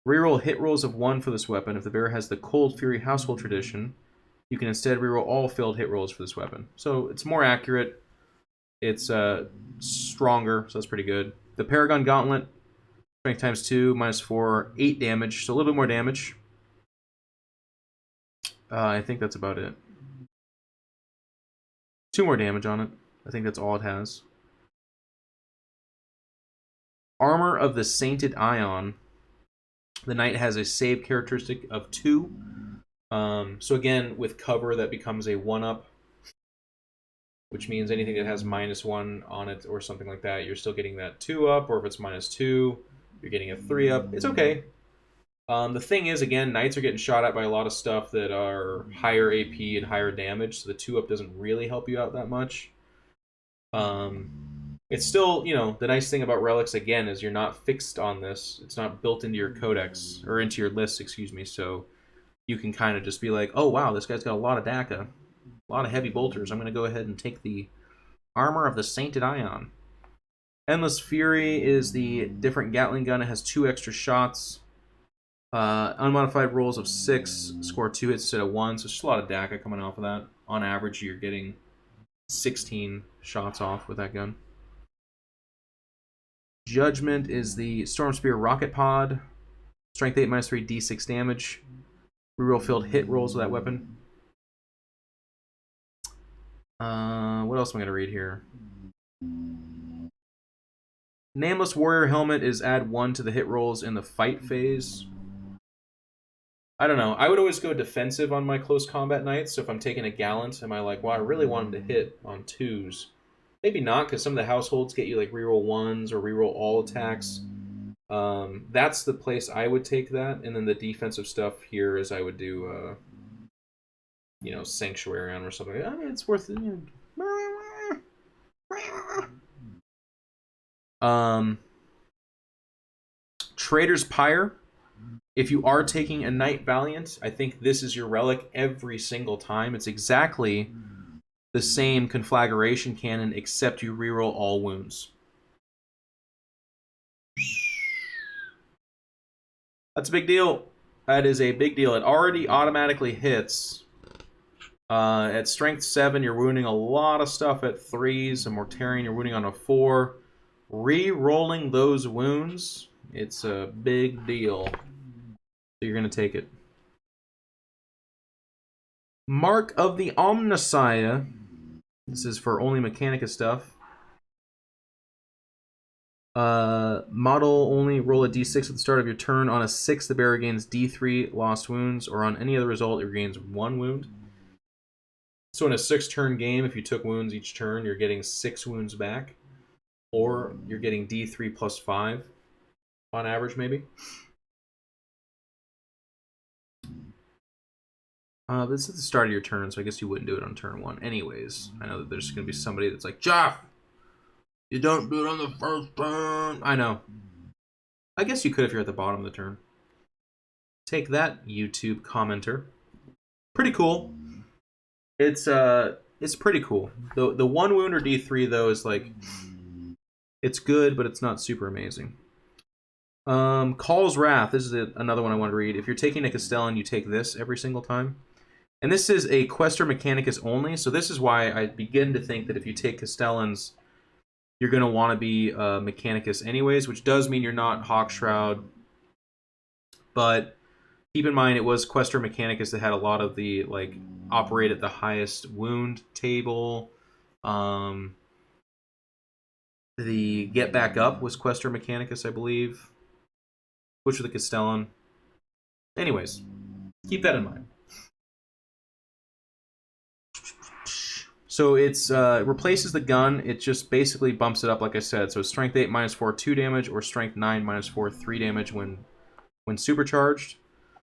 Reroll hit rolls of 1 for this weapon. If the bearer has the Cold Fury Household Tradition, you can instead reroll all failed hit rolls for this weapon. So it's more accurate. It's stronger, so that's pretty good. The Paragon Gauntlet, strength ×2, -4, 8 damage, so a little bit more damage. I think that's about it. 2 more damage on it. I think that's all it has. Armor of the Sainted Ion. The knight has a save characteristic of 2. So again, with cover, that becomes a 1-up. Which means anything that has -1 on it or something like that, you're still getting that 2-up. Or if it's -2, you're getting a 3-up. It's okay. The thing is, again, knights are getting shot at by a lot of stuff that are higher AP and higher damage, so the 2-up doesn't really help you out that much. It's still, you know, the nice thing about relics, again, is you're not fixed on this. It's not built into your codex, or into your list, excuse me, so you can kind of just be like, oh, wow, this guy's got a lot of DACA, a lot of heavy bolters. I'm going to go ahead and take the Armor of the Sainted Ion. Endless Fury is the different Gatling gun. It has 2 extra shots. Unmodified rolls of 6, score 2 hits instead of 1, so it's just a lot of DACA coming off of that. On average, you're getting 16 shots off with that gun. Judgment is the Storm Spear Rocket Pod. Strength 8, -3, D6 damage. Reroll failed hit rolls with that weapon. What else am I going to read here? Nameless Warrior Helmet is add 1 to the hit rolls in the fight phase. I don't know. I would always go defensive on my close combat knights. So if I'm taking a Gallant, am I like, well, I really want him to hit on 2s? Maybe not, because some of the households get you like reroll 1s or reroll all attacks. That's the place I would take that, and then the defensive stuff here is I would do, you know, Sanctuary on or something. I mean, it's worth it. Trader's Pyre. If you are taking a Knight Valiant, I think this is your relic every single time. It's exactly the same Conflagration Cannon, except you reroll all wounds. That's a big deal. That is a big deal. It already automatically hits. At Strength 7, you're wounding a lot of stuff at 3s. A Mortarion, you're wounding on a 4. Re-rolling those wounds, it's a big deal. So you're going to take it. Mark of the Omnissiah. This is for only Mechanica stuff. Model only roll a d6 at the start of your turn. On a 6, the bearer gains d3 lost wounds, or on any other result, it gains 1 wound. So in a 6-turn game, if you took wounds each turn, you're getting 6 wounds back. Or you're getting d3 plus 5 on average, maybe. This is the start of your turn, so I guess you wouldn't do it on turn 1 anyways. I know that there's going to be somebody that's like, Jeff, you don't do it on the first turn. I know. I guess you could if you're at the bottom of the turn. Take that, YouTube commenter. Pretty cool. It's pretty cool. The 1 wound or D3 though is like, it's good, but it's not super amazing. Call's Wrath. This is another one I want to read. If you're taking a Castellan, you take this every single time. And this is a Questor Mechanicus only, so this is why I begin to think that if you take Castellans, you're going to want to be Mechanicus anyways, which does mean you're not Hawkshroud. But keep in mind, it was Questor Mechanicus that had a lot of the, like, operate at the highest wound table. The Get Back Up was Questor Mechanicus, I believe. Which was the Castellan. Anyways, keep that in mind. So it's replaces the gun. It just basically bumps it up, like I said. So Strength 8 minus 4, 2 damage, or Strength 9 minus 4, 3 damage when supercharged.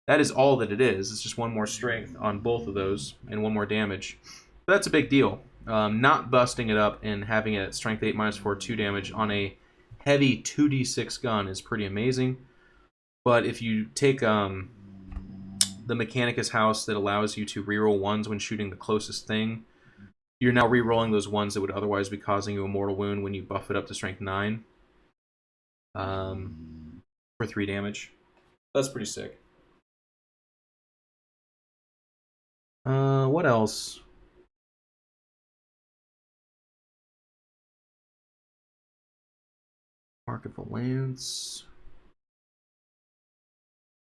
That is all that it is. It's just 1 more strength on both of those and 1 more damage. But that's a big deal. Not busting it up and having it at Strength 8 minus 4, 2 damage on a heavy 2d6 gun is pretty amazing. But if you take the Mechanicus house that allows you to reroll 1s when shooting the closest thing, you're now re-rolling those 1s that would otherwise be causing you a mortal wound when you buff it up to Strength 9 for 3 damage. That's pretty sick. What else? Mark of the Lance.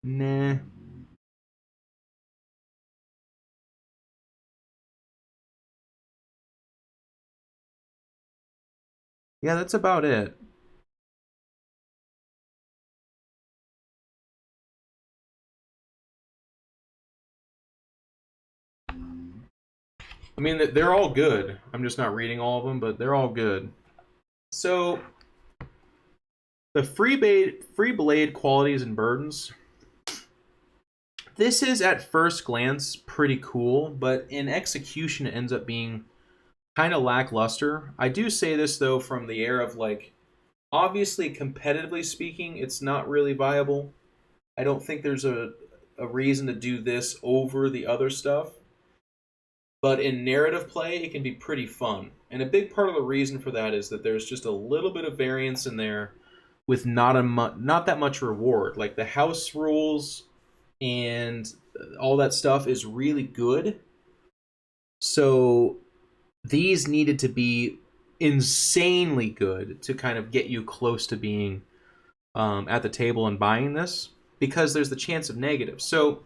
Nah. Yeah, that's about it. I mean, they're all good. I'm just not reading all of them, but they're all good. So, the free blade qualities and burdens. This is, at first glance, pretty cool, but in execution it ends up being kind of lackluster. I do say this, though, from the air of, like, obviously, competitively speaking, it's not really viable. I don't think there's a reason to do this over the other stuff. But in narrative play, it can be pretty fun. And a big part of the reason for that is that there's just a little bit of variance in there with not that much reward. Like, the house rules and all that stuff is really good. So these needed to be insanely good to kind of get you close to being at the table and buying this, because there's the chance of negative. So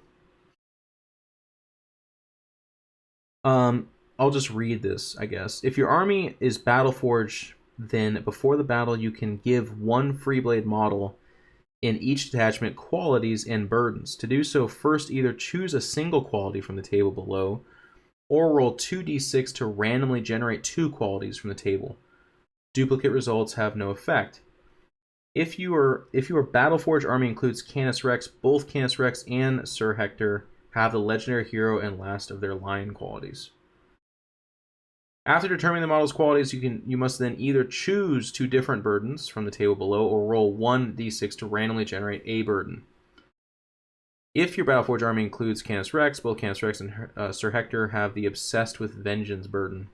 I'll just read this, I guess. If your army is Battleforged, then before the battle you can give 1 Freeblade model in each detachment qualities and burdens. To do so, first either choose a single quality from the table below, or roll 2d6 to randomly generate 2 qualities from the table. Duplicate results have no effect. If your Battleforged army includes Canis Rex, both Canis Rex and Sir Hector have the legendary hero and last of their line qualities. After determining the model's qualities, you must then either choose 2 different burdens from the table below, or roll 1d6 to randomly generate a burden. If your Battleforged army includes Canis Rex, both Canis Rex and Sir Hector have the Obsessed with Vengeance burden.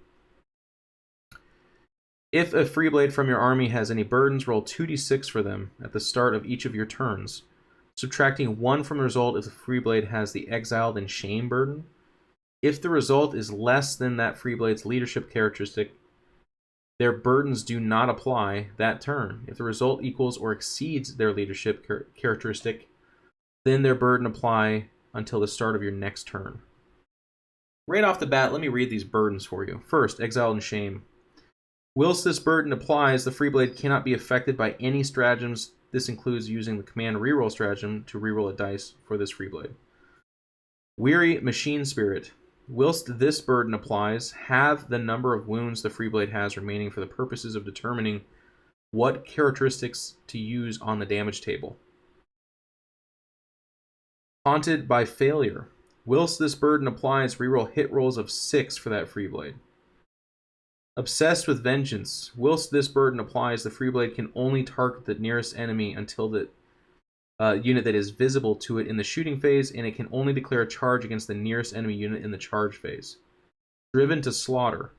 If a Freeblade from your army has any burdens, roll 2d6 for them at the start of each of your turns, subtracting 1 from the result if the Freeblade has the Exiled and Shame burden. If the result is less than that Freeblade's leadership characteristic, their burdens do not apply that turn. If the result equals or exceeds their leadership characteristic, then their burden apply until the start of your next turn. Right off the bat, let me read these burdens for you. First, Exiled and Shame. Whilst this burden applies, the Freeblade cannot be affected by any stratagems. This includes using the command reroll stratagem to reroll a dice for this Freeblade. Weary Machine Spirit. Whilst this burden applies, have the number of wounds the Freeblade has remaining for the purposes of determining what characteristics to use on the damage table. Haunted by Failure. Whilst this burden applies, reroll hit rolls of 6 for that Freeblade. Obsessed with Vengeance. Whilst this burden applies, the Freeblade can only target the nearest enemy until the unit that is visible to it in the shooting phase, and it can only declare a charge against the nearest enemy unit in the charge phase. Driven to Slaughter.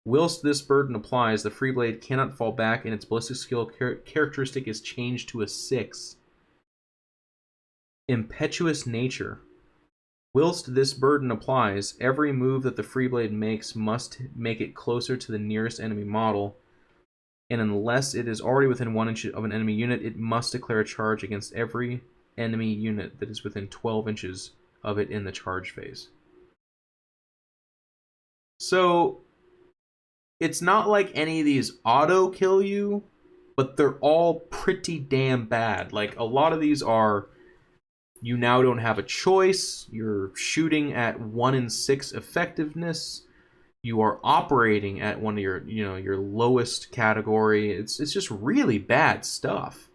Whilst this burden applies, the Freeblade cannot fall back, and its ballistic skill characteristic is changed to a 6. Impetuous Nature. Whilst this burden applies, every move that the Freeblade makes must make it closer to the nearest enemy model, and unless it is already within 1 inch of an enemy unit, it must declare a charge against every enemy unit that is within 12 inches of it in the charge phase. So, it's not like any of these auto-kill you, but they're all pretty damn bad. Like, a lot of these are, you now don't have a choice, you're shooting at 1 in 6 effectiveness, you are operating at one of your lowest category. It's just really bad stuff.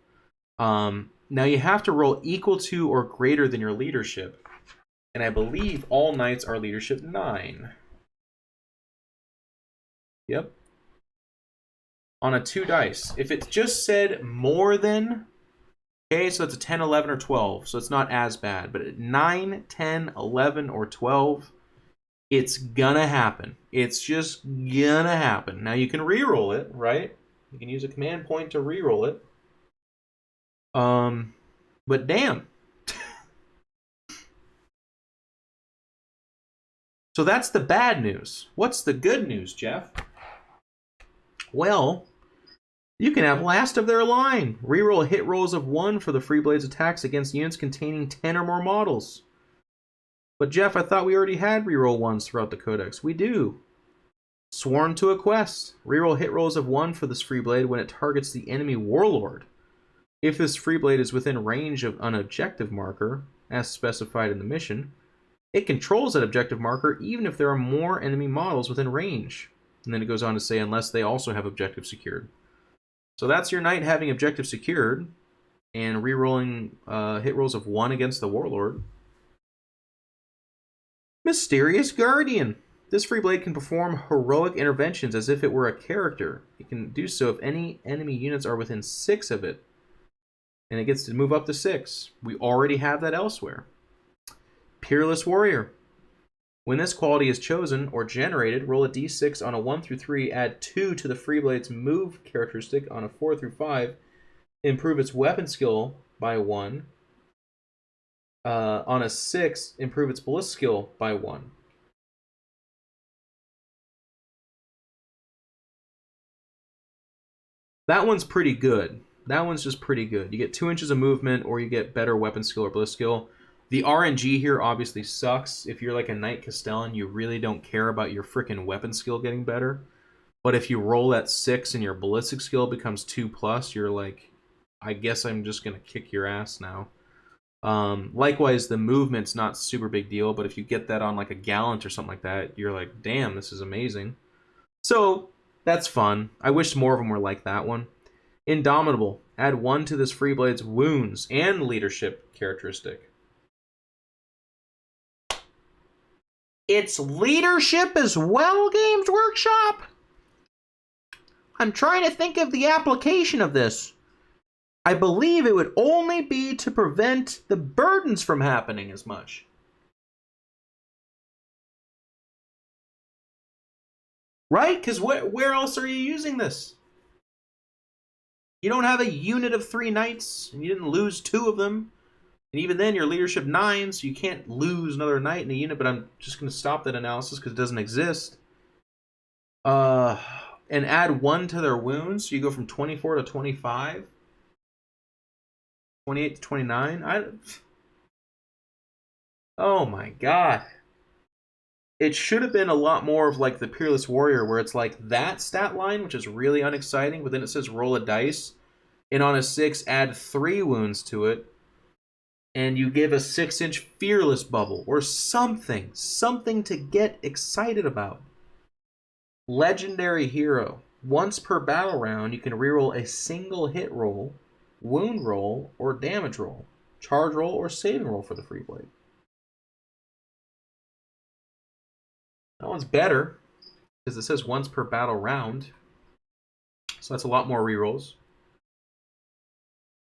Now you have to roll equal to or greater than your leadership, and I believe all knights are leadership 9. Yep. On a 2 dice. If it just said more than, okay, so it's a 10, 11, or 12, so it's not as bad. But at 9, 10, 11, or 12, it's gonna happen. It's just gonna happen. Now you can reroll it, right? You can use a command point to reroll it. But damn. So that's the bad news. What's the good news, Jeff? Well, you can have last of their line. Reroll hit rolls of 1 for the Freeblade's attacks against units containing 10 or more models. But Jeff, I thought we already had reroll 1s throughout the Codex. We do. Sworn to a Quest. Reroll hit rolls of 1 for this Freeblade when it targets the enemy Warlord. If this Freeblade is within range of an objective marker, as specified in the mission, it controls that objective marker even if there are more enemy models within range. And then it goes on to say, unless they also have objective secured. So that's your knight having objective secured, and rerolling hit rolls of 1 against the Warlord. Mysterious Guardian. This Freeblade can perform heroic interventions as if it were a character. It can do so if any enemy units are within 6 of it. And it gets to move up to 6. We already have that elsewhere. Peerless Warrior. When this quality is chosen or generated, roll a d6 on a 1 through 3, add 2 to the Freeblade's move characteristic on a 4 through 5, improve its weapon skill by 1. On a 6, improve its ballistic skill by 1. That one's pretty good. That one's just pretty good. You get 2 inches of movement, or you get better weapon skill or ballistic skill. The RNG here obviously sucks. If you're like a Knight Castellan, you really don't care about your freaking weapon skill getting better. But if you roll at 6 and your ballistic skill becomes 2+, you're like, I guess I'm just gonna kick your ass now. Likewise, the movement's not super big deal, but if you get that on like a Gallant or something like that, you're like, damn, this is amazing. So that's fun. I wish more of them were like that one. Indomitable. Add 1 to this Freeblade's wounds and leadership characteristic. It's leadership as well, Games Workshop? I'm trying to think of the application of this. I believe it would only be to prevent the burdens from happening as much. Right? Because where else are you using this? You don't have a unit of 3 knights, and you didn't lose 2 of them. And even then, you're leadership 9, so you can't lose another knight in a unit, but I'm just going to stop that analysis because it doesn't exist. And add 1 to their wounds, so you go from 24 to 25. 28 to 29. Oh my god. It should have been a lot more of like the Peerless Warrior, where it's like that stat line, which is really unexciting, but then it says roll a dice, and on a 6, add 3 wounds to it, and you give a 6-inch Fearless bubble, or something. Something to get excited about. Legendary Hero. Once per battle round, you can reroll a single hit roll, wound roll, or damage roll, charge roll, or saving roll for the free blade. That one's better, because it says once per battle round. So that's a lot more rerolls.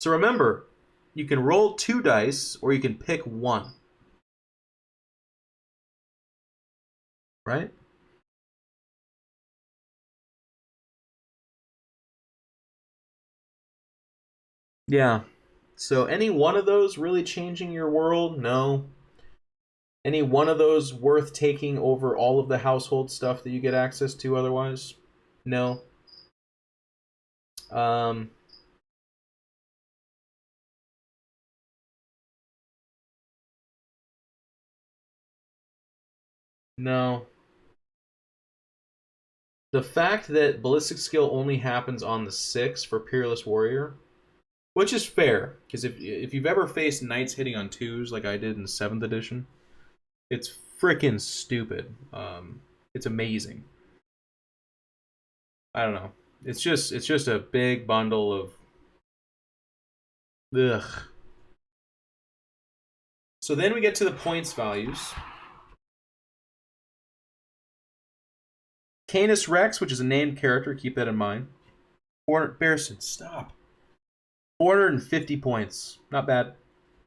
So remember, you can roll 2 dice, or you can pick 1. Right? Yeah. So any one of those really changing your world? No. Any one of those worth taking over all of the household stuff that you get access to otherwise? No. Um, no. The fact that ballistic skill only happens on the 6 for Peerless Warrior, which is fair, because if you've ever faced knights hitting on 2s like I did in 7th edition, it's freaking stupid. It's amazing. I don't know. It's just a big bundle of ugh. So then we get to the points values. Canis Rex, which is a named character, keep that in mind. Barrison, stop. 450 points. Not bad.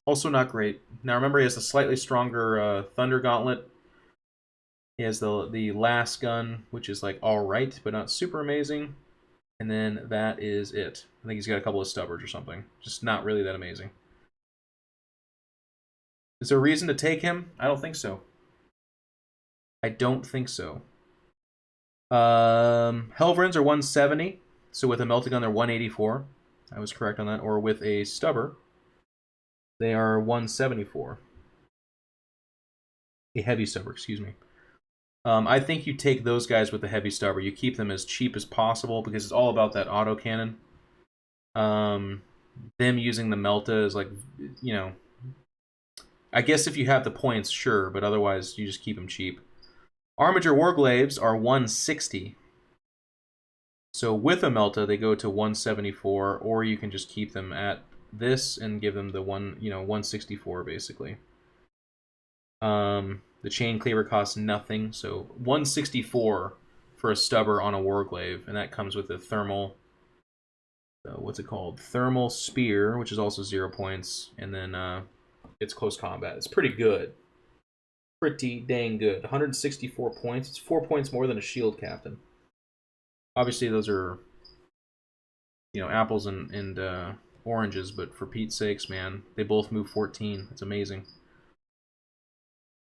Also not great. Now remember, he has a slightly stronger Thunder Gauntlet. He has the last gun, which is like alright, but not super amazing. And then that is it. I think he's got a couple of stubbers or something. Just not really that amazing. Is there a reason to take him? I don't think so. I don't think so. Helverins are 170. So with a melting gun, they're 184. I was correct on that. Or with a stubber, they are 174. A heavy stubber, excuse me. I think you take those guys with the heavy stubber. You keep them as cheap as possible because it's all about that autocannon. Them using the Melta is like, you know, I guess if you have the points, sure, but otherwise you just keep them cheap. Armature War Glaives are 160. So with a Melta, they go to 174, or you can just keep them at this and give them the 164 basically. The chain cleaver costs nothing, so 164 for a stubber on a War Glaive, and that comes with a thermal, what's it called? Thermal Spear, which is also 0 points, and then it's close combat. It's pretty good. Pretty dang good. 164 points. It's 4 points more than a shield captain. Obviously, those are, apples and oranges, but for Pete's sakes, man, they both move 14. It's amazing.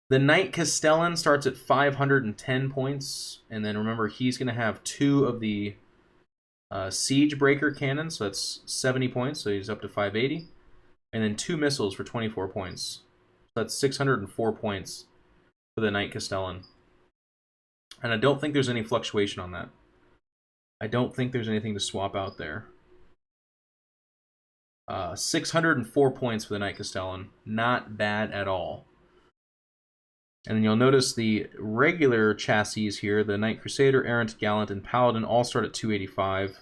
The Knight Castellan starts at 510 points, and then remember, he's going to have 2 of the Siege Breaker cannons, so that's 70 points, so he's up to 580. And then 2 missiles for 24 points. So that's 604 points for the Knight Castellan. And I don't think there's any fluctuation on that. I don't think there's anything to swap out there. 604 points for the Knight Castellan. Not bad at all. And then you'll notice the regular chassis here, the Knight Crusader, Errant, Gallant, and Paladin, all start at 285.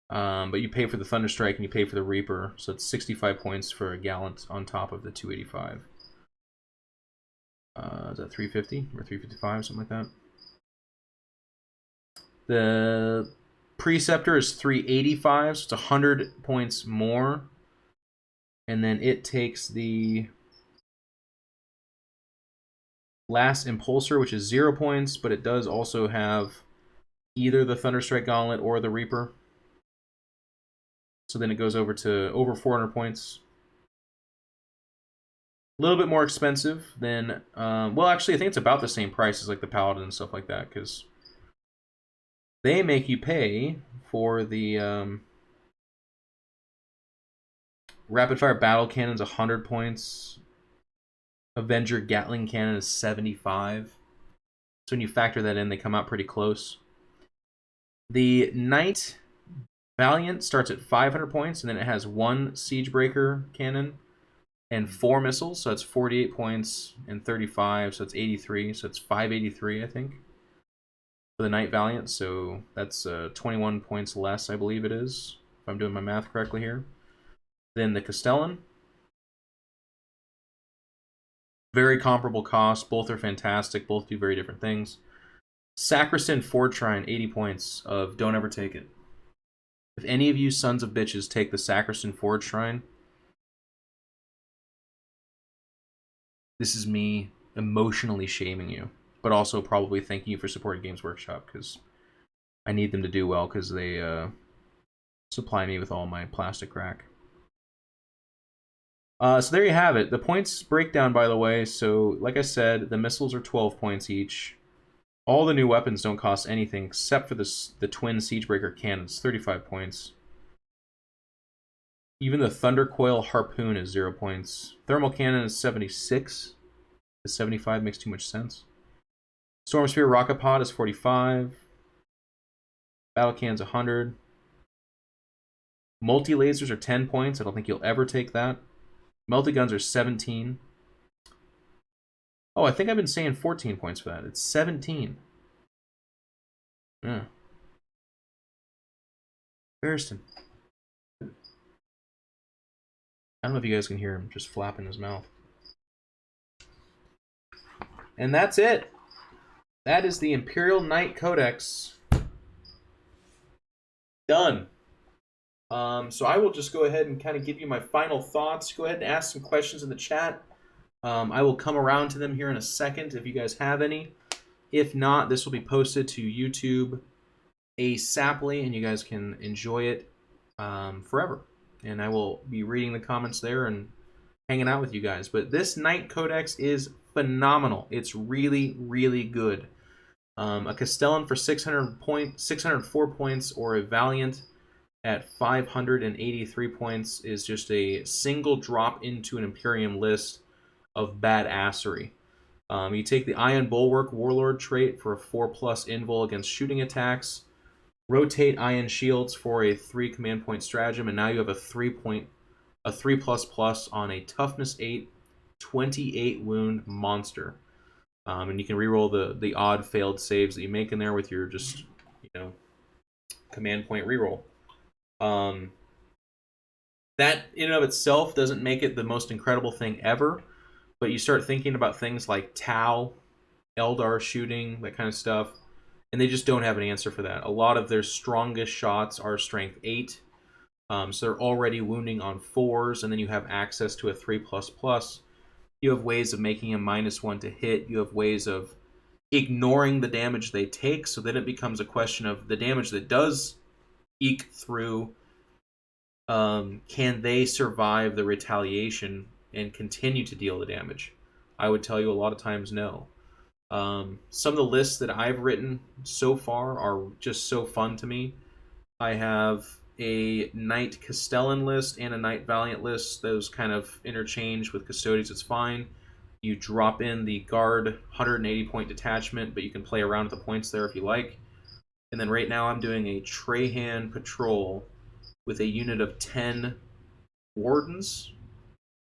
But you pay for the Thunderstrike and you pay for the Reaper, so it's 65 points for a Gallant on top of the 285. Is that 350 or 355, something like that? The Preceptor is 385, so it's 100 points more. And then it takes the last Impulsor, which is 0 points, but it does also have either the Thunderstrike Gauntlet or the Reaper. So then it goes over 400 points. A little bit more expensive than, well, actually, I think it's about the same price as like the Paladin and stuff like that, because they make you pay for the Rapid Fire Battle Cannon's 100 points. Avenger Gatling Cannon is 75. So when you factor that in, they come out pretty close. The Knight Valiant starts at 500 points, and then it has 1 Siegebreaker cannon and 4 missiles, so it's 48 points and 35, so it's 83, so it's 583, I think, for the Knight Valiant, so that's 21 points less, I believe it is, if I'm doing my math correctly here. Then the Castellan. Very comparable cost, both are fantastic, both do very different things. Sacristan Forge Shrine, 80 points of don't ever take it. If any of you sons of bitches take the Sacristan Forge Shrine, this is me emotionally shaming you, but also probably thanking you for supporting Games Workshop, because I need them to do well, because they supply me with all my plastic rack. So there you have it. The points breakdown, by the way, so like I said, the missiles are 12 points each. All the new weapons don't cost anything except for the twin Siegebreaker cannons, 35 points. Even the Thunder Coil Harpoon is 0 points. Thermal Cannon is 76. The 75 makes too much sense. Storm Spear Rocket Pod is 45. Battle Cannon's 100. Multi-lasers are 10 points. I don't think you'll ever take that. Multi-guns are 17. Oh, I think I've been saying 14 points for that. It's 17. Yeah. Barristan. I don't know if you guys can hear him just flapping his mouth. And that's it. That is the Imperial Knight Codex. Done. So I will just go ahead and kind of give you my final thoughts. Go ahead and ask some questions in the chat. I will come around to them here in a second if you guys have any. If not, this will be posted to YouTube ASAPly, and you guys can enjoy it forever. And I will be reading the comments there and hanging out with you guys. But this Knight Codex is phenomenal. It's really, really good. A Castellan for 604 points, or a Valiant at 583 points is just a single drop into an Imperium list of badassery. You take the Iron Bulwark Warlord trait for a 4+ invul against shooting attacks. Rotate Iron Shields for a 3 command point stratagem, and now you have a 3+ on a toughness 8, 28 wound monster. And you can reroll the odd failed saves that you make in there with your just, command point reroll. That in and of itself doesn't make it the most incredible thing ever, but you start thinking about things like Tau, Eldar shooting, that kind of stuff, and they just don't have an answer for that. A lot of their strongest shots are strength 8, so they're already wounding on 4s, and then you have access to a 3++. You have ways of making a -1 to hit. You have ways of ignoring the damage they take, so then it becomes a question of the damage that does eke through, can they survive the retaliation and continue to deal the damage? I would tell you a lot of times no. Some of the lists that I've written so far are just so fun to me. I have a Knight Castellan list and a Knight Valiant list. Those kind of interchange with Custodians. It's fine. You drop in the Guard 180 point detachment, but you can play around with the points there if you like. And then right now I'm doing a Trahan Patrol with a unit of 10 Wardens.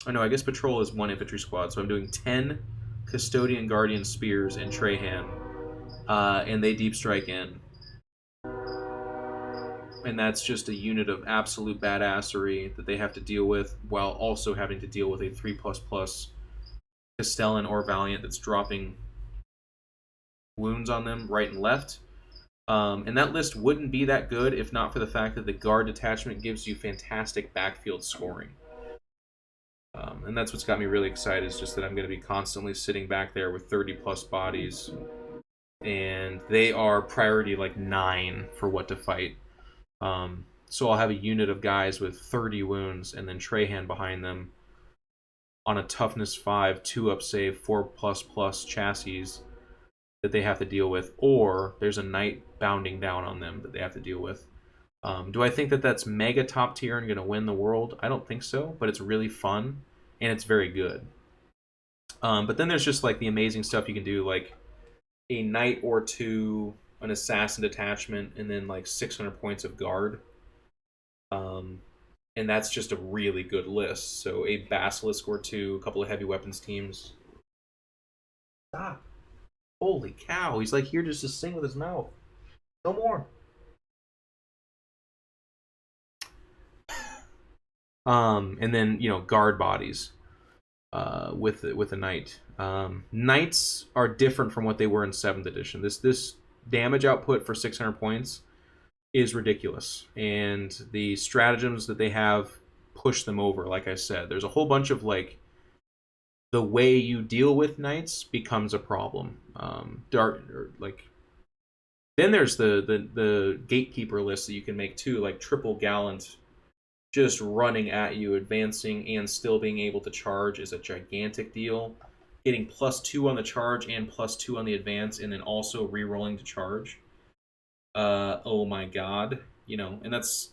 Oh no, I guess Patrol is 1 infantry squad, so I'm doing 10 Custodian Guardian Spears and Trahan, and they deep strike in. And that's just a unit of absolute badassery that they have to deal with, while also having to deal with a 3++ Castellan or Valiant that's dropping wounds on them right and left. And that list wouldn't be that good if not for the fact that the Guard detachment gives you fantastic backfield scoring. And that's what's got me really excited, is just that I'm going to be constantly sitting back there with 30+ bodies. And they are priority like 9 for what to fight. So I'll have a unit of guys with 30 wounds and then Trahan behind them on a toughness 5, 2-up save, 4++ chassis that they have to deal with, or there's a knight bounding down on them that they have to deal with. Do I think that that's mega top tier and going to win the world? I don't think so, but it's really fun and it's very good. But then there's just like the amazing stuff you can do, like a knight or 2, an assassin detachment, and then like 600 points of guard. And that's just a really good list. So a basilisk or 2, a couple of heavy weapons teams. Stop. Holy cow, he's like here just to sing with his mouth. No more. And then, you know, guard bodies with a knight. Knights are different from what they were in 7th edition. This damage output for 600 points is ridiculous. And the stratagems that they have push them over, like I said. There's a whole bunch of, like, the way you deal with knights becomes a problem. Then there's the gatekeeper list that you can make too, like triple Gallant, just running at you, advancing, and still being able to charge is a gigantic deal. Getting +2 on the charge and +2 on the advance, and then also re-rolling to charge. Oh my god. You know, and that's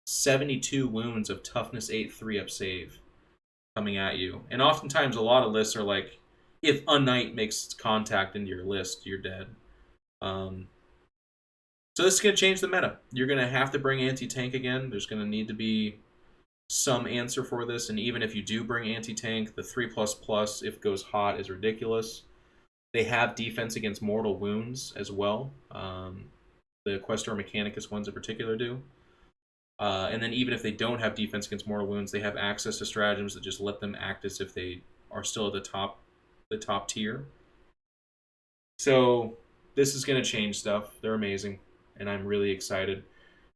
72 wounds of toughness 8 3-up save coming at you. And oftentimes a lot of lists are like, if a knight makes contact into your list, you're dead. So this is going to change the meta. You're going to have to bring anti-tank again. There's going to need to be some answer for this, and even if you do bring anti-tank, the 3++, if it goes hot, is ridiculous. They have defense against mortal wounds as well. The Questor Mechanicus ones in particular do. And then even if they don't have defense against mortal wounds, they have access to stratagems that just let them act as if they are still at the top tier. So this is going to change stuff. They're amazing, and I'm really excited.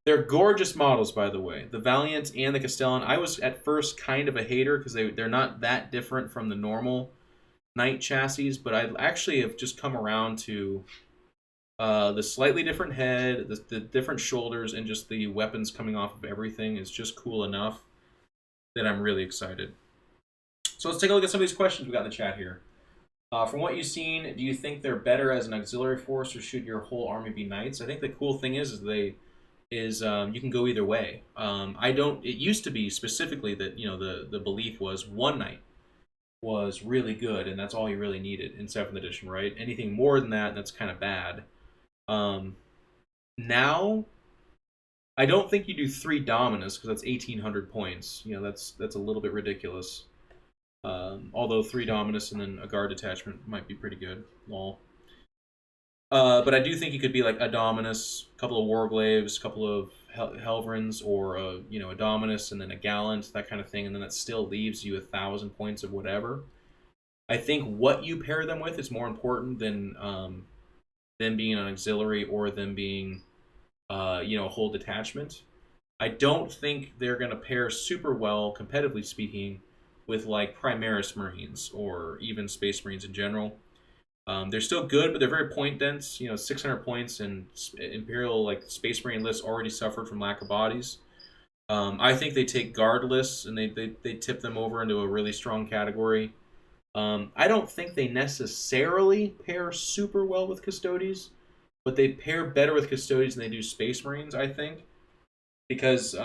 They're gorgeous models, by the way. The Valiant and the Castellan. I was at first kind of a hater because they're not that different from the normal Knight chassis, but I actually have just come around to the slightly different head, the different shoulders, and just the weapons coming off of everything is just cool enough that I'm really excited. So let's take a look at some of these questions we got in the chat here. From what you've seen, do you think they're better as an auxiliary force, or should your whole army be knights? I think the cool thing is you can go either way. It used to be specifically that, you know, the belief was one knight was really good, and that's all you really needed in 7th edition, right? Anything more than that, that's kind of bad. Now, I don't think you do 3 Dominus, because that's 1,800 points. You know, that's a little bit ridiculous. Although 3 Dominus and then a guard detachment might be pretty good. Lol. But I do think you could be like a Dominus, a couple of War Glaives, a couple of Helverins, or a Dominus and then a Gallant, that kind of thing, and then that still leaves you 1,000 points of whatever. I think what you pair them with is more important than them being an auxiliary or them being a whole detachment. I don't think they're going to pair super well, competitively speaking, with like Primaris Marines or even Space Marines in general. They're still good, but they're very point dense. 600 points, and Imperial like Space Marine lists already suffered from lack of bodies. I think they take guard lists and they tip them over into a really strong category. I don't think they necessarily pair super well with Custodes, but they pair better with Custodes than they do Space Marines, I think, because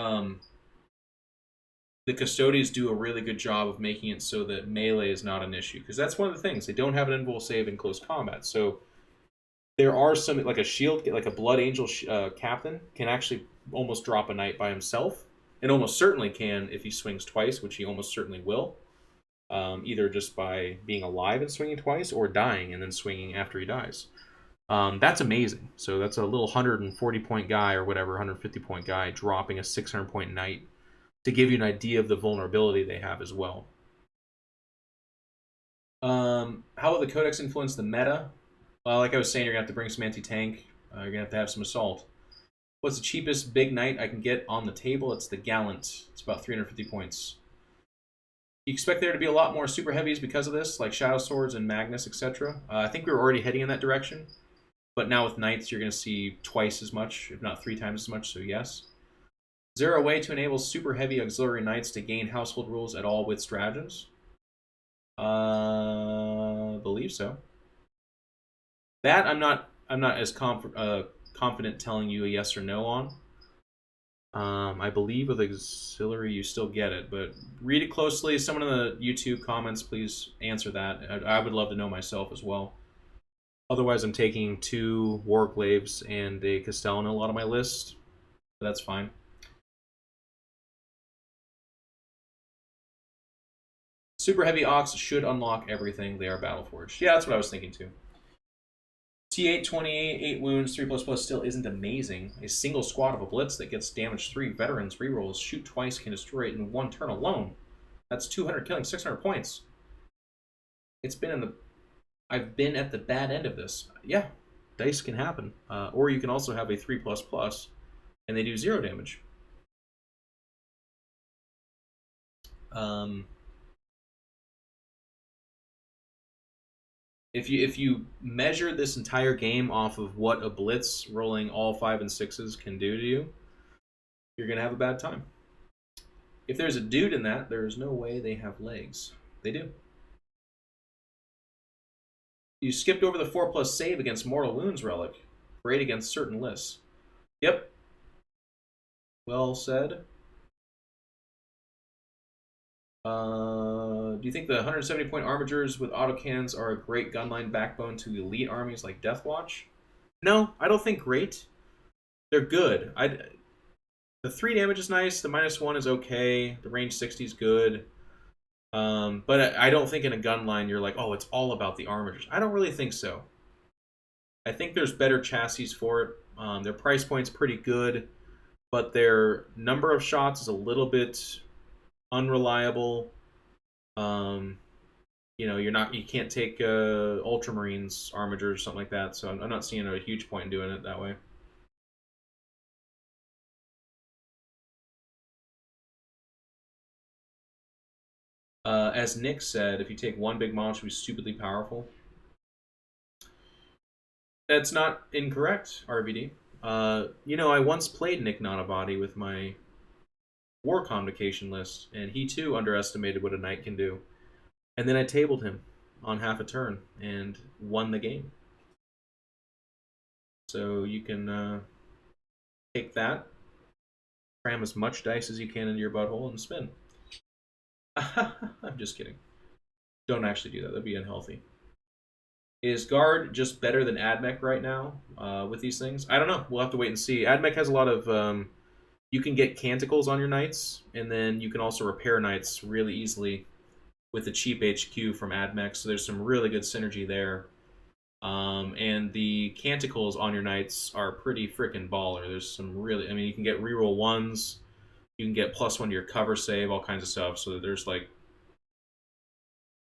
the Custodes do a really good job of making it so that melee is not an issue. Because that's one of the things. They don't have an invul save in close combat. So There are some, like a shield, like a Blood Angel captain, can actually almost drop a knight by himself. And almost certainly can if he swings twice, which he almost certainly will. Either just by being alive and swinging twice, or dying and then swinging after he dies. That's amazing. So that's a little 140 point guy or whatever, 150 point guy dropping a 600 point knight to give you an idea of the vulnerability they have as well. How will the Codex influence the meta? Well, like I was saying, you're going to have to bring some anti-tank. You're going to have some assault. What's the cheapest big knight I can get on the table? It's the Gallant. It's about 350 points. You expect there to be a lot more super heavies because of this, like Shadow Swords and Magnus, etc. I think we were already heading in that direction. But now with knights, you're going to see twice as much, if not 3 times as much, so yes. Is there a way to enable super heavy auxiliary knights to gain household rules at all with stratagems? Believe so. That I'm not as confident telling you a yes or no on. I believe with auxiliary you still get it, but read it closely. Someone in the YouTube comments, please answer that. I would love to know myself as well. Otherwise, I'm taking 2 War Glaives and a Castellan in a lot of my list. But that's fine. Super Heavy Ox should unlock everything. They are Battleforged. Yeah, that's what I was thinking too. T8, 28, 8 wounds, 3++ still isn't amazing. A single squad of a blitz that gets damage 3, veterans, rerolls, shoot twice, can destroy it in 1 turn alone. That's 200 killing, 600 points. It's been in the... I've been at the bad end of this. Yeah, dice can happen. Or you can also have a 3++, and they do 0 damage. If you measure this entire game off of what a blitz rolling all 5 and 6s can do to you, you're going to have a bad time. If there's a dude in that, there's no way they have legs. They do. You skipped over the 4+ save against Mortal Wounds Relic. Great against certain lists. Yep. Well said. Do you think the 170 point armatures with autocannons are a great gunline backbone to elite armies like Deathwatch? No, I don't think great. They're good. The 3 damage is nice. The -1 is okay. The range 60 is good. But I don't think in a gun line you're like, oh, it's all about the armatures. I don't really think so. I think there's better chassis for it. Their price point's pretty good, but their number of shots is a little bit unreliable. You can't take Ultramarines armatures or something like that, so I'm not seeing a huge point in doing it that way. As Nick said, if you take 1 big monster, who's stupidly powerful. That's not incorrect, RBD. I once played Nick Nanavati with my War Convocation list, and he too underestimated what a knight can do. And then I tabled him on half a turn and won the game. So you can take that, cram as much dice as you can into your butthole, and spin. I'm just kidding. Don't actually do that. That'd be unhealthy. Is Guard just better than AdMech right now with these things? I don't know. We'll have to wait and see. AdMech has a lot of... you can get Canticles on your knights, and then you can also repair knights really easily with the cheap HQ from AdMech, so there's some really good synergy there. And the Canticles on your knights are pretty freaking baller. There's some really... I mean, you can get reroll 1s, you can get +1 to your cover save, all kinds of stuff, so there's like...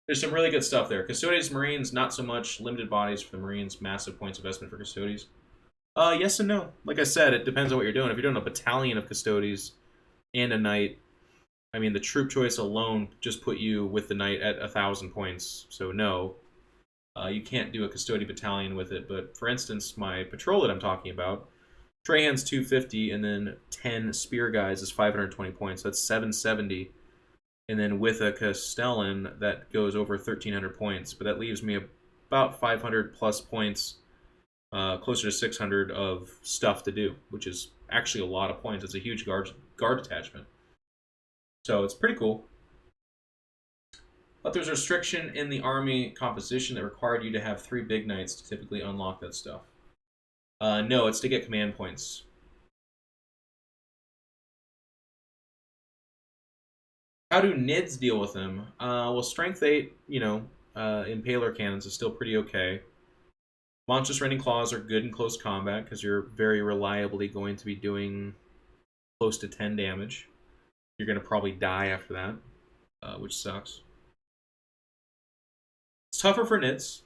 There's some really good stuff there. Custodes, Marines, not so much. Limited bodies for the Marines. Massive points investment for Custodes. Yes and no. Like I said, it depends on what you're doing. If you're doing a battalion of Custodes and a Knight, I mean, the troop choice alone just put you with the Knight at 1,000 points. So no, you can't do a Custody battalion with it. But for instance, my patrol that I'm talking about, Trahan's 250, and then 10 Spear Guys is 520 points. That's 770. And then with a Castellan, that goes over 1,300 points. But that leaves me about 500 plus points, closer to 600 of stuff to do, which is actually a lot of points. It's a huge guard detachment. So it's pretty cool. But there's a restriction in the army composition that required you to have 3 big knights to typically unlock that stuff. No, it's to get command points. How do NIDs deal with them? Well, Strength 8, you know, Impaler cannons is still pretty okay. Monstrous Raining Claws are good in close combat because you're very reliably going to be doing close to 10 damage. You're going to probably die after that, which sucks. It's tougher for NIDs.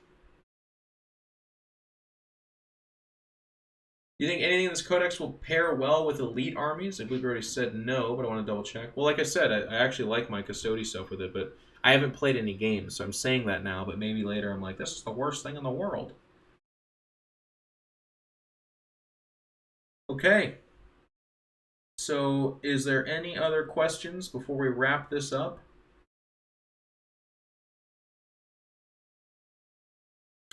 Do you think anything in this codex will pair well with elite armies? I believe we already said no, but I want to double check. Well, like I said, I actually like my Custody stuff with it, but I haven't played any games, so I'm saying that now, but maybe later I'm like, this is the worst thing in the world. Okay. So, is there any other questions before we wrap this up?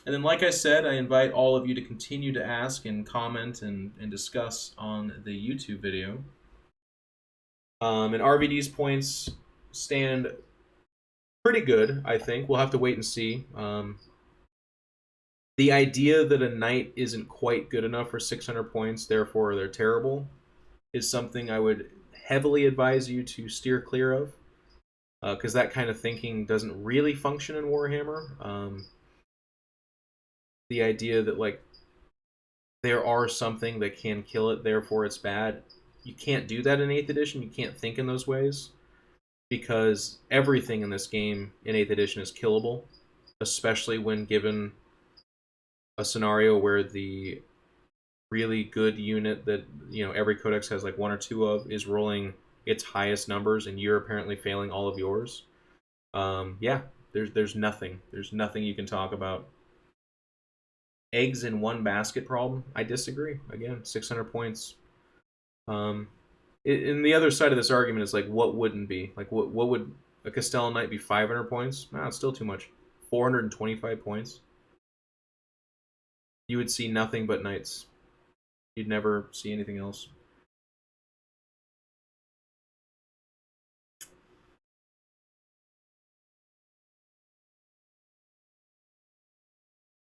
And then, like I said, I invite all of you to continue to ask and comment and discuss on the YouTube video. And RVD's points stand pretty good, I think. We'll have to wait and see. The idea that a knight isn't quite good enough for 600 points, therefore they're terrible, is something I would heavily advise you to steer clear of. Because that kind of thinking doesn't really function in Warhammer. The idea that, like, there are something that can kill it, therefore it's bad. You can't do that in 8th edition. You can't think in those ways. Because everything in this game in 8th edition is killable. Especially when given a scenario where the really good unit that, you know, every codex has like 1 or 2 of is rolling its highest numbers and you're apparently failing all of yours. Yeah, there's nothing. There's nothing you can talk about. Eggs in one basket problem? I disagree. Again, 600 points. And the other side of this argument is like, what wouldn't be? Like, what would a Castellan Knight be? 500 points? Nah, it's still too much. 425 points. You would see nothing but knights. You'd never see anything else.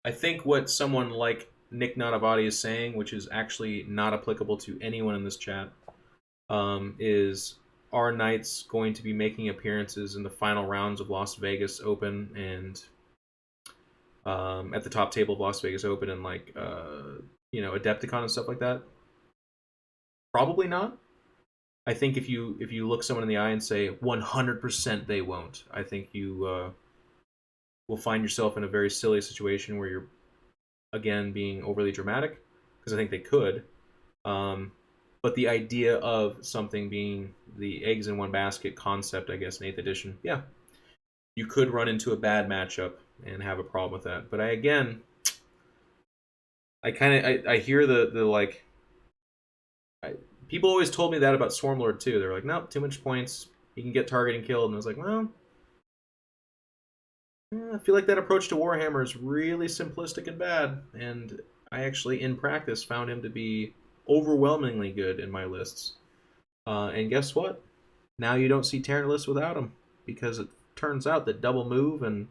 I think what someone like Nick Nadavati is saying, which is actually not applicable to anyone in this chat, is are knights going to be making appearances in the final rounds of Las Vegas Open and at the top table of Las Vegas Open and like you know, Adepticon and stuff like that? Probably not. I think if you look someone in the eye and say 100% they won't, I think you will find yourself in a very silly situation where you're again being overly dramatic, because I think they could. But the idea of something being the eggs in one basket concept, I guess, in 8th edition, yeah, you could run into a bad matchup and have a problem with that. But I hear the like, people always told me that about Swarmlord too. They're like, nope, too much points. You can get targeted and killed. And I was like, well, I feel like that approach to Warhammer is really simplistic and bad. And I actually, in practice, found him to be overwhelmingly good in my lists. And guess what? Now you don't see Terran lists without him, because it turns out that double move and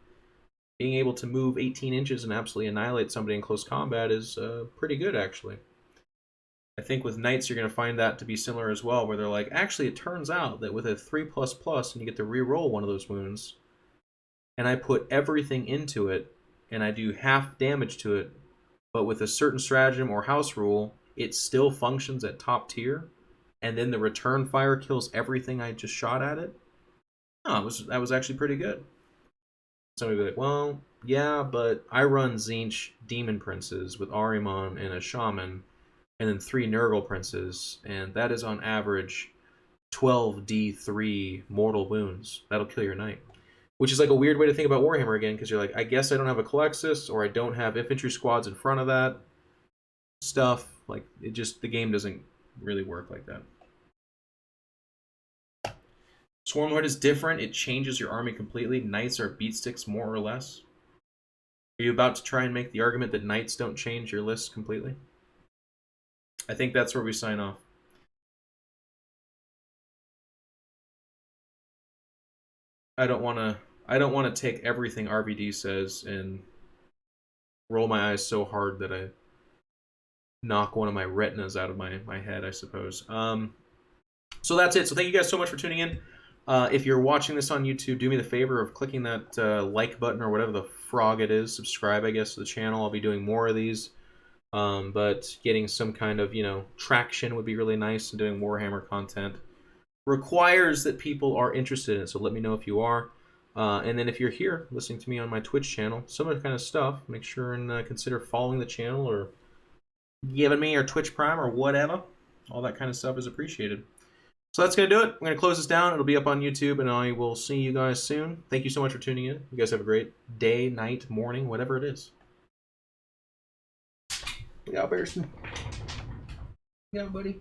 being able to move 18 inches and absolutely annihilate somebody in close combat is pretty good, actually. I think with Knights you're going to find that to be similar as well, where they're like, actually it turns out that with a 3++ and you get to re-roll one of those wounds, and I put everything into it, and I do half damage to it, but with a certain stratagem or house rule, it still functions at top tier, and then the return fire kills everything I just shot at it. Oh, that was actually pretty good. Somebody would be like, well, yeah, but I run Tzeentch Demon Princes with Ahriman and a Shaman, and then 3 Nurgle Princes, and that is on average 12d3 mortal wounds. That'll kill your knight. Which is like a weird way to think about Warhammer again, because you're like, I guess I don't have a Calexis, or I don't have infantry squads in front of that stuff. Like, it just, the game doesn't really work like that. Swarmlord is different. It changes your army completely. Knights are beatsticks, more or less. Are you about to try and make the argument that knights don't change your list completely? I think that's where we sign off. I don't want to I don't want to take everything RVD says and roll my eyes so hard that I knock one of my retinas out of my head, I suppose. So that's it. So thank you guys so much for tuning in. If you're watching this on YouTube, do me the favor of clicking that like button or whatever the frog it is. Subscribe, I guess, to the channel. I'll be doing more of these. But getting some kind of, traction would be really nice, and doing Warhammer content requires that people are interested in it. So let me know if you are. And then if you're here listening to me on my Twitch channel, similar kind of stuff, make sure and consider following the channel or giving me your Twitch Prime or whatever. All that kind of stuff is appreciated. So that's going to do it. I'm going to close this down. It'll be up on YouTube, and I will see you guys soon. Thank you so much for tuning in. You guys have a great day, night, morning, whatever it is. Yeah, Bearson. Yeah, buddy.